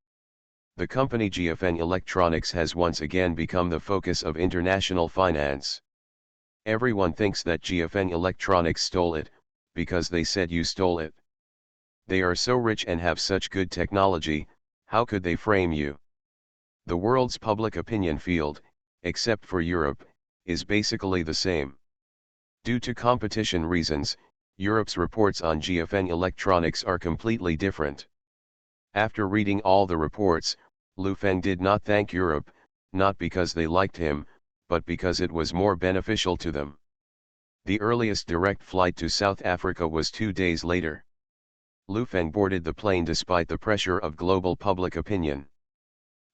S1: The company GFN Electronics has once again become the focus of international finance. Everyone thinks that GFN Electronics stole it, because they said you stole it. They are so rich and have such good technology, how could they frame you? The world's public opinion field, except for Europe, is basically the same. Due to competition reasons, Europe's reports on GFN Electronics are completely different. After reading all the reports, Lu Feng did not thank Europe, not because they liked him, but because it was more beneficial to them. The earliest direct flight to South Africa was 2 days later. Lu Feng boarded the plane despite the pressure of global public opinion.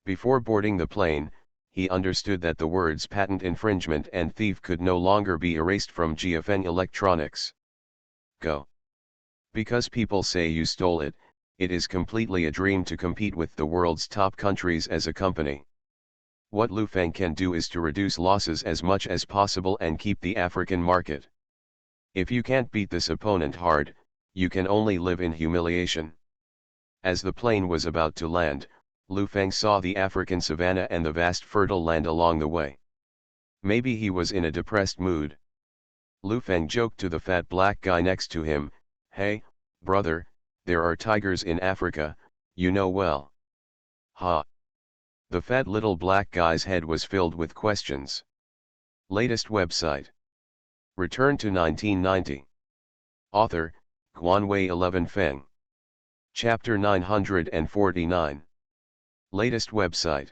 S1: Before boarding the plane, he understood that the words patent infringement and thief could no longer be erased from GFN Electronics. Go. Because people say you stole it, it is completely a dream to compete with the world's top countries as a company. What Lu Feng can do is to reduce losses as much as possible and keep the African market. If you can't beat this opponent hard, you can only live in humiliation. As the plane was about to land, Lu Feng saw the African savanna and the vast fertile land along the way. Maybe he was in a depressed mood. Lu Feng joked to the fat black guy next to him, "Hey, brother, there are tigers in Africa, you know well." Ha! The fat little black guy's head was filled with questions. Latest website. Return to 1990. Author, Guanwei 11 Feng. Chapter 949. Latest website.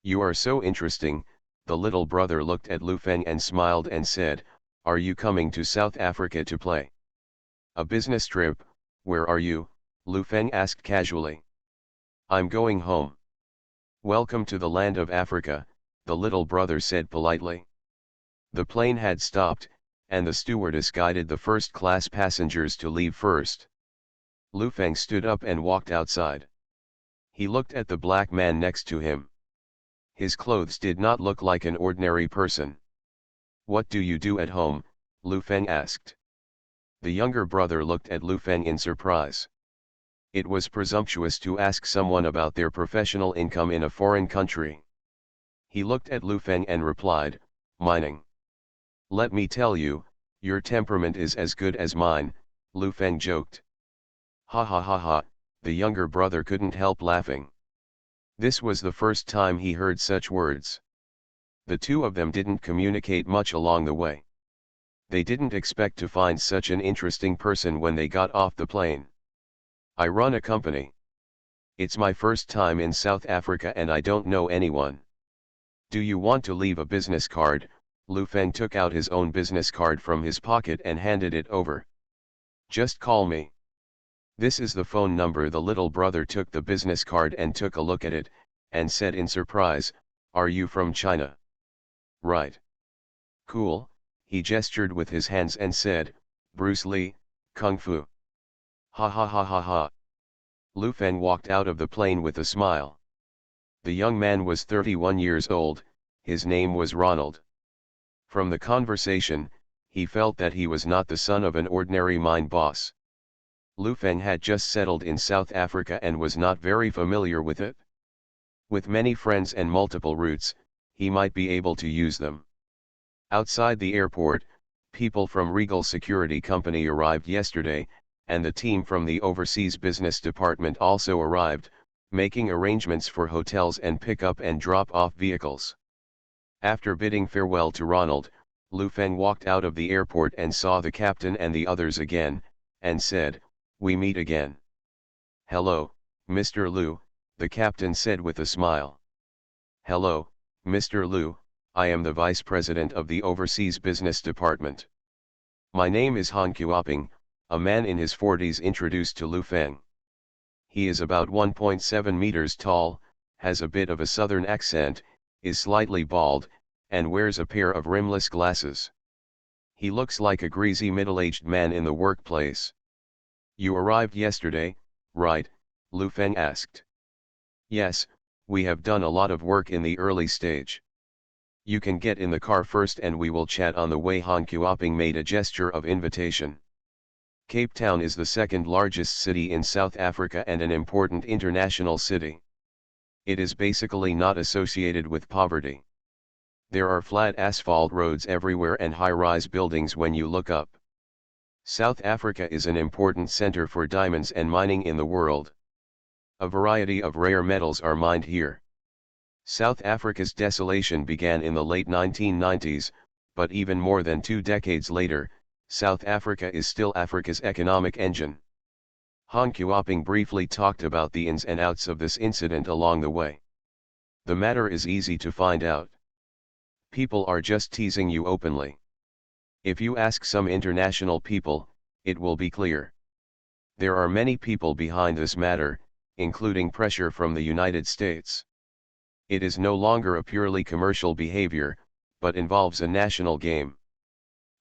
S1: You are so interesting. The little brother looked at Lu Feng and smiled and said, "Are you coming to South Africa to play a business trip? Where are you?" Lu Feng asked casually. "I'm going home." "Welcome to the land of Africa," the little brother said politely. The plane had stopped, and the stewardess guided the first-class passengers to leave first. Lu Feng stood up and walked outside. He looked at the black man next to him. His clothes did not look like an ordinary person. "What do you do at home?" Lu Feng asked. The younger brother looked at Lu Feng in surprise. It was presumptuous to ask someone about their professional income in a foreign country. He looked at Lu Feng and replied, "Mining." "Let me tell you, your temperament is as good as mine," Lu Feng joked. "Ha ha ha ha," the younger brother couldn't help laughing. This was the first time he heard such words. The two of them didn't communicate much along the way. They didn't expect to find such an interesting person when they got off the plane. "I run a company. It's my first time in South Africa and I don't know anyone. Do you want to leave a business card?" Lu Feng took out his own business card from his pocket and handed it over. "Just call me. This is the phone number." The little brother took the business card and took a look at it, and said in surprise, "Are you from China?" "Right. Cool." He gestured with his hands and said, "Bruce Lee, Kung Fu." Ha ha ha ha ha. Lu Feng walked out of the plane with a smile. The young man was 31 years old, his name was Ronald. From the conversation, he felt that he was not the son of an ordinary mine boss. Lu Feng had just settled in South Africa and was not very familiar with it. With many friends and multiple routes, he might be able to use them. Outside the airport, people from Regal Security Company arrived yesterday, and the team from the Overseas Business Department also arrived, making arrangements for hotels and pick-up and drop-off vehicles. After bidding farewell to Ronald, Lu Feng walked out of the airport and saw the captain and the others again, and said, "We meet again." "Hello, Mr. Lu," the captain said with a smile. "Hello, Mr. Lu, I am the Vice President of the Overseas Business Department. My name is Han Qiuping," a man in his 40s introduced to Lu Feng. He is about 1.7 meters tall, has a bit of a southern accent, is slightly bald, and wears a pair of rimless glasses. He looks like a greasy middle-aged man in the workplace. "You arrived yesterday, right?" Lu Feng asked. "Yes, we have done a lot of work in the early stage. You can get in the car first and we will chat on the way." Han Qiuping made a gesture of invitation. Cape Town is the second largest city in South Africa and an important international city. It is basically not associated with poverty. There are flat asphalt roads everywhere and high-rise buildings when you look up. South Africa is an important center for diamonds and mining in the world. A variety of rare metals are mined here. South Africa's desolation began in the late 1990s, but even more than 2 decades later, South Africa is still Africa's economic engine. Han Qiuping briefly talked about the ins and outs of this incident along the way. The matter is easy to find out. People are just teasing you openly. If you ask some international people, it will be clear. There are many people behind this matter, including pressure from the United States. It is no longer a purely commercial behavior, but involves a national game.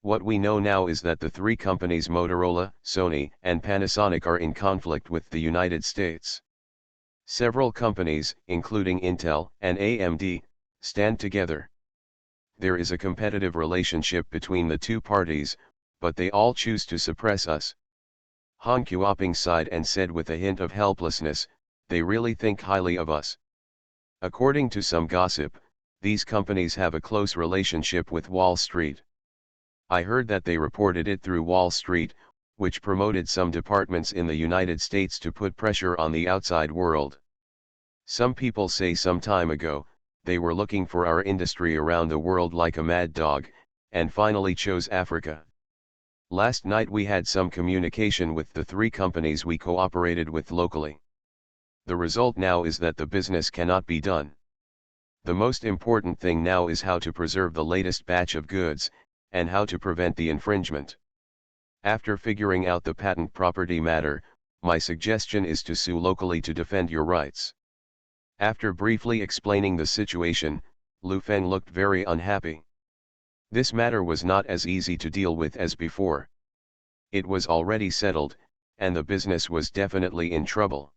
S1: What we know now is that the 3 companies Motorola, Sony, and Panasonic are in conflict with the United States. Several companies, including Intel and AMD, stand together. There is a competitive relationship between the 2 parties, but they all choose to suppress us. Han Qiuping sighed and said with a hint of helplessness, "They really think highly of us." According to some gossip, these companies have a close relationship with Wall Street. I heard that they reported it through Wall Street, which promoted some departments in the United States to put pressure on the outside world. Some people say some time ago, they were looking for our industry around the world like a mad dog, and finally chose Africa. Last night we had some communication with the 3 companies we cooperated with locally. The result now is that the business cannot be done. The most important thing now is how to preserve the latest batch of goods, and how to prevent the infringement. After figuring out the patent property matter, my suggestion is to sue locally to defend your rights. After briefly explaining the situation, Lu Feng looked very unhappy. This matter was not as easy to deal with as before. It was already settled, and the business was definitely in trouble.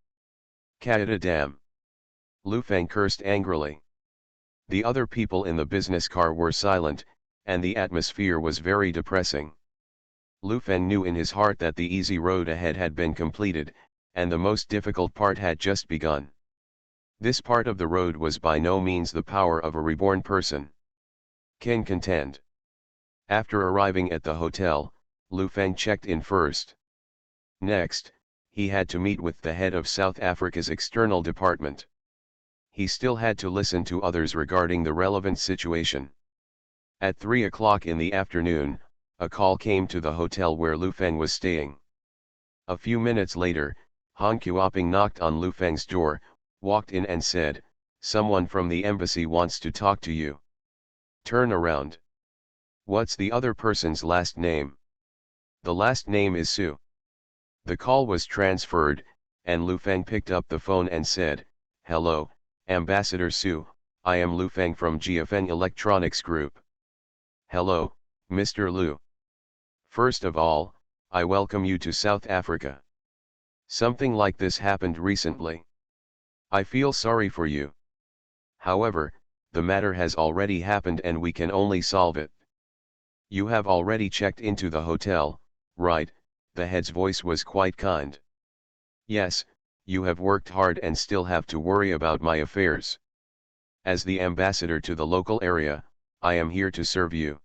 S1: "Kaida damn!" Lu Feng cursed angrily. The other people in the business car were silent, and the atmosphere was very depressing. Lu Feng knew in his heart that the easy road ahead had been completed, and the most difficult part had just begun. This part of the road was by no means the power of a reborn person. Can contend. After arriving at the hotel, Lu Feng checked in first. Next, he had to meet with the head of South Africa's external department. He still had to listen to others regarding the relevant situation. At 3 o'clock in the afternoon, a call came to the hotel where Lu Feng was staying. A few minutes later, Han Qiuping knocked on Lu Feng's door, walked in and said, "Someone from the embassy wants to talk to you." "Turn around." "What's the other person's last name?" "The last name is Su." The call was transferred, and Lu Feng picked up the phone and said, "Hello, Ambassador Su, I am Lu Feng from Jiafeng Electronics Group." "Hello, Mr. Lu. First of all, I welcome you to South Africa. Something like this happened recently. I feel sorry for you. However, the matter has already happened and we can only solve it. You have already checked into the hotel, right?" The head's voice was quite kind. "Yes, you have worked hard and still have to worry about my affairs. As the ambassador to the local area, I am here to serve you.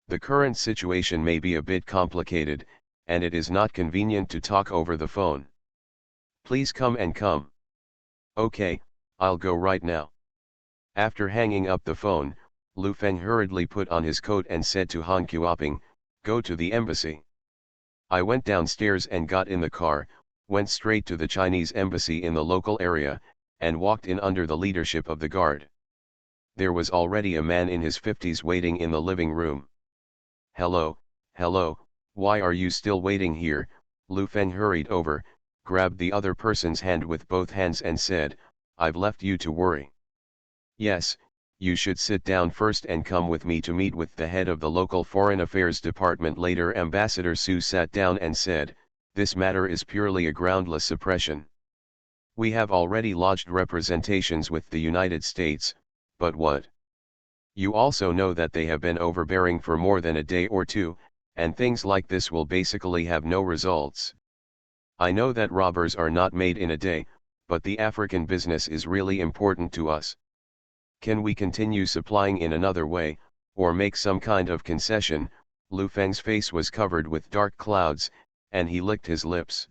S1: The current situation may be a bit complicated, and it is not convenient to talk over the phone. Please come and come." "Okay, I'll go right now." After hanging up the phone, Lu Feng hurriedly put on his coat and said to Han Qiuping, "Go to the embassy." I went downstairs and got in the car, went straight to the Chinese embassy in the local area, and walked in under the leadership of the guard. There was already a man in his 50s waiting in the living room. "Hello, hello, why are you still waiting here?" Lu Feng hurried over, grabbed the other person's hand with both hands and said, "I've left you to worry. Yes, you should sit down first and come with me to meet with the head of the local Foreign Affairs Department later." Ambassador Su sat down and said, "This matter is purely a groundless suppression. We have already lodged representations with the United States, but what? You also know that they have been overbearing for more than a day or two, and things like this will basically have no results. I know that robbers are not made in a day, but the African business is really important to us. Can we continue supplying in another way, or make some kind of concession?" Lu Feng's face was covered with dark clouds, and he licked his lips.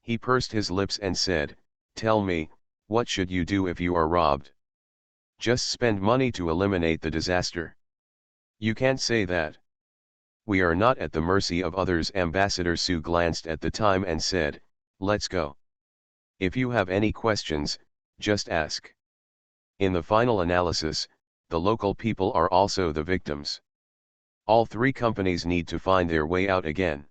S1: He pursed his lips and said, "Tell me, what should you do if you are robbed? Just spend money to eliminate the disaster? You can't say that. We are not at the mercy of others." Ambassador Su glanced at the time and said, "Let's go. If you have any questions, just ask." In the final analysis, the local people are also the victims. All three companies need to find their way out again.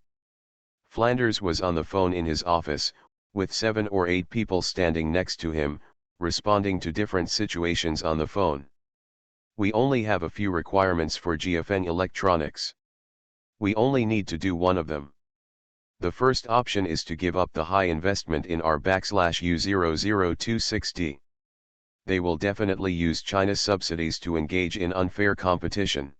S1: Flanders was on the phone in his office, with 7 or 8 people standing next to him, responding to different situations on the phone. "We only have a few requirements for GFN Electronics. We only need to do one of them. The first option is to give up the high investment in our U0026D. They will definitely use China's subsidies to engage in unfair competition.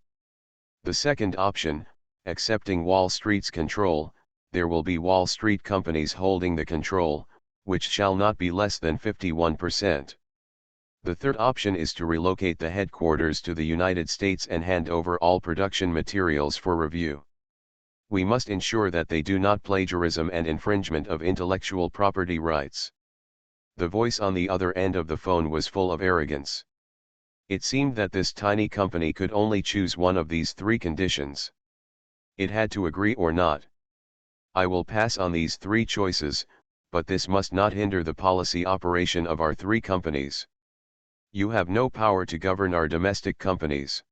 S1: The second option, accepting Wall Street's control, there will be Wall Street companies holding the control, which shall not be less than 51%. The third option is to relocate the headquarters to the United States and hand over all production materials for review. We must ensure that they do not plagiarism and infringement of intellectual property rights." The voice on the other end of the phone was full of arrogance. It seemed that this tiny company could only choose one of these 3 conditions. It had to agree or not. "I will pass on these 3 choices, but this must not hinder the policy operation of our 3 companies. You have no power to govern our domestic companies.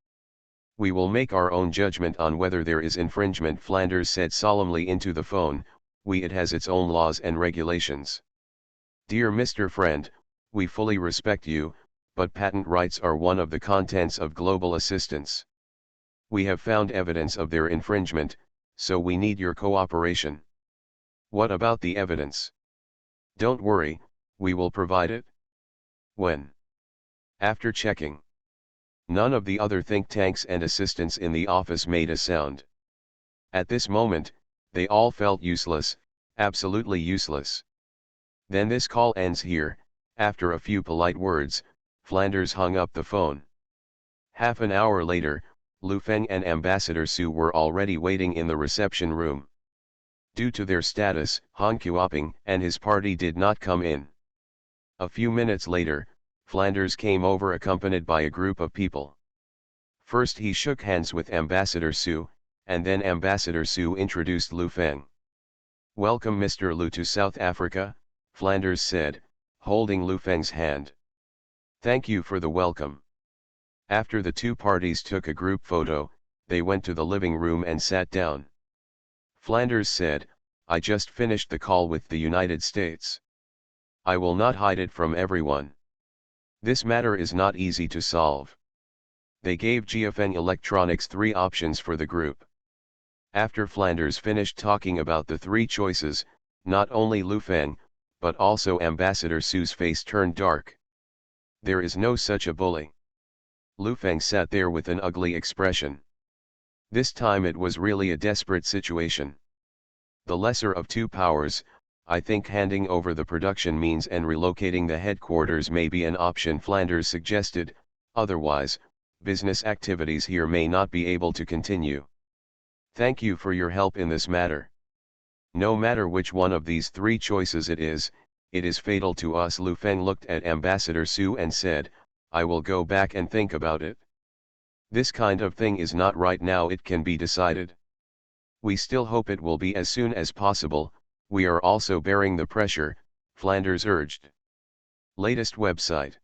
S1: We will make our own judgment on whether there is infringement." Flanders said solemnly into the phone, It has its own laws and regulations. Dear Mr. Friend, we fully respect you, but patent rights are one of the contents of global assistance. We have found evidence of their infringement, so we need your cooperation. What about the evidence? Don't worry, we will provide it. When? After checking. None of the other think tanks and assistants in the office made a sound. At this moment, they all felt useless, absolutely useless. Then this call ends here. After a few polite words, Flanders hung up the phone. Half an hour later, Lu Feng and Ambassador Su were already waiting in the reception room. Due to their status, Han Kuoping and his party did not come in. A few minutes later, Flanders came over accompanied by a group of people. First he shook hands with Ambassador Su, and then Ambassador Su introduced Lu Feng. "Welcome Mr. Lu to South Africa," Flanders said, holding Lu Feng's hand. "Thank you for the welcome." After the 2 parties took a group photo, they went to the living room and sat down. Flanders said, "I just finished the call with the United States. I will not hide it from everyone. This matter is not easy to solve. They gave GFN Electronics 3 options for the group." After Flanders finished talking about the 3 choices, not only Lu Feng, but also Ambassador Su's face turned dark. "There is no such a bully." Lu Feng sat there with an ugly expression. This time it was really a desperate situation. The lesser of 2 powers, I think handing over the production means and relocating the headquarters may be an option, Flanders suggested, otherwise, business activities here may not be able to continue. Thank you for your help in this matter. No matter which one of these 3 choices it is fatal to us. Lu Feng looked at Ambassador Su and said, "I will go back and think about it. This kind of thing is not right now, it can be decided. We still hope it will be as soon as possible. We are also bearing the pressure," Flanders urged. Latest website.